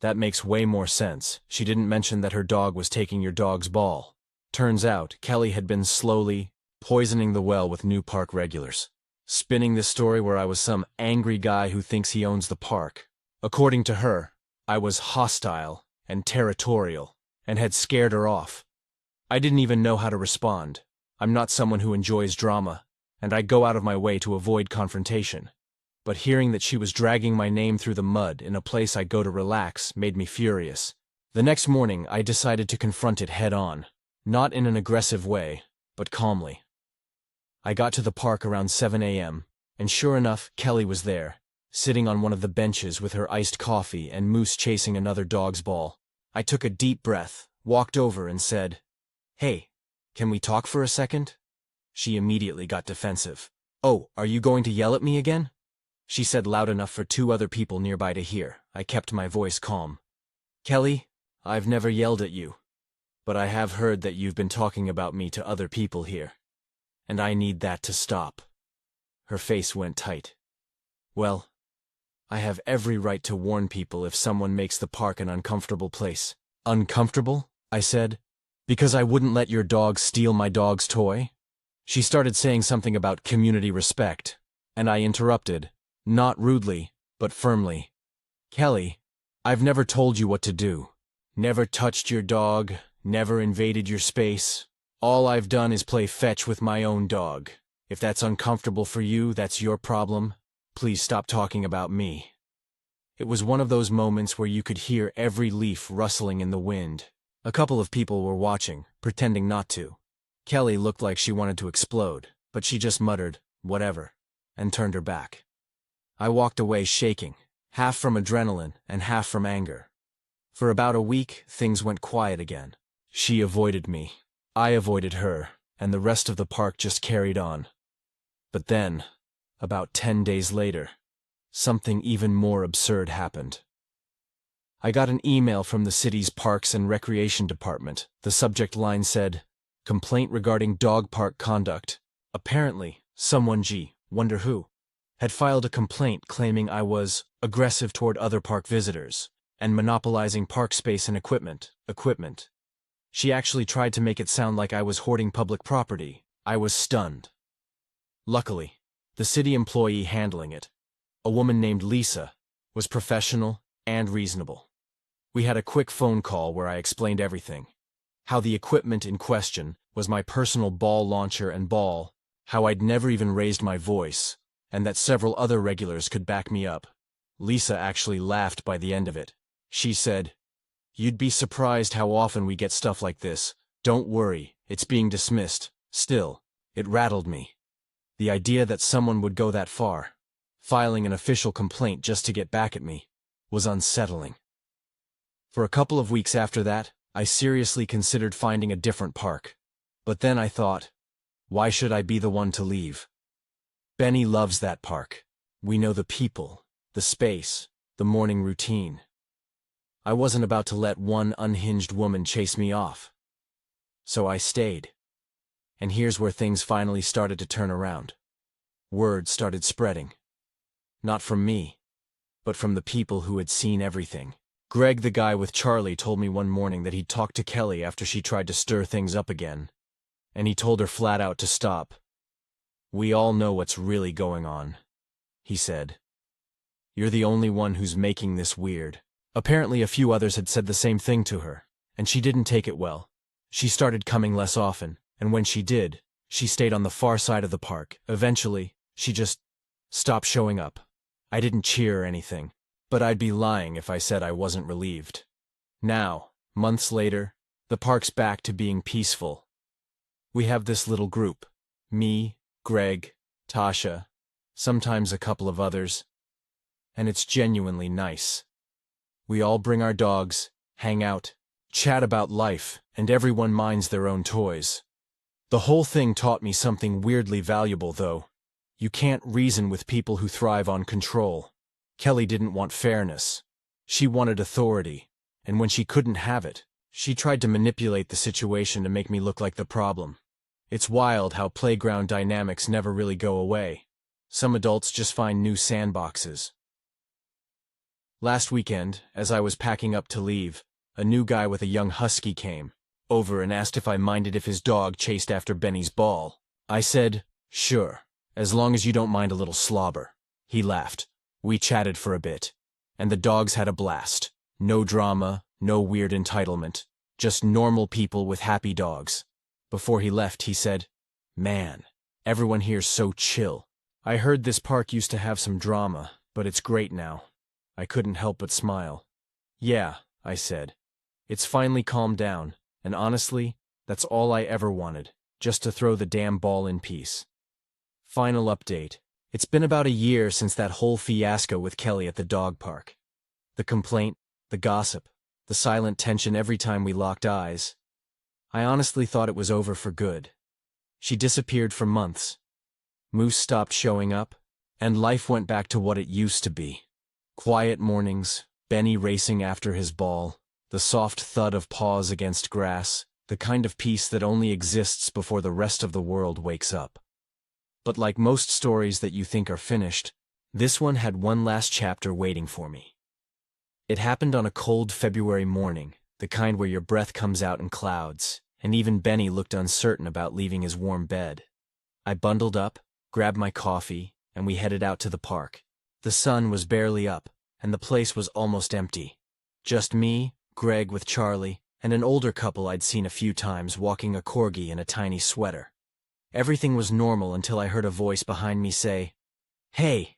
"That makes way more sense. She didn't mention that her dog was taking your dog's ball." Turns out, Kelly had been slowly poisoning the well with new park regulars, spinning this story where I was some angry guy who thinks he owns the park. According to her, I was hostile and territorial, and had scared her off. I didn't even know how to respond. I'm not someone who enjoys drama, and I go out of my way to avoid confrontation. But hearing that she was dragging my name through the mud in a place I go to relax made me furious. The next morning, I decided to confront it head-on. Not in an aggressive way, but calmly. I got to the park around 7 a.m., and sure enough, Kelly was there, sitting on one of the benches with her iced coffee and Moose chasing another dog's ball. I took a deep breath, walked over and said, "Hey, can we talk for a second?" She immediately got defensive. "Oh, are you going to yell at me again?" she said loud enough for 2 other people nearby to hear. I kept my voice calm. "Kelly, I've never yelled at you. But I have heard that you've been talking about me to other people here. And I need that to stop." Her face went tight. "Well, I have every right to warn people if someone makes the park an uncomfortable place." "Uncomfortable?" I said. "Because I wouldn't let your dog steal my dog's toy?" She started saying something about community respect, and I interrupted, not rudely, but firmly. "Kelly, I've never told you what to do. Never touched your dog. Never invaded your space. All I've done is play fetch with my own dog. If that's uncomfortable for you, that's your problem. Please stop talking about me." It was one of those moments where you could hear every leaf rustling in the wind. A couple of people were watching, pretending not to. Kelly looked like she wanted to explode, but she just muttered, "Whatever," and turned her back. I walked away shaking, half from adrenaline and half from anger. For about a week, things went quiet again. She avoided me. I avoided her, and the rest of the park just carried on. But then, about 10 days later, something even more absurd happened. I got an email from the city's Parks and Recreation Department. The subject line said, "Complaint regarding dog park conduct." Apparently, someone, wonder who, had filed a complaint claiming I was aggressive toward other park visitors and monopolizing park space and equipment. She actually tried to make it sound like I was hoarding public property. I was stunned. Luckily, the city employee handling it, a woman named Lisa, was professional and reasonable. We had a quick phone call where I explained everything. How the equipment in question was my personal ball launcher and ball, how I'd never even raised my voice, and that several other regulars could back me up. Lisa actually laughed by the end of it. She said, "You'd be surprised how often we get stuff like this. Don't worry, it's being dismissed." Still, it rattled me. The idea that someone would go that far, filing an official complaint just to get back at me, was unsettling. For a couple of weeks after that, I seriously considered finding a different park. But then I thought, why should I be the one to leave? Benny loves that park. We know the people, the space, the morning routine. I wasn't about to let one unhinged woman chase me off. So I stayed. And here's where things finally started to turn around. Word started spreading. Not from me, but from the people who had seen everything. Greg, the guy with Charlie, told me one morning that he'd talked to Kelly after she tried to stir things up again, and he told her flat out to stop. "We all know what's really going on," he said. "You're the only one who's making this weird." Apparently a few others had said the same thing to her, and she didn't take it well. She started coming less often, and when she did, she stayed on the far side of the park. Eventually, she just stopped showing up. I didn't cheer or anything, but I'd be lying if I said I wasn't relieved. Now, months later, the park's back to being peaceful. We have this little group. Me, Greg, Tasha, sometimes a couple of others. And it's genuinely nice. We all bring our dogs, hang out, chat about life, and everyone minds their own toys. The whole thing taught me something weirdly valuable, though. You can't reason with people who thrive on control. Kelly didn't want fairness. She wanted authority, and when she couldn't have it, she tried to manipulate the situation to make me look like the problem. It's wild how playground dynamics never really go away. Some adults just find new sandboxes. Last weekend, as I was packing up to leave, a new guy with a young husky came over and asked if I minded if his dog chased after Benny's ball. I said, "Sure, as long as you don't mind a little slobber." He laughed. We chatted for a bit, and the dogs had a blast. No drama, no weird entitlement, just normal people with happy dogs. Before he left, he said, "Man, everyone here's so chill. I heard this park used to have some drama, but it's great now." I couldn't help but smile. "Yeah," I said. "It's finally calmed down, and honestly, that's all I ever wanted, just to throw the damn ball in peace." Final update. It's been about a year since that whole fiasco with Kelly at the dog park. The complaint, the gossip, the silent tension every time we locked eyes. I honestly thought it was over for good. She disappeared for months. Moose stopped showing up, and life went back to what it used to be. Quiet mornings, Benny racing after his ball, the soft thud of paws against grass, the kind of peace that only exists before the rest of the world wakes up. But like most stories that you think are finished, this one had one last chapter waiting for me. It happened on a cold February morning, the kind where your breath comes out in clouds, and even Benny looked uncertain about leaving his warm bed. I bundled up, grabbed my coffee, and we headed out to the park. The sun was barely up, and the place was almost empty. Just me, Greg with Charlie, and an older couple I'd seen a few times walking a corgi in a tiny sweater. Everything was normal until I heard a voice behind me say, "Hey!"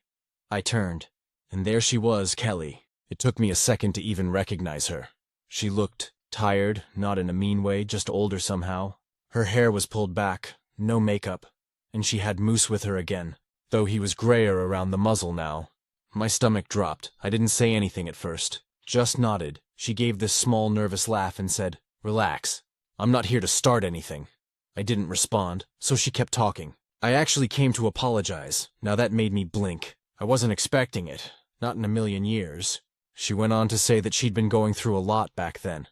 I turned, and there she was, Kelly. It took me a second to even recognize her. She looked tired, not in a mean way, just older somehow. Her hair was pulled back, no makeup, and she had Moose with her again, though he was grayer around the muzzle now. My stomach dropped. I didn't say anything at first, just nodded. She gave this small, nervous laugh and said, "Relax. I'm not here to start anything." I didn't respond, so she kept talking. "I actually came to apologize." Now that made me blink. I wasn't expecting it. Not in a million years. She went on to say that she'd been going through a lot back then.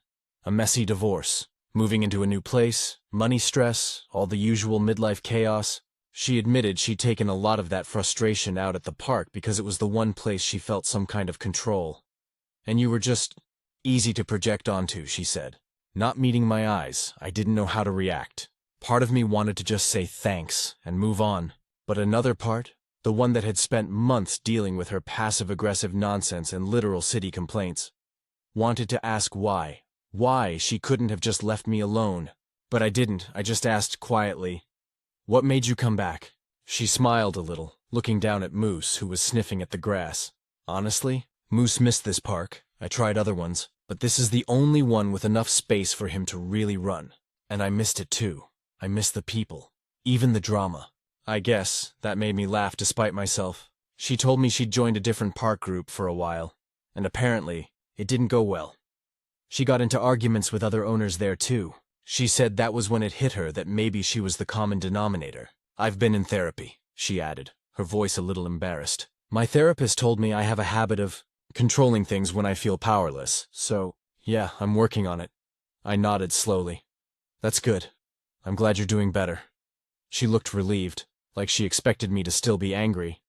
A messy divorce, moving into a new place, money stress, all the usual midlife chaos. She admitted she'd taken a lot of that frustration out at the park because it was the one place she felt some kind of control. "And you were just easy to project onto," she said. Not meeting my eyes, I didn't know how to react. Part of me wanted to just say thanks and move on, but another part, the one that had spent months dealing with her passive-aggressive nonsense and literal city complaints, wanted to ask why. Why she couldn't have just left me alone. But I didn't. I just asked quietly, "What made you come back?" She smiled a little, looking down at Moose, who was sniffing at the grass. Honestly, Moose missed this park. I tried other ones, but this is the only one with enough space for him to really run. And I missed it too. I missed the people. Even the drama. I guess that made me laugh despite myself. She told me she'd joined a different park group for a while, and apparently, it didn't go well. She got into arguments with other owners there too. She said that was when it hit her that maybe she was the common denominator. "I've been in therapy," she added, her voice a little embarrassed. "My therapist told me I have a habit of controlling things when I feel powerless, so, yeah, I'm working on it." I nodded slowly. "That's good. I'm glad you're doing better." She looked relieved, like she expected me to still be angry.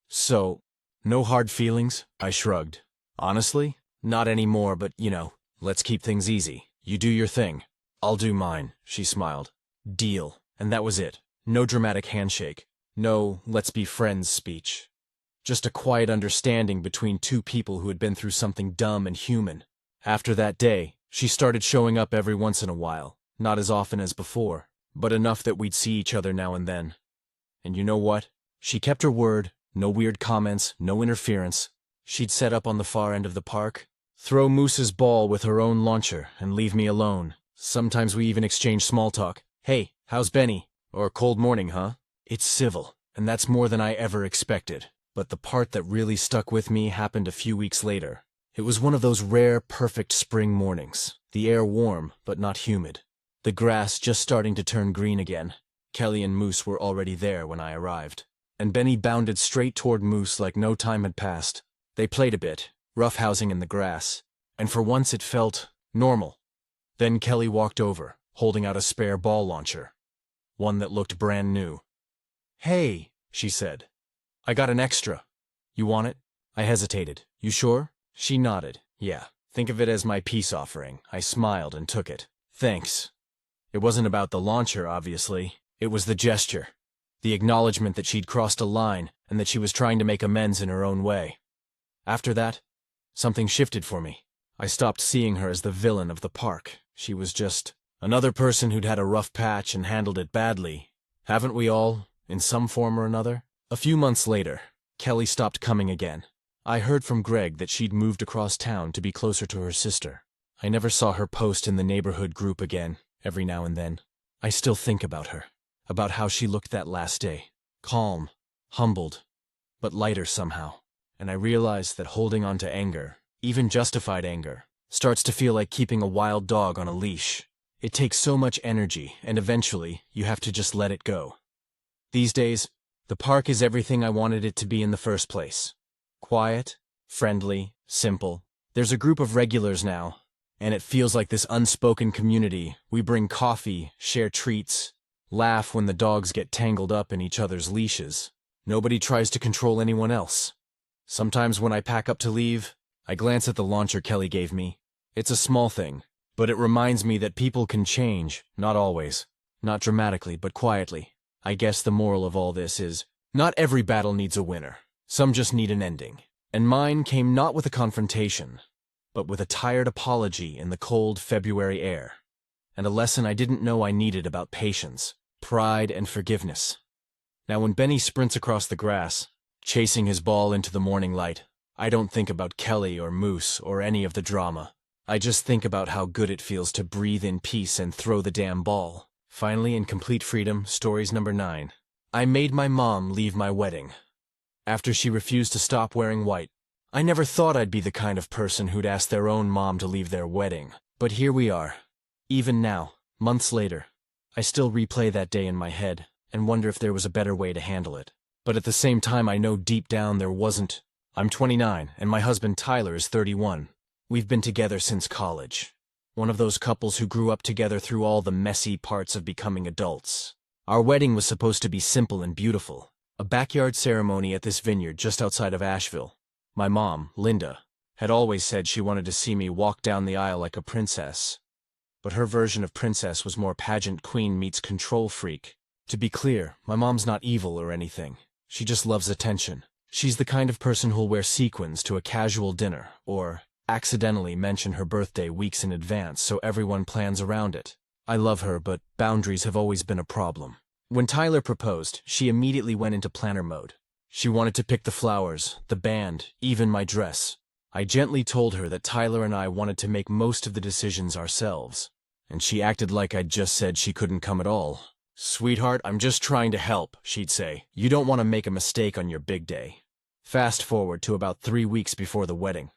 "So, no hard feelings?" I shrugged. "Honestly, not anymore, but, let's keep things easy. You do your thing. I'll do mine," she smiled. Deal. And that was it. No dramatic handshake. No "let's be friends" speech. Just a quiet understanding between two people who had been through something dumb and human. After that day, she started showing up every once in a while. Not as often as before, but enough that we'd see each other now and then. And you know what? She kept her word. No weird comments, no interference. She'd set up on the far end of the park, throw Moose's ball with her own launcher, and leave me alone. Sometimes we even exchanged small talk. "Hey, how's Benny?" Or "Cold morning, huh?" It's civil, and that's more than I ever expected. But the part that really stuck with me happened a few weeks later. It was one of those rare, perfect spring mornings. The air warm, but not humid. The grass just starting to turn green again. Kelly and Moose were already there when I arrived. And Benny bounded straight toward Moose like no time had passed. They played a bit, roughhousing in the grass, and for once it felt normal. Then Kelly walked over, holding out a spare ball launcher. One that looked brand new. "Hey," she said. "I got an extra. You want it?" I hesitated. "You sure?" She nodded. "Yeah, think of it as my peace offering." I smiled and took it. "Thanks." It wasn't about the launcher, obviously. It was the gesture. The acknowledgement that she'd crossed a line and that she was trying to make amends in her own way. After that, something shifted for me. I stopped seeing her as the villain of the park. She was just another person who'd had a rough patch and handled it badly. Haven't we all, in some form or another? A few months later, Kelly stopped coming again. I heard from Greg that she'd moved across town to be closer to her sister. I never saw her post in the neighborhood group again. Every now and then, I still think about her, about how she looked that last day. Calm, humbled, but lighter somehow. And I realized that holding on to anger, even justified anger, starts to feel like keeping a wild dog on a leash. It takes so much energy, and eventually, you have to just let it go. These days, the park is everything I wanted it to be in the first place. Quiet, friendly, simple. There's a group of regulars now, and it feels like this unspoken community. We bring coffee, share treats, laugh when the dogs get tangled up in each other's leashes. Nobody tries to control anyone else. Sometimes when I pack up to leave, I glance at the launcher Kelly gave me. It's a small thing, but it reminds me that people can change, not always. Not dramatically, but quietly. I guess the moral of all this is, not every battle needs a winner. Some just need an ending. And mine came not with a confrontation, but with a tired apology in the cold February air, and a lesson I didn't know I needed about patience, pride, and forgiveness. Now when Benny sprints across the grass, chasing his ball into the morning light, I don't think about Kelly or Moose or any of the drama. I just think about how good it feels to breathe in peace and throw the damn ball. Finally, in complete freedom, stories number 9. I made my mom leave my wedding. After she refused to stop wearing white, I never thought I'd be the kind of person who'd ask their own mom to leave their wedding. But here we are. Even now, months later, I still replay that day in my head and wonder if there was a better way to handle it. But at the same time, I know deep down there wasn't. I'm 29, and my husband Tyler is 31. We've been together since college. One of those couples who grew up together through all the messy parts of becoming adults. Our wedding was supposed to be simple and beautiful. A backyard ceremony at this vineyard just outside of Asheville. My mom, Linda, had always said she wanted to see me walk down the aisle like a princess. But her version of princess was more pageant queen meets control freak. To be clear, my mom's not evil or anything. She just loves attention. She's the kind of person who'll wear sequins to a casual dinner, or accidentally mention her birthday weeks in advance so everyone plans around it. I love her, but boundaries have always been a problem. When Tyler proposed, she immediately went into planner mode. She wanted to pick the flowers, the band, even my dress. I gently told her that Tyler and I wanted to make most of the decisions ourselves, and she acted like I'd just said she couldn't come at all. "Sweetheart, I'm just trying to help," she'd say. "You don't want to make a mistake on your big day." Fast forward to about 3 weeks before the wedding.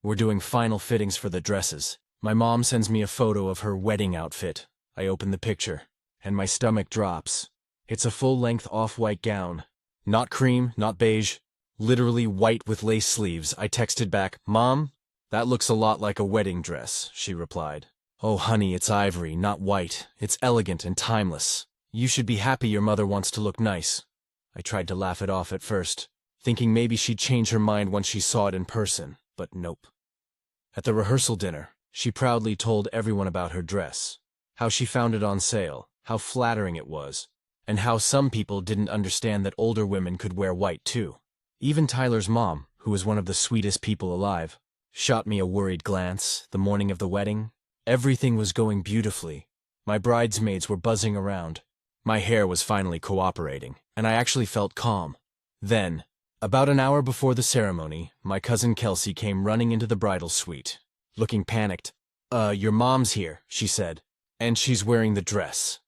We're doing final fittings for the dresses. My mom sends me a photo of her wedding outfit. I open the picture, and my stomach drops. It's a full-length off-white gown. Not cream, not beige. Literally white with lace sleeves. I texted back, "Mom, that looks a lot like a wedding dress," she replied. "Oh honey, it's ivory, not white. It's elegant and timeless. You should be happy your mother wants to look nice." I tried to laugh it off at first, thinking maybe she'd change her mind once she saw it in person, but nope. At the rehearsal dinner, she proudly told everyone about her dress, how she found it on sale, how flattering it was, and how some people didn't understand that older women could wear white too. Even Tyler's mom, who was one of the sweetest people alive, shot me a worried glance the morning of the wedding. Everything was going beautifully. My bridesmaids were buzzing around. My hair was finally cooperating, and I actually felt calm. Then, about an hour before the ceremony, my cousin Kelsey came running into the bridal suite, looking panicked. Your mom's here," she said, "and she's wearing the dress."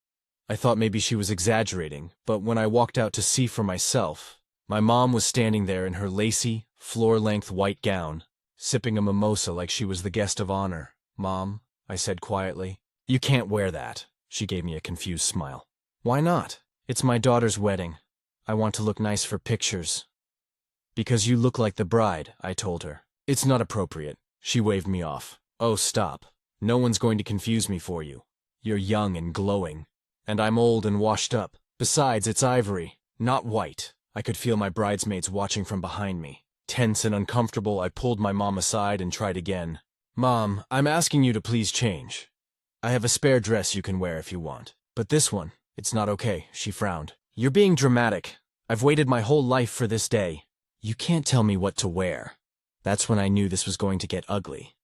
I thought maybe she was exaggerating, but when I walked out to see for myself, my mom was standing there in her lacy, floor-length white gown, sipping a mimosa like she was the guest of honor. "Mom," I said quietly, "you can't wear that." She gave me a confused smile. "Why not? It's my daughter's wedding. I want to look nice for pictures." "Because you look like the bride," I told her. "It's not appropriate." She waved me off. "Oh, stop. No one's going to confuse me for you. You're young and glowing. And I'm old and washed up. Besides, it's ivory, not white." I could feel my bridesmaids watching from behind me. Tense and uncomfortable, I pulled my mom aside and tried again. "Mom, I'm asking you to please change. I have a spare dress you can wear if you want. But this one, it's not okay," she frowned. "You're being dramatic. I've waited my whole life for this day. You can't tell me what to wear." That's when I knew this was going to get ugly.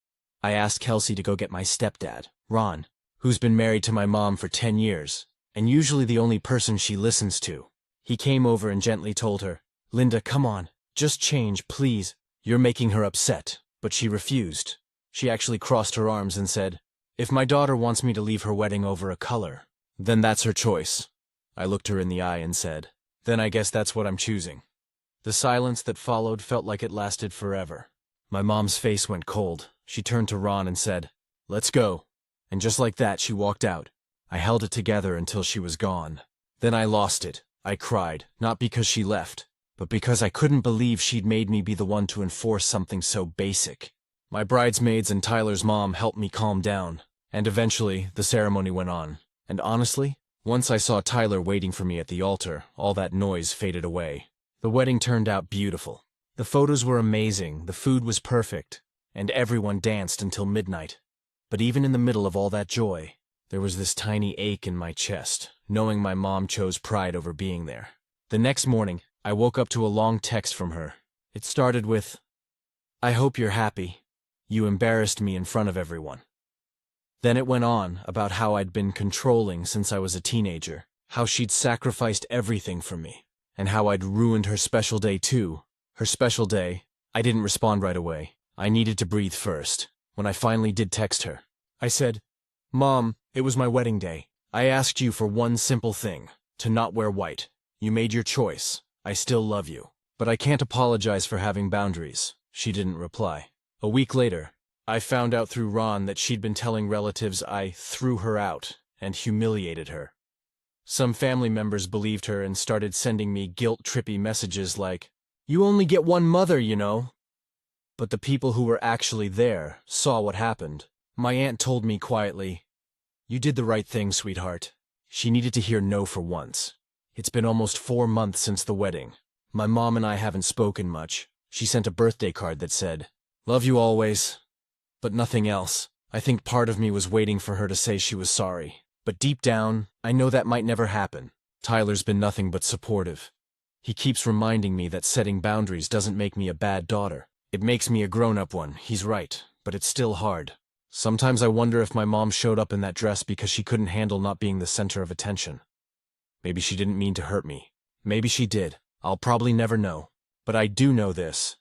I asked Kelsey to go get my stepdad, Ron, who's been married to my mom for 10 years. And usually the only person she listens to. He came over and gently told her, "Linda, come on, just change, please. You're making her upset." But she refused. She actually crossed her arms and said, "If my daughter wants me to leave her wedding over a color, then that's her choice." I looked her in the eye and said, "Then I guess that's what I'm choosing." The silence that followed felt like it lasted forever. My mom's face went cold. She turned to Ron and said, "Let's go." And just like that, she walked out. I held it together until she was gone. Then I lost it. I cried, not because she left, but because I couldn't believe she'd made me be the one to enforce something so basic. My bridesmaids and Tyler's mom helped me calm down, and eventually the ceremony went on. And honestly, once I saw Tyler waiting for me at the altar, all that noise faded away. The wedding turned out beautiful. The photos were amazing, the food was perfect, and everyone danced until midnight. But even in the middle of all that joy, there was this tiny ache in my chest, knowing my mom chose pride over being there. The next morning, I woke up to a long text from her. It started with, "I hope you're happy. You embarrassed me in front of everyone. Then it went on about how I'd been controlling since I was a teenager, how she'd sacrificed everything for me, and how I'd ruined her special day too. Her special day. I didn't respond right away. I needed to breathe first. When I finally did text her, I said, "Mom, it was my wedding day. I asked you for one simple thing, to not wear white. You made your choice. I still love you. But I can't apologize for having boundaries." She didn't reply. A week later, I found out through Ron that she'd been telling relatives I threw her out and humiliated her. Some family members believed her and started sending me guilt-trippy messages like, "You only get one mother, you know." But the people who were actually there saw what happened. My aunt told me quietly, "You did the right thing, sweetheart." She needed to hear no for once. It's been almost 4 months since the wedding. My mom and I haven't spoken much. She sent a birthday card that said, "Love you always," but nothing else. I think part of me was waiting for her to say she was sorry. But deep down, I know that might never happen. Tyler's been nothing but supportive. He keeps reminding me that setting boundaries doesn't make me a bad daughter. It makes me a grown-up one. He's right, but it's still hard. Sometimes I wonder if my mom showed up in that dress because she couldn't handle not being the center of attention. Maybe she didn't mean to hurt me. Maybe she did. I'll probably never know. But I do know this.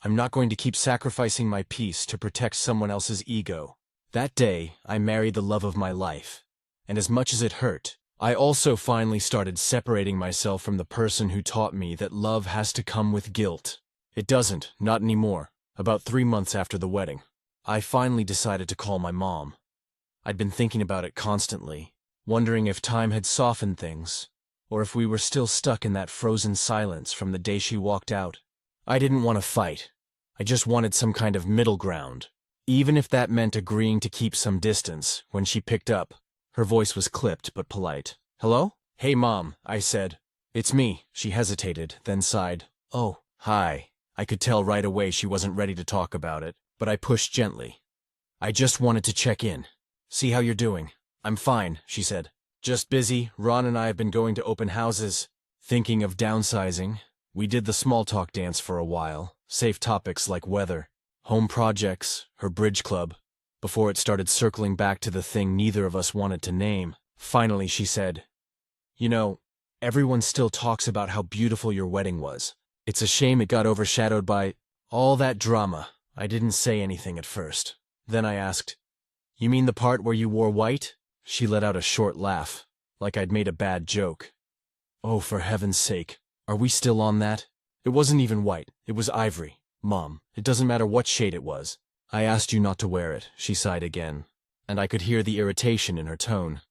I'm not going to keep sacrificing my peace to protect someone else's ego. That day, I married the love of my life. And as much as it hurt, I also finally started separating myself from the person who taught me that love has to come with guilt. It doesn't, not anymore. About 3 months after the wedding, I finally decided to call my mom. I'd been thinking about it constantly, wondering if time had softened things, or if we were still stuck in that frozen silence from the day she walked out. I didn't want to fight. I just wanted some kind of middle ground, even if that meant agreeing to keep some distance. When she picked up, her voice was clipped but polite. "Hello?" "Hey, Mom," I said. "It's me." She hesitated, then sighed. "Oh, hi." I could tell right away she wasn't ready to talk about it, but I pushed gently. "I just wanted to check in. See how you're doing." "I'm fine," she said. "Just busy. Ron and I have been going to open houses, thinking of downsizing." We did the small talk dance for a while, safe topics like weather, home projects, her bridge club, before it started circling back to the thing neither of us wanted to name. Finally, she said, "You know, everyone still talks about how beautiful your wedding was. It's a shame it got overshadowed by all that drama." I didn't say anything at first. Then I asked, "You mean the part where you wore white?" She let out a short laugh, like I'd made a bad joke. "Oh, for heaven's sake, are we still on that? It wasn't even white, it was ivory. Mom, it doesn't matter what shade it was. I asked you not to wear it," she sighed again, and I could hear the irritation in her tone.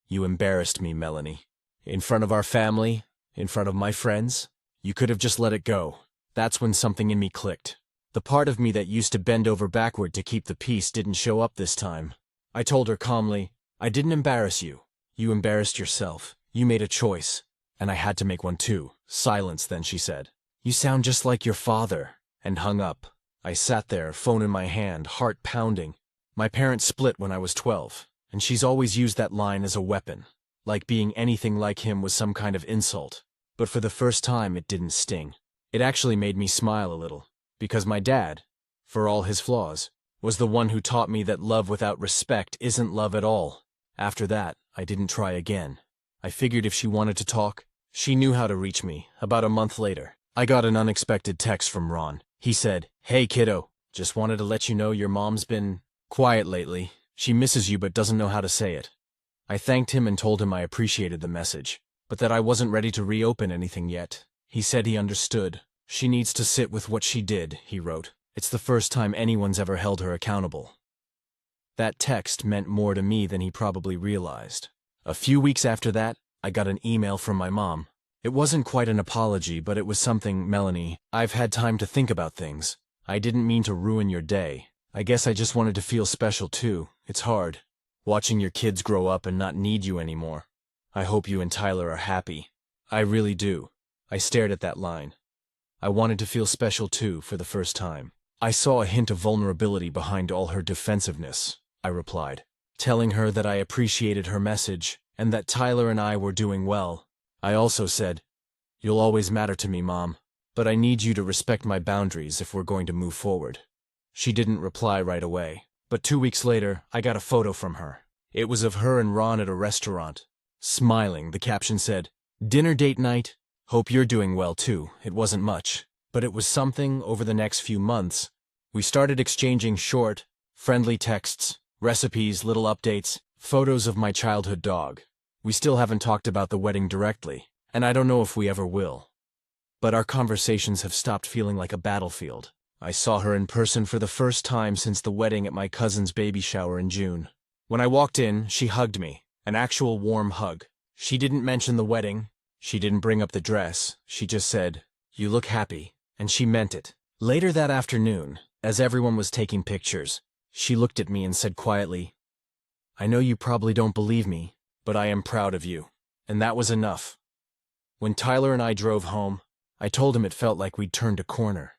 "You embarrassed me, Melanie. In front of our family, in front of my friends. You could have just let it go." That's when something in me clicked. The part of me that used to bend over backward to keep the peace didn't show up this time. I told her calmly, "I didn't embarrass you. You embarrassed yourself. You made a choice. And I had to make one too." Silence, then she said, "You sound just like your father," and hung up. I sat there, phone in my hand, heart pounding. My parents split when I was 12, and she's always used that line as a weapon, like being anything like him was some kind of insult. But for the first time, it didn't sting. It actually made me smile a little, because my dad, for all his flaws, was the one who taught me that love without respect isn't love at all. After that, I didn't try again. I figured if she wanted to talk, she knew how to reach me. About a month later, I got an unexpected text from Ron. He said, "Hey kiddo, just wanted to let you know your mom's been quiet lately. She misses you but doesn't know how to say it." I thanked him and told him I appreciated the message, but that I wasn't ready to reopen anything yet. He said he understood. "She needs to sit with what she did," he wrote. "It's the first time anyone's ever held her accountable." That text meant more to me than he probably realized. A few weeks after that, I got an email from my mom. It wasn't quite an apology, but it was something, "Melanie, I've had time to think about things. I didn't mean to ruin your day. I guess I just wanted to feel special too. It's hard, watching your kids grow up and not need you anymore. I hope you and Tyler are happy. I really do." I stared at that line. I wanted to feel special too, for the first time. I saw a hint of vulnerability behind all her defensiveness, I replied, telling her that I appreciated her message and that Tyler and I were doing well. I also said, "You'll always matter to me, Mom, but I need you to respect my boundaries if we're going to move forward." She didn't reply right away, but 2 weeks later, I got a photo from her. It was of her and Ron at a restaurant. Smiling, the caption said, "Dinner date night. Hope you're doing well too." It wasn't much, but it was something. Over the next few months. We started exchanging short, friendly texts, recipes, little updates, photos of my childhood dog. We still haven't talked about the wedding directly, and I don't know if we ever will. But our conversations have stopped feeling like a battlefield. I saw her in person for the first time since the wedding at my cousin's baby shower in June. When I walked in, she hugged me, an actual warm hug. She didn't mention the wedding. She didn't bring up the dress. She just said, "You look happy," and she meant it. Later that afternoon, as everyone was taking pictures, she looked at me and said quietly, "I know you probably don't believe me, but I am proud of you." And that was enough. When Tyler and I drove home, I told him it felt like we'd turned a corner.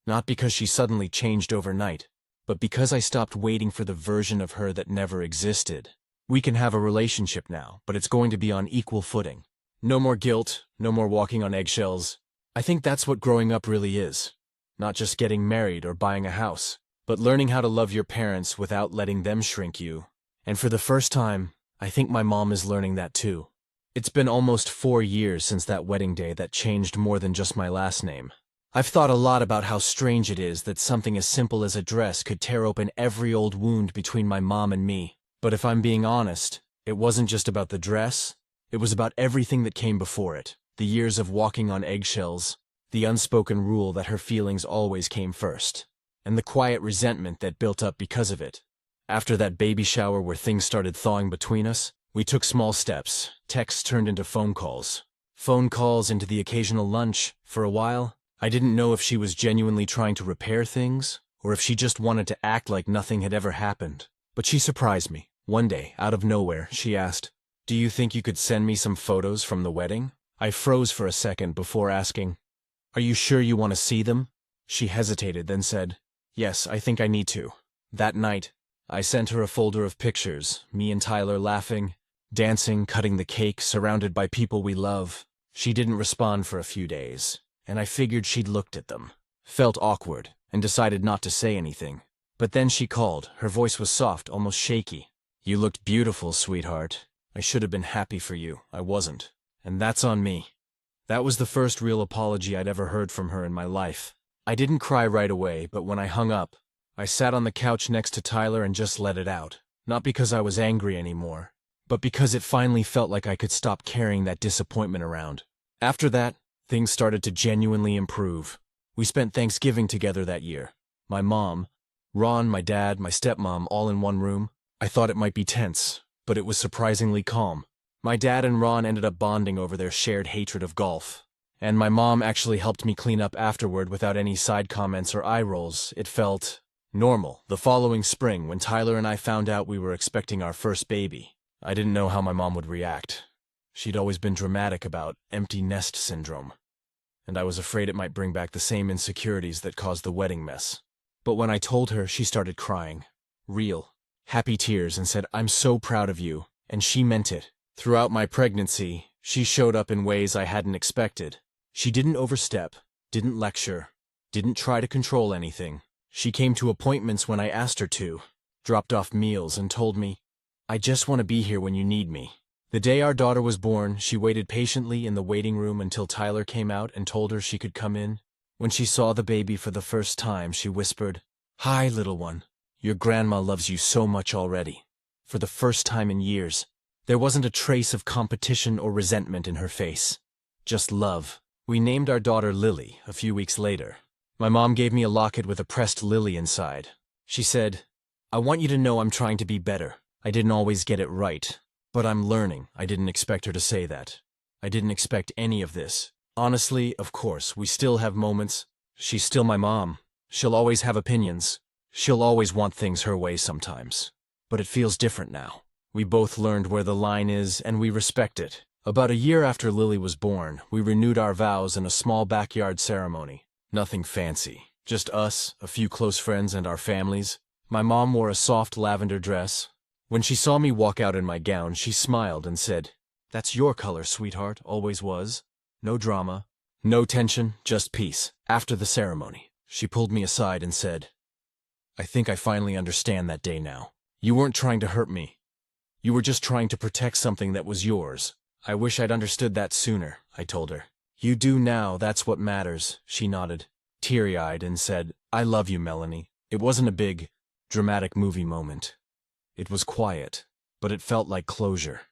Not because she suddenly changed overnight, but because I stopped waiting for the version of her that never existed. We can have a relationship now, but it's going to be on equal footing. No more guilt, no more walking on eggshells. I think that's what growing up really is. Not just getting married or buying a house, but learning how to love your parents without letting them shrink you. And for the first time, I think my mom is learning that too. It's been almost 4 years since that wedding day that changed more than just my last name. I've thought a lot about how strange it is that something as simple as a dress could tear open every old wound between my mom and me. But if I'm being honest, it wasn't just about the dress. It was about everything that came before it. The years of walking on eggshells, the unspoken rule that her feelings always came first, and the quiet resentment that built up because of it. After that baby shower where things started thawing between us, we took small steps. Texts turned into phone calls. Phone calls into the occasional lunch. For a while, I didn't know if she was genuinely trying to repair things, or if she just wanted to act like nothing had ever happened. But she surprised me. One day, out of nowhere, she asked, "Do you think you could send me some photos from the wedding?" I froze for a second before asking, "Are you sure you want to see them?" She hesitated, then said, "Yes, I think I need to." That night, I sent her a folder of pictures, me and Tyler laughing, dancing, cutting the cake, surrounded by people we love. She didn't respond for a few days, and I figured she'd looked at them, felt awkward, and decided not to say anything. But then she called. Her voice was soft, almost shaky. "You looked beautiful, sweetheart. I should have been happy for you. I wasn't. And that's on me." That was the first real apology I'd ever heard from her in my life. I didn't cry right away, but when I hung up, I sat on the couch next to Tyler and just let it out. Not because I was angry anymore, but because it finally felt like I could stop carrying that disappointment around. After that, things started to genuinely improve. We spent Thanksgiving together that year. My mom, Ron, my dad, my stepmom, all in one room. I thought it might be tense, but it was surprisingly calm. My dad and Ron ended up bonding over their shared hatred of golf. And my mom actually helped me clean up afterward without any side comments or eye rolls. It felt normal. The following spring, when Tyler and I found out we were expecting our first baby, I didn't know how my mom would react. She'd always been dramatic about empty nest syndrome, and I was afraid it might bring back the same insecurities that caused the wedding mess. But when I told her, she started crying. Real, happy tears, and said, "I'm so proud of you," and she meant it. Throughout my pregnancy, she showed up in ways I hadn't expected. She didn't overstep, didn't lecture, didn't try to control anything. She came to appointments when I asked her to, dropped off meals, and told me, "I just want to be here when you need me." The day our daughter was born, she waited patiently in the waiting room until Tyler came out and told her she could come in. When she saw the baby for the first time, she whispered, "Hi, little one. Your grandma loves you so much already." For the first time in years, there wasn't a trace of competition or resentment in her face. Just love. We named our daughter Lily a few weeks later. My mom gave me a locket with a pressed lily inside. She said, "I want you to know I'm trying to be better. I didn't always get it right, but I'm learning." I didn't expect her to say that. I didn't expect any of this. Honestly, of course, we still have moments. She's still my mom. She'll always have opinions. She'll always want things her way sometimes. But it feels different now. We both learned where the line is, and we respect it. About a year after Lily was born, we renewed our vows in a small backyard ceremony. Nothing fancy. Just us, a few close friends, and our families. My mom wore a soft lavender dress. When she saw me walk out in my gown, she smiled and said, "That's your color, sweetheart, always was." No drama, no tension, just peace. After the ceremony, she pulled me aside and said, I think I finally understand that day now. You weren't trying to hurt me. You were just trying to protect something that was yours. I wish I'd understood that sooner, I told her. You do now, that's what matters, she nodded, teary-eyed, and said, I love you, Melanie. It wasn't a big, dramatic movie moment. It was quiet, but it felt like closure.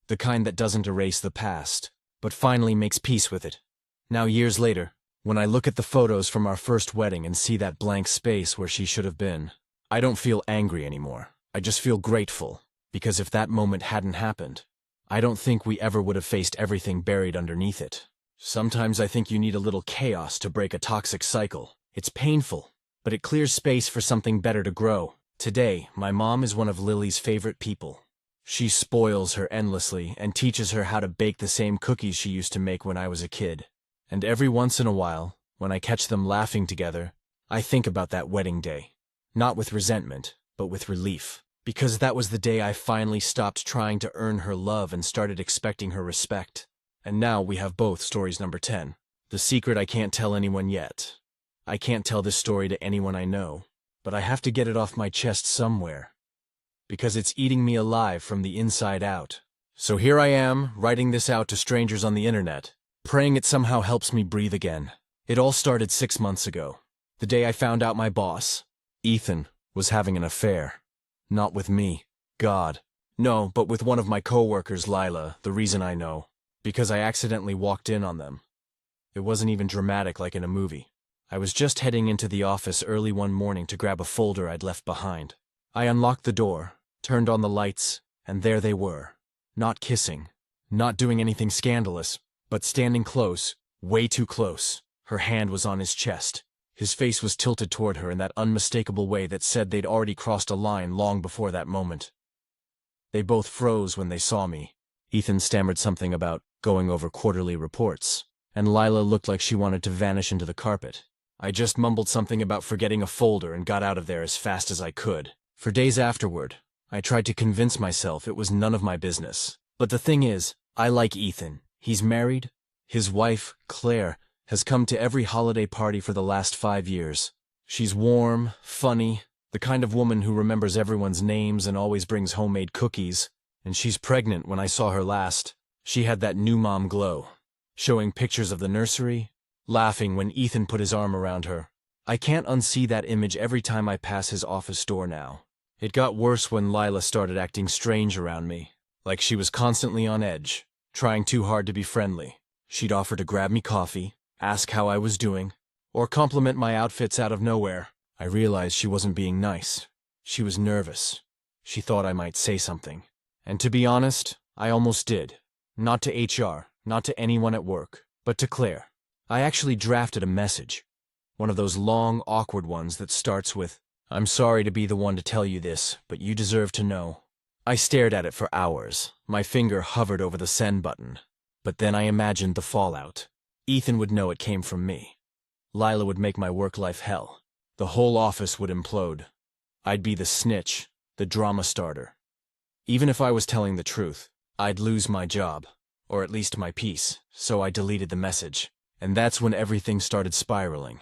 The kind that doesn't erase the past, but finally makes peace with it. Now, years later, when I look at the photos from our first wedding and see that blank space where she should have been, I don't feel angry anymore. I just feel grateful, because if that moment hadn't happened, I don't think we ever would have faced everything buried underneath it. Sometimes I think you need a little chaos to break a toxic cycle. It's painful, but it clears space for something better to grow. Today, my mom is one of Lily's favorite people. She spoils her endlessly and teaches her how to bake the same cookies she used to make when I was a kid. And every once in a while, when I catch them laughing together, I think about that wedding day. Not with resentment, but with relief. Because that was the day I finally stopped trying to earn her love and started expecting her respect. And now we have both stories number 10. The secret I can't tell anyone yet. I can't tell this story to anyone I know, but I have to get it off my chest somewhere. Because it's eating me alive from the inside out. So here I am, writing this out to strangers on the internet, praying it somehow helps me breathe again. It all started 6 months ago. The day I found out my boss, Ethan, was having an affair. Not with me. God. No, but with one of my coworkers, Lila, the reason I know. Because I accidentally walked in on them. It wasn't even dramatic like in a movie. I was just heading into the office early one morning to grab a folder I'd left behind. I unlocked the door, turned on the lights, and there they were. Not kissing, not doing anything scandalous, but standing close, way too close. Her hand was on his chest. His face was tilted toward her in that unmistakable way that said they'd already crossed a line long before that moment. They both froze when they saw me. Ethan stammered something about going over quarterly reports, and Lila looked like she wanted to vanish into the carpet. I just mumbled something about forgetting a folder and got out of there as fast as I could. For days afterward, I tried to convince myself it was none of my business. But the thing is, I like Ethan. He's married. His wife, Claire, has come to every holiday party for the last 5 years. She's warm, funny, the kind of woman who remembers everyone's names and always brings homemade cookies. And she's pregnant. When I saw her last, she had that new mom glow, showing pictures of the nursery, laughing when Ethan put his arm around her. I can't unsee that image every time I pass his office door now. It got worse when Lila started acting strange around me, like she was constantly on edge, trying too hard to be friendly. She'd offer to grab me coffee, ask how I was doing, or compliment my outfits out of nowhere. I realized she wasn't being nice. She was nervous. She thought I might say something. And to be honest, I almost did. Not to HR, not to anyone at work, but to Claire. I actually drafted a message. One of those long, awkward ones that starts with, "I'm sorry to be the one to tell you this, but you deserve to know." I stared at it for hours. My finger hovered over the send button. But then I imagined the fallout. Ethan would know it came from me. Lila would make my work life hell. The whole office would implode. I'd be the snitch, the drama starter. Even if I was telling the truth, I'd lose my job, or at least my peace, so I deleted the message. And that's when everything started spiraling.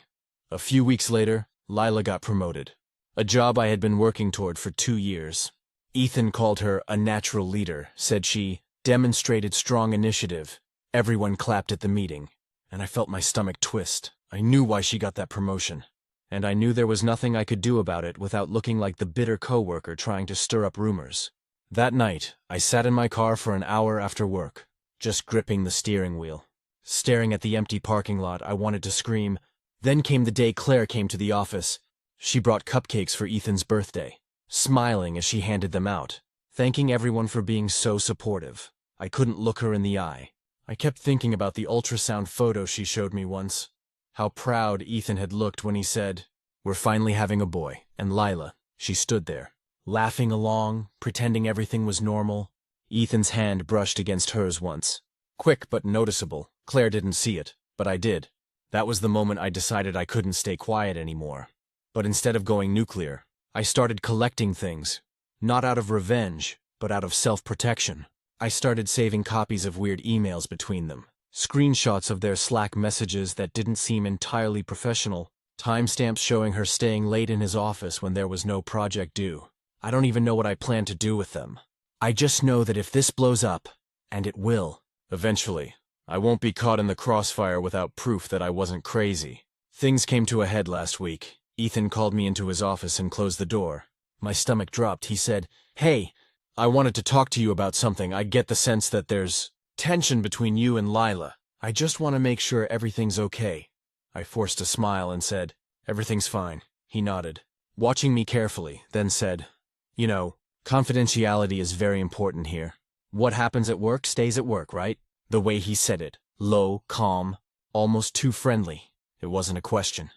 A few weeks later, Lila got promoted. A job I had been working toward for 2 years. Ethan called her a natural leader, said she demonstrated strong initiative. Everyone clapped at the meeting, and I felt my stomach twist. I knew why she got that promotion, and I knew there was nothing I could do about it without looking like the bitter coworker trying to stir up rumors. That night, I sat in my car for an hour after work, just gripping the steering wheel. Staring at the empty parking lot, I wanted to scream. Then came the day Claire came to the office. She brought cupcakes for Ethan's birthday, smiling as she handed them out, thanking everyone for being so supportive. I couldn't look her in the eye. I kept thinking about the ultrasound photo she showed me once. How proud Ethan had looked when he said, "We're finally having a boy." And Lila, she stood there, laughing along, pretending everything was normal. Ethan's hand brushed against hers once. Quick but noticeable. Claire didn't see it, but I did. That was the moment I decided I couldn't stay quiet anymore. But instead of going nuclear, I started collecting things. Not out of revenge, but out of self-protection. I started saving copies of weird emails between them. Screenshots of their Slack messages that didn't seem entirely professional. Timestamps showing her staying late in his office when there was no project due. I don't even know what I plan to do with them. I just know that if this blows up, and it will, eventually, I won't be caught in the crossfire without proof that I wasn't crazy. Things came to a head last week. Ethan called me into his office and closed the door. My stomach dropped. He said, "Hey, I wanted to talk to you about something. I get the sense that there's tension between you and Lila. I just want to make sure everything's okay." I forced a smile and said, "Everything's fine." He nodded, watching me carefully, then said, "You know, confidentiality is very important here. What happens at work stays at work, right?" The way he said it, low, calm, almost too friendly. It wasn't a question.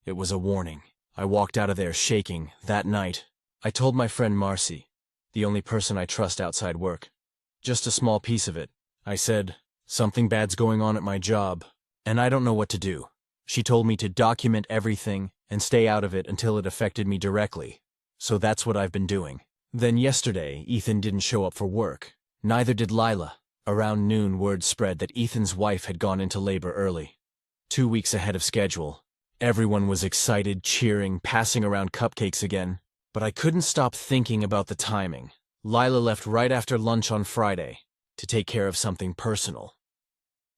It was a warning. I walked out of there shaking. That night, I told my friend Marcy, the only person I trust outside work. Just a small piece of it. I said, "Something bad's going on at my job, and I don't know what to do." She told me to document everything and stay out of it until it affected me directly. So that's what I've been doing. Then yesterday, Ethan didn't show up for work. Neither did Lila. Around noon, word spread that Ethan's wife had gone into labor early. 2 weeks ahead of schedule. Everyone was excited, cheering, passing around cupcakes again. But I couldn't stop thinking about the timing. Lila left right after lunch on Friday to take care of something personal.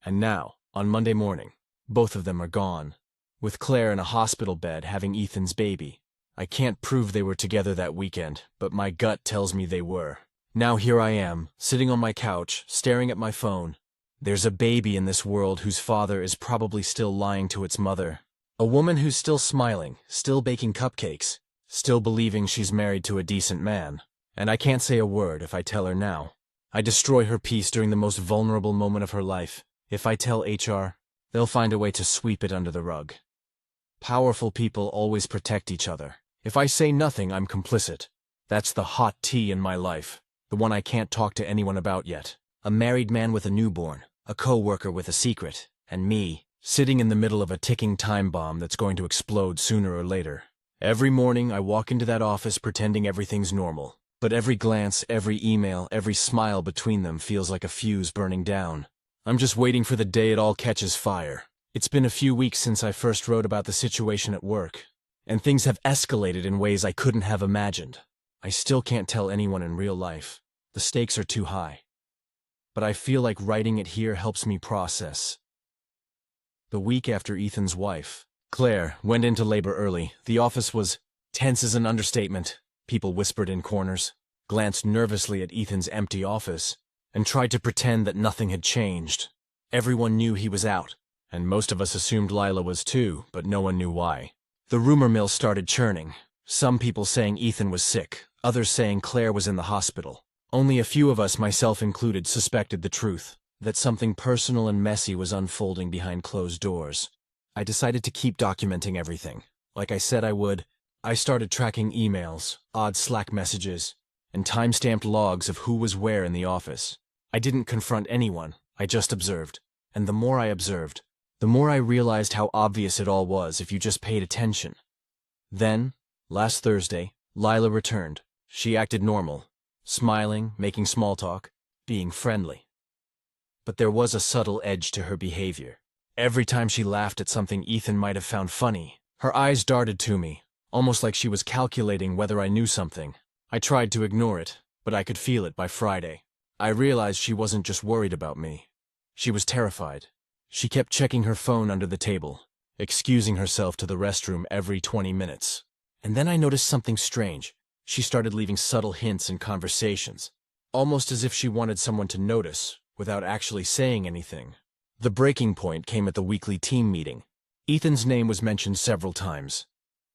And now, on Monday morning, both of them are gone, with Claire in a hospital bed having Ethan's baby. I can't prove they were together that weekend, but my gut tells me they were. Now here I am, sitting on my couch, staring at my phone. There's a baby in this world whose father is probably still lying to its mother. A woman who's still smiling, still baking cupcakes, still believing she's married to a decent man. And I can't say a word if I tell her now. I destroy her peace during the most vulnerable moment of her life. If I tell HR, they'll find a way to sweep it under the rug. Powerful people always protect each other. If I say nothing, I'm complicit. That's the hot tea in my life, the one I can't talk to anyone about yet. A married man with a newborn, a co-worker with a secret, and me, sitting in the middle of a ticking time bomb that's going to explode sooner or later. Every morning I walk into that office pretending everything's normal, but every glance, every email, every smile between them feels like a fuse burning down. I'm just waiting for the day it all catches fire. It's been a few weeks since I first wrote about the situation at work, and things have escalated in ways I couldn't have imagined. I still can't tell anyone in real life. The stakes are too high. But I feel like writing it here helps me process. The week after Ethan's wife, Claire, went into labor early, the office was tense as an understatement. People whispered in corners, glanced nervously at Ethan's empty office, and tried to pretend that nothing had changed. Everyone knew he was out, and most of us assumed Lila was too, but no one knew why. The rumor mill started churning. Some people saying Ethan was sick, others saying Claire was in the hospital. Only a few of us, myself included, suspected the truth, that something personal and messy was unfolding behind closed doors. I decided to keep documenting everything. Like I said I would, I started tracking emails, odd Slack messages, and time-stamped logs of who was where in the office. I didn't confront anyone, I just observed. And the more I observed, the more I realized how obvious it all was if you just paid attention. Then, last Thursday, Lila returned. She acted normal, smiling, making small talk, being friendly. But there was a subtle edge to her behavior. Every time she laughed at something Ethan might have found funny, her eyes darted to me, almost like she was calculating whether I knew something. I tried to ignore it, but I could feel it by Friday. I realized she wasn't just worried about me. She was terrified. She kept checking her phone under the table, excusing herself to the restroom every 20 minutes. And then I noticed something strange. She started leaving subtle hints in conversations, almost as if she wanted someone to notice, without actually saying anything. The breaking point came at the weekly team meeting. Ethan's name was mentioned several times.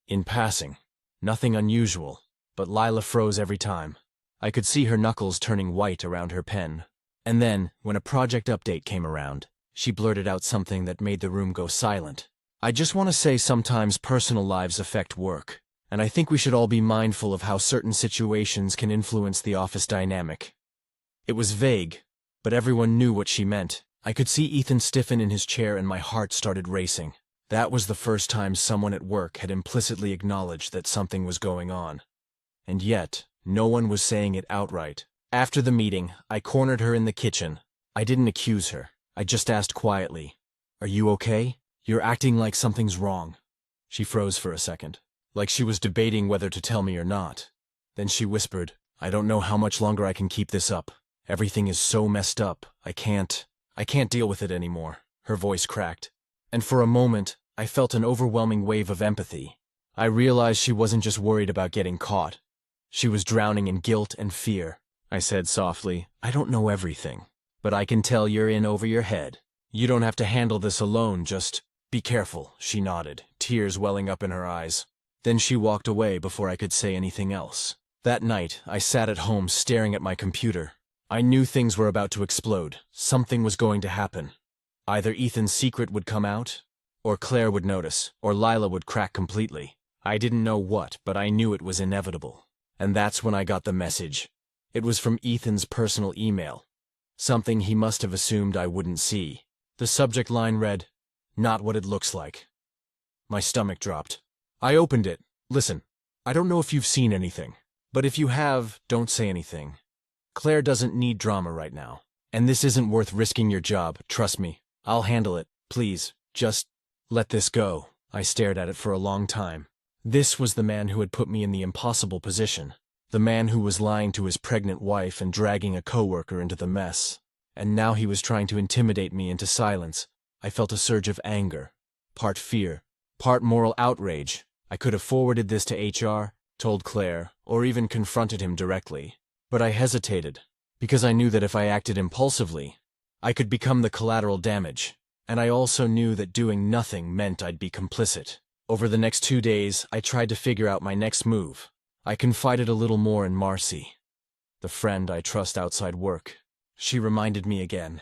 In passing, nothing unusual, but Lila froze every time. I could see her knuckles turning white around her pen. And then, when a project update came around, she blurted out something that made the room go silent. I just want to say sometimes personal lives affect work, and I think we should all be mindful of how certain situations can influence the office dynamic. It was vague, but everyone knew what she meant. I could see Ethan stiffen in his chair and my heart started racing. That was the first time someone at work had implicitly acknowledged that something was going on. And yet, no one was saying it outright. After the meeting, I cornered her in the kitchen. I didn't accuse her. I just asked quietly, "Are you okay? You're acting like something's wrong." She froze for a second, like she was debating whether to tell me or not. Then she whispered, "I don't know how much longer I can keep this up. Everything is so messed up. I can't deal with it anymore." Her voice cracked. And for a moment, I felt an overwhelming wave of empathy. I realized she wasn't just worried about getting caught. She was drowning in guilt and fear. I said softly, "I don't know everything, but I can tell you're in over your head. You don't have to handle this alone, just be careful." She nodded, tears welling up in her eyes. Then she walked away before I could say anything else. That night, I sat at home staring at my computer. I knew things were about to explode. Something was going to happen. Either Ethan's secret would come out, or Claire would notice, or Lila would crack completely. I didn't know what, but I knew it was inevitable. And that's when I got the message. It was from Ethan's personal email. Something he must have assumed I wouldn't see. The subject line read, "Not what it looks like." My stomach dropped. I opened it. "Listen, I don't know if you've seen anything, but if you have, don't say anything. Claire doesn't need drama right now. And this isn't worth risking your job, trust me. I'll handle it. Please, just let this go." I stared at it for a long time. This was the man who had put me in the impossible position. The man who was lying to his pregnant wife and dragging a coworker into the mess. And now he was trying to intimidate me into silence. I felt a surge of anger, part fear, part moral outrage. I could have forwarded this to HR, told Claire, or even confronted him directly. But I hesitated, because I knew that if I acted impulsively, I could become the collateral damage. And I also knew that doing nothing meant I'd be complicit. Over the next 2 days, I tried to figure out my next move. I confided a little more in Marcy, the friend I trust outside work. She reminded me again.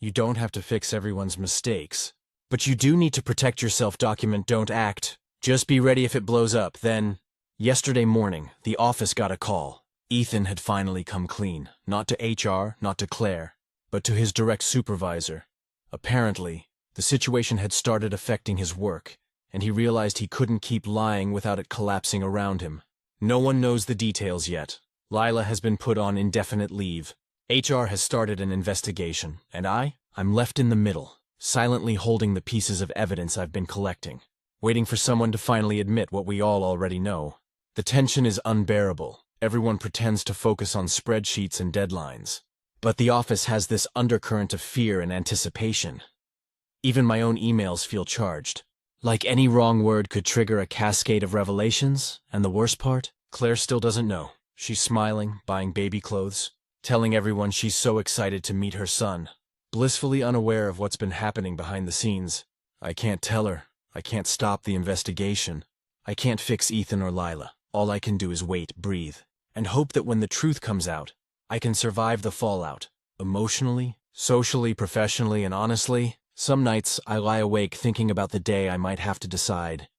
"You don't have to fix everyone's mistakes, but you do need to protect yourself. Don't act. Just be ready if it blows up, then." Yesterday morning, the office got a call. Ethan had finally come clean, not to HR, not to Claire, but to his direct supervisor. Apparently, the situation had started affecting his work, and he realized he couldn't keep lying without it collapsing around him. No one knows the details yet. Lila has been put on indefinite leave. HR has started an investigation, and I'm left in the middle, silently holding the pieces of evidence I've been collecting, waiting for someone to finally admit what we all already know. The tension is unbearable. Everyone pretends to focus on spreadsheets and deadlines. But the office has this undercurrent of fear and anticipation. Even my own emails feel charged. Like any wrong word could trigger a cascade of revelations, and the worst part? Claire still doesn't know. She's smiling, buying baby clothes, telling everyone she's so excited to meet her son, blissfully unaware of what's been happening behind the scenes. I can't tell her. I can't stop the investigation. I can't fix Ethan or Lila. All I can do is wait, breathe, and hope that when the truth comes out, I can survive the fallout. Emotionally, socially, professionally, and honestly, some nights I lie awake thinking about the day I might have to decide.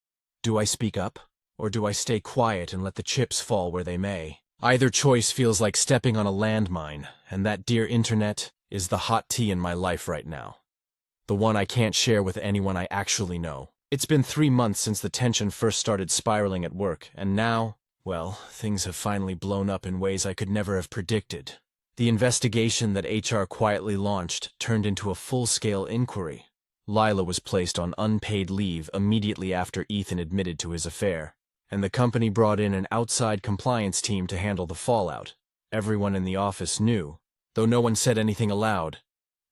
Do I speak up? Or do I stay quiet and let the chips fall where they may? Either choice feels like stepping on a landmine, and that dear internet is the hot tea in my life right now. The one I can't share with anyone I actually know. It's been 3 months since the tension first started spiraling at work, and now, well, things have finally blown up in ways I could never have predicted. The investigation that HR quietly launched turned into a full-scale inquiry. Lila was placed on unpaid leave immediately after Ethan admitted to his affair, and the company brought in an outside compliance team to handle the fallout. Everyone in the office knew, though no one said anything aloud.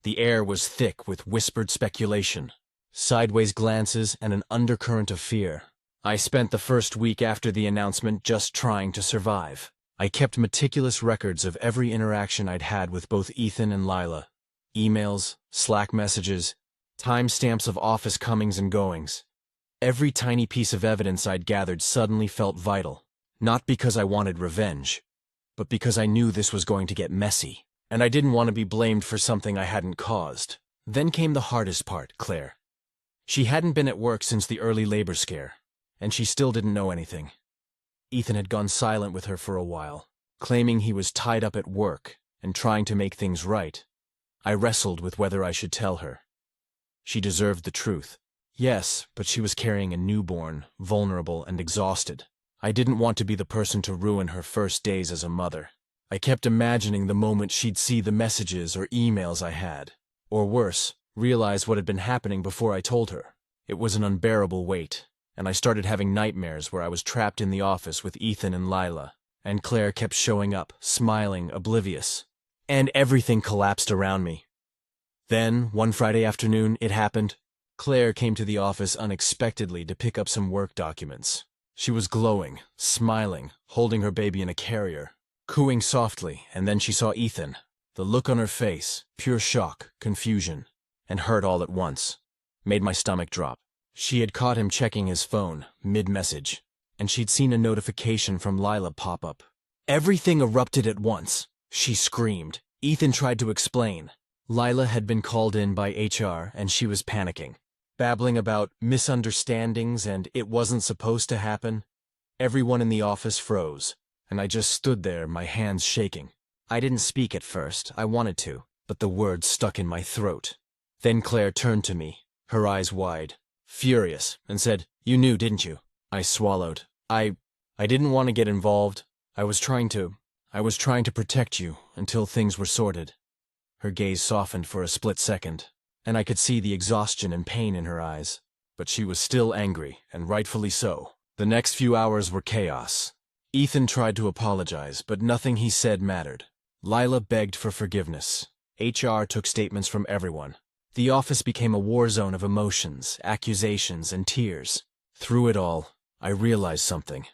The air was thick with whispered speculation, sideways glances, and an undercurrent of fear. I spent the first week after the announcement just trying to survive. I kept meticulous records of every interaction I'd had with both Ethan and Lila. Emails, Slack messages, timestamps of office comings and goings. Every tiny piece of evidence I'd gathered suddenly felt vital, not because I wanted revenge, but because I knew this was going to get messy, and I didn't want to be blamed for something I hadn't caused. Then came the hardest part, Claire. She hadn't been at work since the early labor scare, and she still didn't know anything. Ethan had gone silent with her for a while, claiming he was tied up at work and trying to make things right. I wrestled with whether I should tell her. She deserved the truth. Yes, but she was carrying a newborn, vulnerable and exhausted. I didn't want to be the person to ruin her first days as a mother. I kept imagining the moment she'd see the messages or emails I had, or worse, realize what had been happening before I told her. It was an unbearable weight. and I started having nightmares where I was trapped in the office with Ethan and Lila, and Claire kept showing up, smiling, oblivious. And everything collapsed around me. Then, one Friday afternoon, it happened. Claire came to the office unexpectedly to pick up some work documents. She was glowing, smiling, holding her baby in a carrier, cooing softly, and then she saw Ethan. The look on her face, pure shock, confusion, and hurt all at once, made my stomach drop. She had caught him checking his phone, mid-message, and she'd seen a notification from Lila pop up. Everything erupted at once. She screamed. Ethan tried to explain. Lila had been called in by HR and she was panicking, babbling about misunderstandings and it wasn't supposed to happen. Everyone in the office froze, and I just stood there, my hands shaking. I didn't speak at first, I wanted to, but the words stuck in my throat. Then Claire turned to me, her eyes wide, furious, and said, "You knew, didn't you?" I swallowed. I didn't want to get involved. I was trying to protect you until things were sorted. Her gaze softened for a split second, and I could see the exhaustion and pain in her eyes. But she was still angry, and rightfully so. The next few hours were chaos. Ethan tried to apologize, but nothing he said mattered. Lila begged for forgiveness. HR took statements from everyone. The office became a war zone of emotions, accusations, and tears. Through it all, I realized something.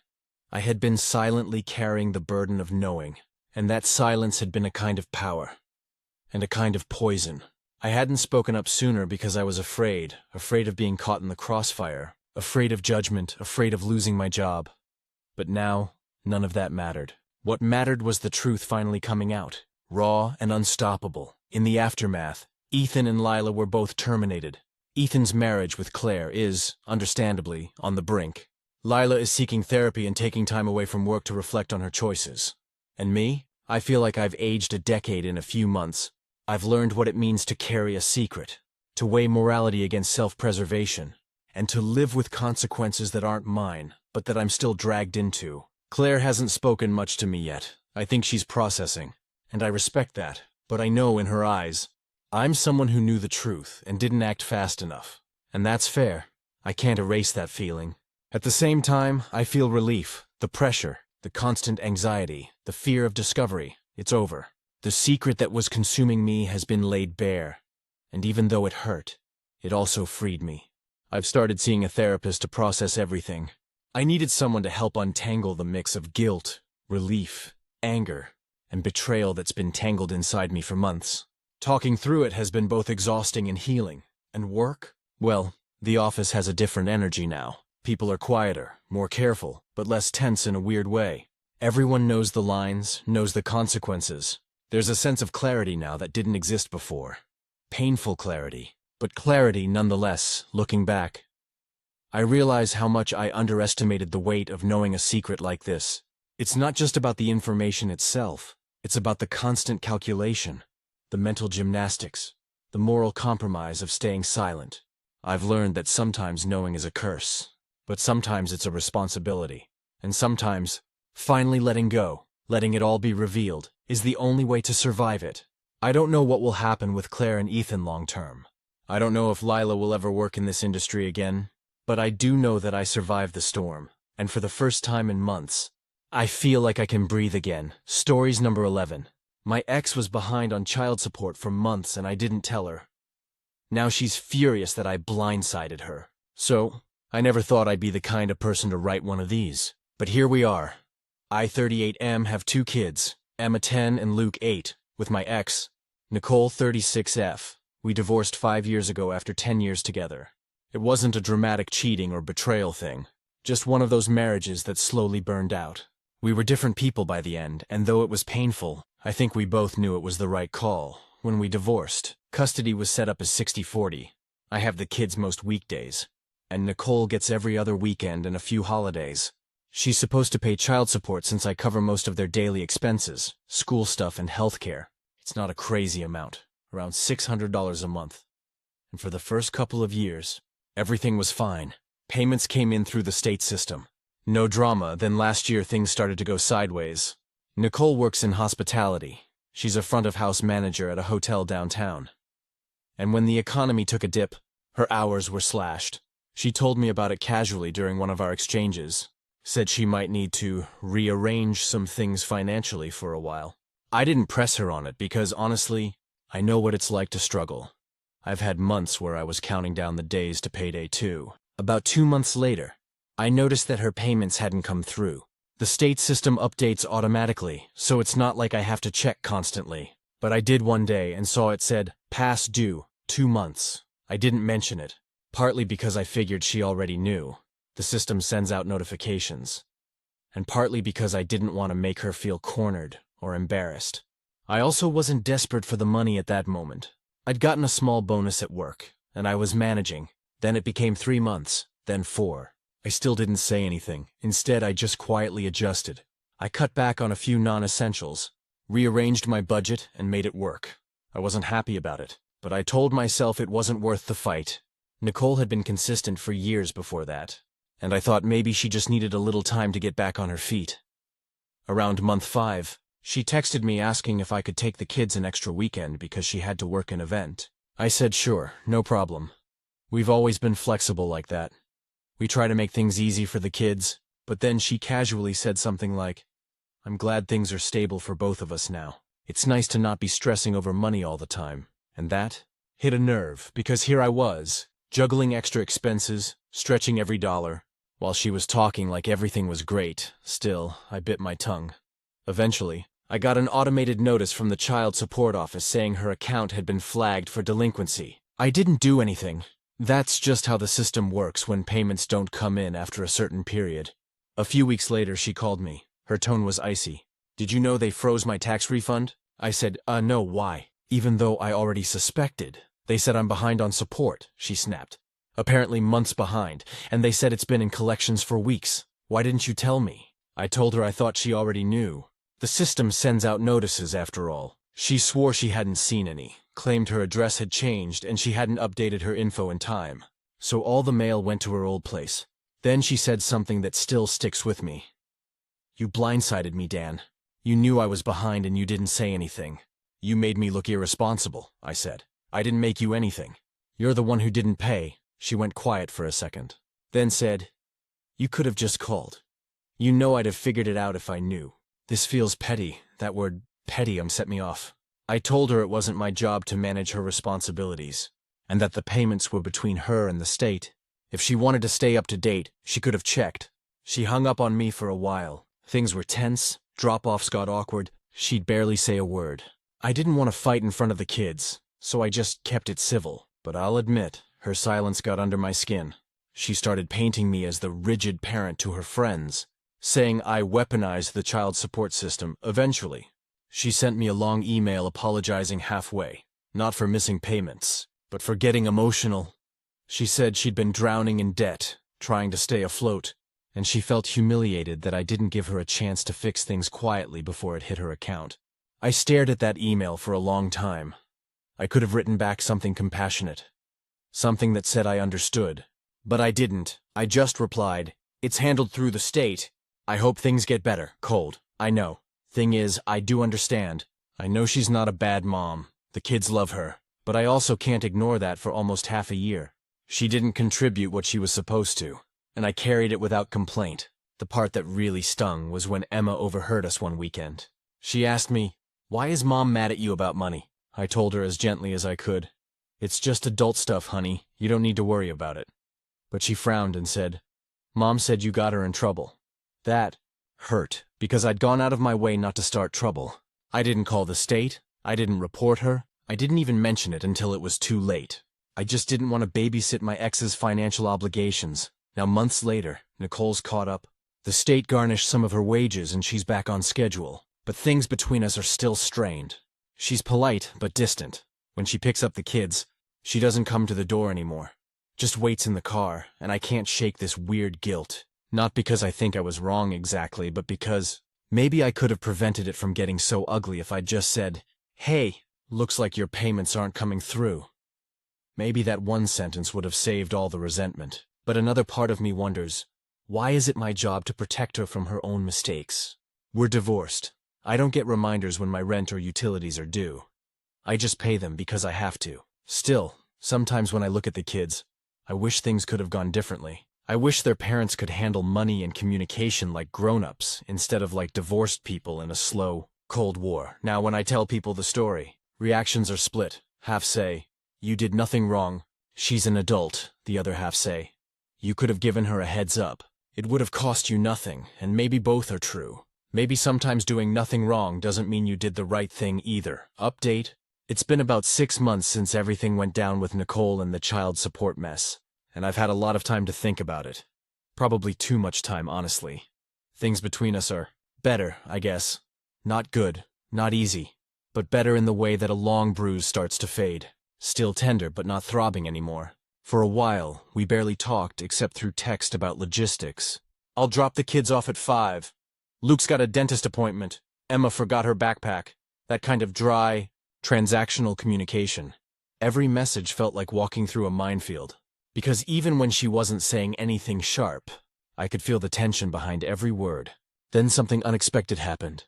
I had been silently carrying the burden of knowing, and that silence had been a kind of power, and a kind of poison. I hadn't spoken up sooner because I was afraid of being caught in the crossfire, afraid of judgment, afraid of losing my job. But now, none of that mattered. What mattered was the truth finally coming out, raw and unstoppable. In the aftermath, Ethan and Lila were both terminated. Ethan's marriage with Claire is, understandably, on the brink. Lila is seeking therapy and taking time away from work to reflect on her choices. And me? I feel like I've aged a decade in a few months. I've learned what it means to carry a secret, to weigh morality against self-preservation, and to live with consequences that aren't mine, but that I'm still dragged into. Claire hasn't spoken much to me yet. I think she's processing, and I respect that, but I know in her eyes, I'm someone who knew the truth and didn't act fast enough. And that's fair. I can't erase that feeling. At the same time, I feel relief, the pressure, the constant anxiety, the fear of discovery. It's over. The secret that was consuming me has been laid bare, and even though it hurt, it also freed me. I've started seeing a therapist to process everything. I needed someone to help untangle the mix of guilt, relief, anger, and betrayal that's been tangled inside me for months. Talking through it has been both exhausting and healing. And work? Well, the office has a different energy now. People are quieter, more careful, but less tense in a weird way. Everyone knows the lines, knows the consequences. There's a sense of clarity now that didn't exist before. Painful clarity, but clarity nonetheless, looking back. I realize how much I underestimated the weight of knowing a secret like this. It's not just about the information itself, it's about the constant calculation, the mental gymnastics, the moral compromise of staying silent. I've learned that sometimes knowing is a curse, but sometimes it's a responsibility, and sometimes, finally letting go, letting it all be revealed, is the only way to survive it. I don't know what will happen with Claire and Ethan long term. I don't know if Lila will ever work in this industry again, but I do know that I survived the storm, and for the first time in months, I feel like I can breathe again. Stories number 11. My ex was behind on child support for months and I didn't tell her. Now she's furious that I blindsided her. So, I never thought I'd be the kind of person to write one of these. But here we are. I, 38M, have 2 kids, Emma 10 and Luke 8, with my ex, Nicole 36F. We divorced 5 years ago after 10 years together. It wasn't a dramatic cheating or betrayal thing, just one of those marriages that slowly burned out. We were different people by the end, and though it was painful, I think we both knew it was the right call. When we divorced, custody was set up as 60-40. I have the kids most weekdays, and Nicole gets every other weekend and a few holidays. She's supposed to pay child support since I cover most of their daily expenses, school stuff and healthcare. It's not a crazy amount, around $600 a month. And for the first couple of years, everything was fine. Payments came in through the state system. No drama, then last year things started to go sideways. Nicole works in hospitality. She's a front-of-house manager at a hotel downtown. And when the economy took a dip, her hours were slashed. She told me about it casually during one of our exchanges. Said she might need to rearrange some things financially for a while. I didn't press her on it because, honestly, I know what it's like to struggle. I've had months where I was counting down the days to payday too. About 2 months later, I noticed that her payments hadn't come through. The state system updates automatically, so it's not like I have to check constantly. But I did one day and saw it said, past due, 2 months. I didn't mention it, partly because I figured she already knew. The system sends out notifications. And partly because I didn't want to make her feel cornered or embarrassed. I also wasn't desperate for the money at that moment. I'd gotten a small bonus at work, and I was managing. Then it became 3 months, then 4. I still didn't say anything. Instead, I just quietly adjusted. I cut back on a few non-essentials, rearranged my budget, and made it work. I wasn't happy about it, but I told myself it wasn't worth the fight. Nicole had been consistent for years before that, and I thought maybe she just needed a little time to get back on her feet. Around month 5, she texted me asking if I could take the kids an extra weekend because she had to work an event. I said sure, no problem. We've always been flexible like that. We try to make things easy for the kids, but then she casually said something like, I'm glad things are stable for both of us now. It's nice to not be stressing over money all the time. And that hit a nerve, because here I was, juggling extra expenses, stretching every dollar. While she was talking like everything was great, still, I bit my tongue. Eventually, I got an automated notice from the child support office saying her account had been flagged for delinquency. I didn't do anything. That's just how the system works when payments don't come in after a certain period. A few weeks later, she called me. Her tone was icy. Did you know they froze my tax refund? I said, no, why? Even though I already suspected. They said I'm behind on support, she snapped. Apparently months behind, and they said it's been in collections for weeks. Why didn't you tell me? I told her I thought she already knew. The system sends out notices after all. She swore she hadn't seen any, claimed her address had changed and she hadn't updated her info in time. So all the mail went to her old place. Then she said something that still sticks with me. You blindsided me, Dan. You knew I was behind and you didn't say anything. You made me look irresponsible, I said. I didn't make you anything. You're the one who didn't pay. She went quiet for a second. Then said, you could have just called. You know I'd have figured it out if I knew. This feels petty. That word, petty, set me off. I told her it wasn't my job to manage her responsibilities, and that the payments were between her and the state. If she wanted to stay up to date, she could have checked. She hung up on me for a while. Things were tense, drop-offs got awkward, she'd barely say a word. I didn't want to fight in front of the kids, so I just kept it civil. But I'll admit, her silence got under my skin. She started painting me as the rigid parent to her friends, saying I weaponized the child support system eventually. She sent me a long email apologizing halfway, not for missing payments, but for getting emotional. She said she'd been drowning in debt, trying to stay afloat, and she felt humiliated that I didn't give her a chance to fix things quietly before it hit her account. I stared at that email for a long time. I could have written back something compassionate, something that said I understood, but I didn't. I just replied, it's handled through the state. I hope things get better. Cold. I know. Thing is, I do understand. I know she's not a bad mom. The kids love her. But I also can't ignore that for almost half a year. She didn't contribute what she was supposed to, and I carried it without complaint. The part that really stung was when Emma overheard us one weekend. She asked me, why is Mom mad at you about money? I told her as gently as I could. It's just adult stuff, honey. You don't need to worry about it. But she frowned and said, Mom said you got her in trouble. That hurt, because I'd gone out of my way not to start trouble. I didn't call the state. I didn't report her. I didn't even mention it until it was too late. I just didn't want to babysit my ex's financial obligations. Now, months later, Nicole's caught up. The state garnished some of her wages and she's back on schedule. But things between us are still strained. She's polite, but distant. When she picks up the kids, she doesn't come to the door anymore. Just waits in the car, and I can't shake this weird guilt. Not because I think I was wrong exactly, but because maybe I could have prevented it from getting so ugly if I'd just said, hey, looks like your payments aren't coming through. Maybe that one sentence would have saved all the resentment. But another part of me wonders, why is it my job to protect her from her own mistakes? We're divorced. I don't get reminders when my rent or utilities are due. I just pay them because I have to. Still, sometimes when I look at the kids, I wish things could have gone differently. I wish their parents could handle money and communication like grown-ups instead of like divorced people in a slow, cold war. Now when I tell people the story, reactions are split. Half say, "You did nothing wrong. She's an adult." The other half say, "You could have given her a heads up. It would have cost you nothing," and maybe both are true. Maybe sometimes doing nothing wrong doesn't mean you did the right thing either. Update: it's been about 6 months since everything went down with Nicole and the child support mess, and I've had a lot of time to think about it. Probably too much time, honestly. Things between us are better, I guess. Not good, not easy, but better in the way that a long bruise starts to fade. Still tender, but not throbbing anymore. For a while, we barely talked except through text about logistics. "I'll drop the kids off at 5. Luke's got a dentist appointment. Emma forgot her backpack." That kind of dry, transactional communication. Every message felt like walking through a minefield. Because even when she wasn't saying anything sharp, I could feel the tension behind every word. Then something unexpected happened.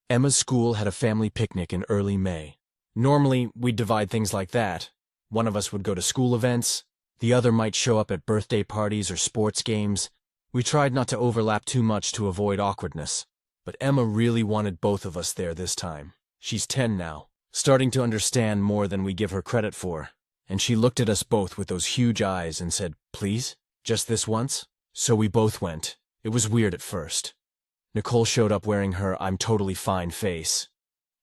Emma's school had a family picnic in early May. Normally, we'd divide things like that. One of us would go to school events, the other might show up at birthday parties or sports games. We tried not to overlap too much to avoid awkwardness. But Emma really wanted both of us there this time. She's 10 now, starting to understand more than we give her credit for. And she looked at us both with those huge eyes and said, "Please? Just this once?" So we both went. It was weird at first. Nicole showed up wearing her "I'm totally fine" face.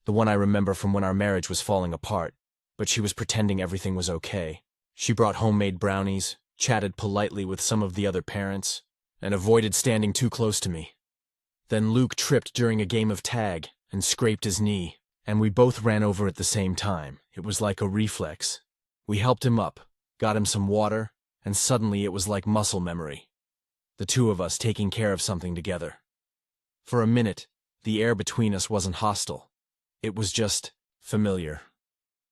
The one I remember from when our marriage was falling apart, but she was pretending everything was okay. She brought homemade brownies, chatted politely with some of the other parents, and avoided standing too close to me. Then Luke tripped during a game of tag and scraped his knee, and we both ran over at the same time. It was like a reflex. We helped him up, got him some water, and suddenly it was like muscle memory. The two of us taking care of something together. For a minute, the air between us wasn't hostile. It was just familiar.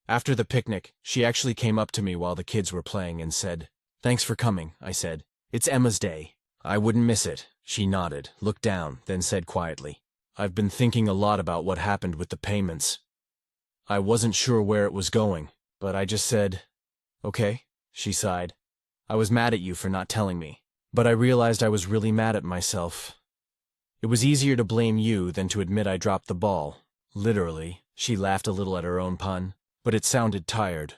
After the picnic, she actually came up to me while the kids were playing and said, "Thanks for coming," I said. "It's Emma's day. I wouldn't miss it." She nodded, looked down, then said quietly, "I've been thinking a lot about what happened with the payments." I wasn't sure where it was going, but I just said, "Okay." She sighed. "I was mad at you for not telling me, but I realized I was really mad at myself. It was easier to blame you than to admit I dropped the ball. Literally." She laughed a little at her own pun, but it sounded tired.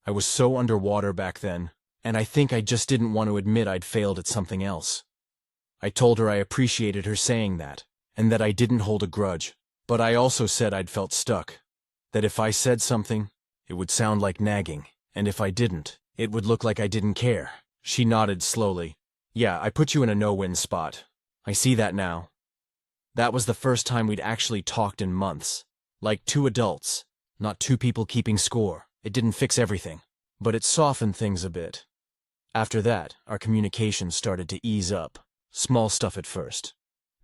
I was so underwater back then, and I think I just didn't want to admit I'd failed at something else. I told her I appreciated her saying that, and that I didn't hold a grudge, but I also said I'd felt stuck. That if I said something, it would sound like nagging, and if I didn't, it would look like I didn't care. She nodded slowly. "Yeah, I put you in a no-win spot. I see that now." That was the first time we'd actually talked in months. Like two adults, not two people keeping score. It didn't fix everything, but it softened things a bit. After that, our communication started to ease up. Small stuff at first.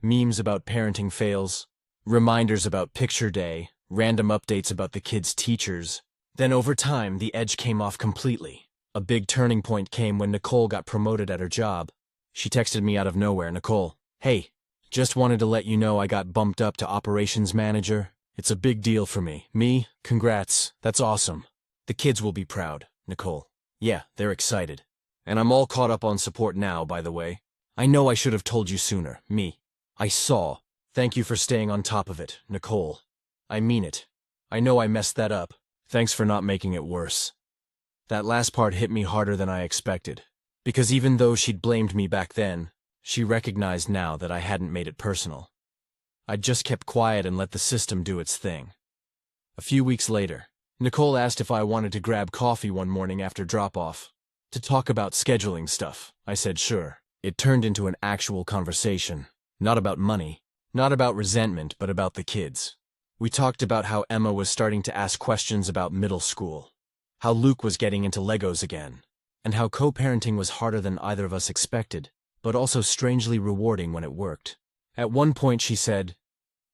Memes about parenting fails, reminders about picture day, random updates about the kids' teachers. Then over time, the edge came off completely. A big turning point came when Nicole got promoted at her job. She texted me out of nowhere, "Nicole, hey, just wanted to let you know I got bumped up to operations manager. It's a big deal for me." Me, "Congrats, that's awesome. The kids will be proud." Nicole, "Yeah, they're excited. And I'm all caught up on support now, by the way. I know I should have told you sooner." Me, "I saw. Thank you for staying on top of it." Nicole, "I mean it. I know I messed that up. Thanks for not making it worse." That last part hit me harder than I expected, because even though she'd blamed me back then, she recognized now that I hadn't made it personal. I'd just kept quiet and let the system do its thing. A few weeks later, Nicole asked if I wanted to grab coffee one morning after drop-off, to talk about scheduling stuff. I said sure. It turned into an actual conversation, not about money, not about resentment, but about the kids. We talked about how Emma was starting to ask questions about middle school, how Luke was getting into Legos again, and how co-parenting was harder than either of us expected, but also strangely rewarding when it worked. At one point she said,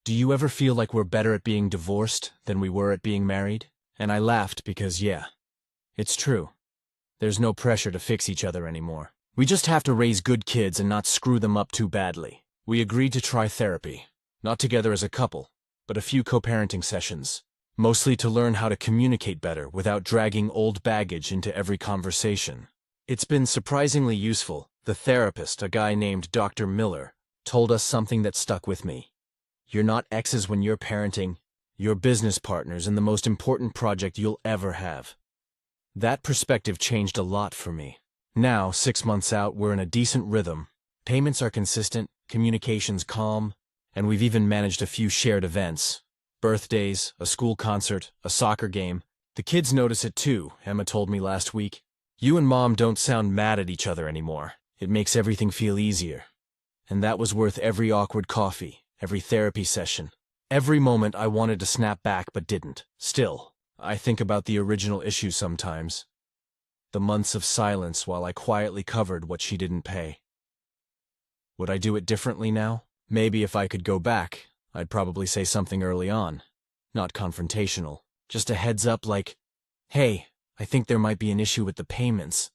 "Do you ever feel like we're better at being divorced than we were at being married?" And I laughed because, yeah, it's true. There's no pressure to fix each other anymore. We just have to raise good kids and not screw them up too badly. We agreed to try therapy, not together as a couple, but a few co-parenting sessions, mostly to learn how to communicate better without dragging old baggage into every conversation. It's been surprisingly useful. The therapist, a guy named Dr. Miller, told us something that stuck with me. You're not exes when you're parenting. You're business partners in the most important project you'll ever have. That perspective changed a lot for me. Now, 6 months out, we're in a decent rhythm. Payments are consistent, communication's calm, and we've even managed a few shared events. Birthdays, a school concert, a soccer game. The kids notice it too, Emma told me last week. You and Mom don't sound mad at each other anymore. It makes everything feel easier. And that was worth every awkward coffee, every therapy session, every moment I wanted to snap back but didn't. Still, I think about the original issue sometimes. The months of silence while I quietly covered what she didn't pay. Would I do it differently now? Maybe if I could go back, I'd probably say something early on. Not confrontational, just a heads up like, hey, I think there might be an issue with the payments.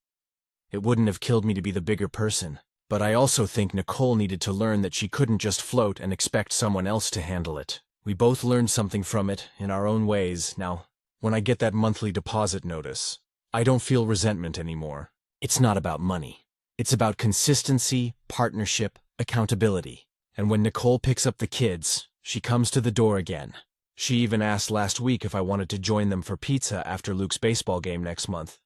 It wouldn't have killed me to be the bigger person, but I also think Nicole needed to learn that she couldn't just float and expect someone else to handle it. We both learned something from it in our own ways. Now, when I get that monthly deposit notice, I don't feel resentment anymore. It's not about money. It's about consistency, partnership, accountability. And when Nicole picks up the kids, she comes to the door again. She even asked last week if I wanted to join them for pizza after Luke's baseball game next month.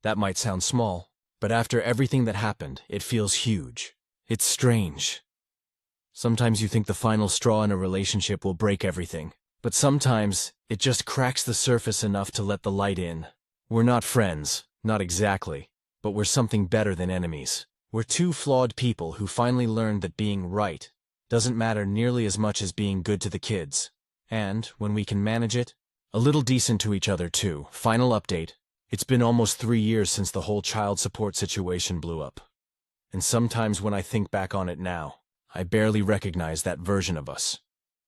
That might sound small, but after everything that happened, it feels huge. It's strange. Sometimes you think the final straw in a relationship will break everything, but sometimes it just cracks the surface enough to let the light in. We're not friends, not exactly, but we're something better than enemies. We're two flawed people who finally learned that being right doesn't matter nearly as much as being good to the kids. And, when we can manage it, a little decent to each other too. Final update. It's been almost 3 years since the whole child support situation blew up. And sometimes when I think back on it now, I barely recognize that version of us.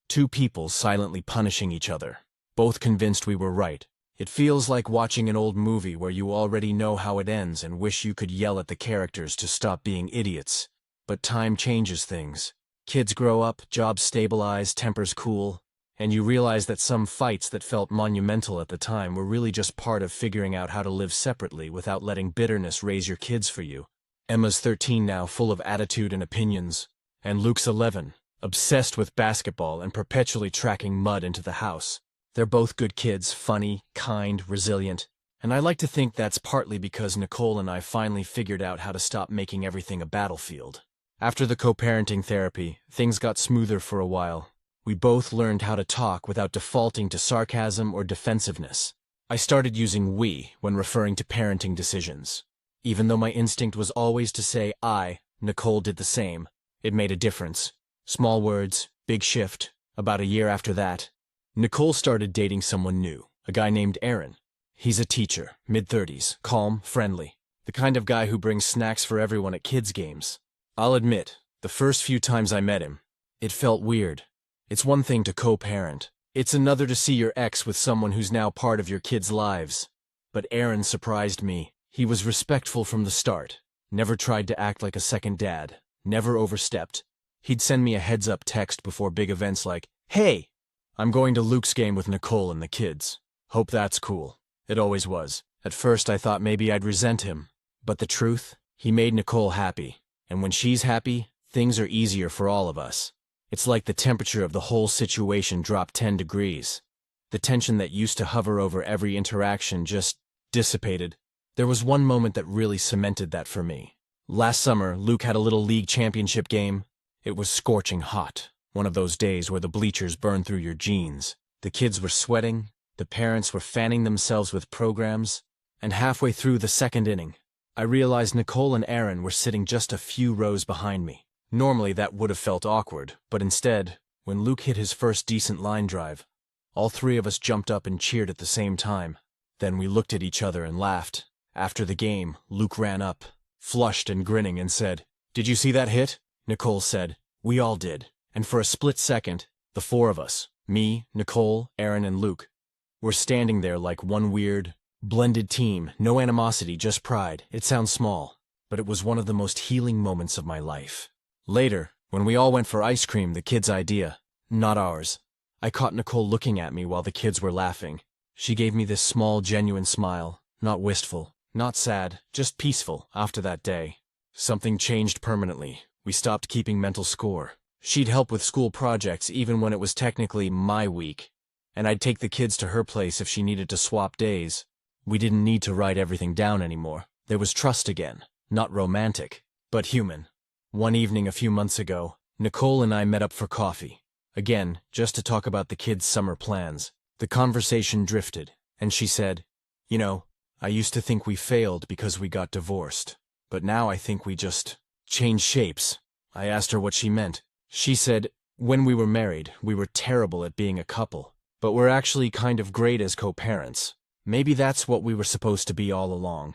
Two people silently punishing each other, both convinced we were right. It feels like watching an old movie where you already know how it ends and wish you could yell at the characters to stop being idiots. But time changes things. Kids grow up, jobs stabilize, tempers cool, and you realize that some fights that felt monumental at the time were really just part of figuring out how to live separately without letting bitterness raise your kids for you. Emma's 13 now, full of attitude and opinions, and Luke's 11, obsessed with basketball and perpetually tracking mud into the house. They're both good kids, funny, kind, resilient, and I like to think that's partly because Nicole and I finally figured out how to stop making everything a battlefield. After the co-parenting therapy, things got smoother for a while. We both learned how to talk without defaulting to sarcasm or defensiveness. I started using we when referring to parenting decisions. Even though my instinct was always to say I, Nicole did the same. It made a difference. Small words, big shift. About a year after that, Nicole started dating someone new, a guy named Aaron. He's a teacher, mid-30s, calm, friendly, the kind of guy who brings snacks for everyone at kids' games. I'll admit, the first few times I met him, it felt weird. It's one thing to co-parent. It's another to see your ex with someone who's now part of your kids' lives. But Aaron surprised me. He was respectful from the start, never tried to act like a second dad, never overstepped. He'd send me a heads-up text before big events like, "Hey, I'm going to Luke's game with Nicole and the kids. Hope that's cool." It always was. At first I thought maybe I'd resent him. But the truth, he made Nicole happy. And when she's happy, things are easier for all of us. It's like the temperature of the whole situation dropped 10 degrees. The tension that used to hover over every interaction just dissipated. There was one moment that really cemented that for me. Last summer, Luke had a little league championship game. It was scorching hot. One of those days where the bleachers burn through your jeans. The kids were sweating, the parents were fanning themselves with programs, and halfway through the second inning, I realized Nicole and Aaron were sitting just a few rows behind me. Normally that would have felt awkward, but instead, when Luke hit his first decent line drive, all three of us jumped up and cheered at the same time. Then we looked at each other and laughed. After the game, Luke ran up, flushed and grinning, and said, "Did you see that hit?" Nicole said, "We all did." And for a split second, the four of us, me, Nicole, Aaron, and Luke, were standing there like one weird, blended team, no animosity, just pride. It sounds small, but it was one of the most healing moments of my life. Later, when we all went for ice cream, the kids' idea, not ours, I caught Nicole looking at me while the kids were laughing. She gave me this small, genuine smile, not wistful, Not sad, just peaceful after that day. Something changed permanently. We stopped keeping mental score. She'd help with school projects even when it was technically my week, and I'd take the kids to her place if she needed to swap days. We didn't need to write everything down anymore. There was trust again, not romantic, but human. One evening a few months ago, Nicole and I met up for coffee. Again, just to talk about the kids' summer plans. The conversation drifted, and she said, "You know, I used to think we failed because we got divorced, but now I think we just changed shapes." I asked her what she meant. She said, "When we were married, we were terrible at being a couple, but we're actually kind of great as co-parents. Maybe that's what we were supposed to be all along."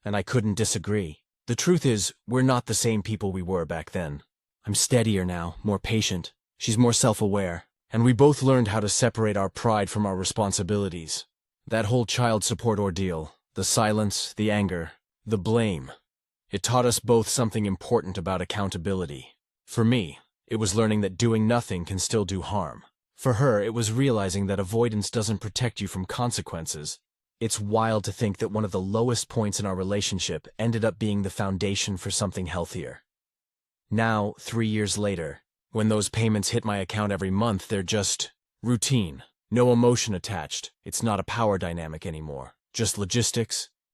And I couldn't disagree. The truth is, we're not the same people we were back then. I'm steadier now, more patient. She's more self-aware, and we both learned how to separate our pride from our responsibilities. That whole child support ordeal, the silence, the anger, the blame, it taught us both something important about accountability. For me, it was learning that doing nothing can still do harm. For her, it was realizing that avoidance doesn't protect you from consequences. It's wild to think that one of the lowest points in our relationship ended up being the foundation for something healthier. Now, 3 years later, when those payments hit my account every month, they're just routine. No emotion attached. It's not a power dynamic anymore. Just logistics,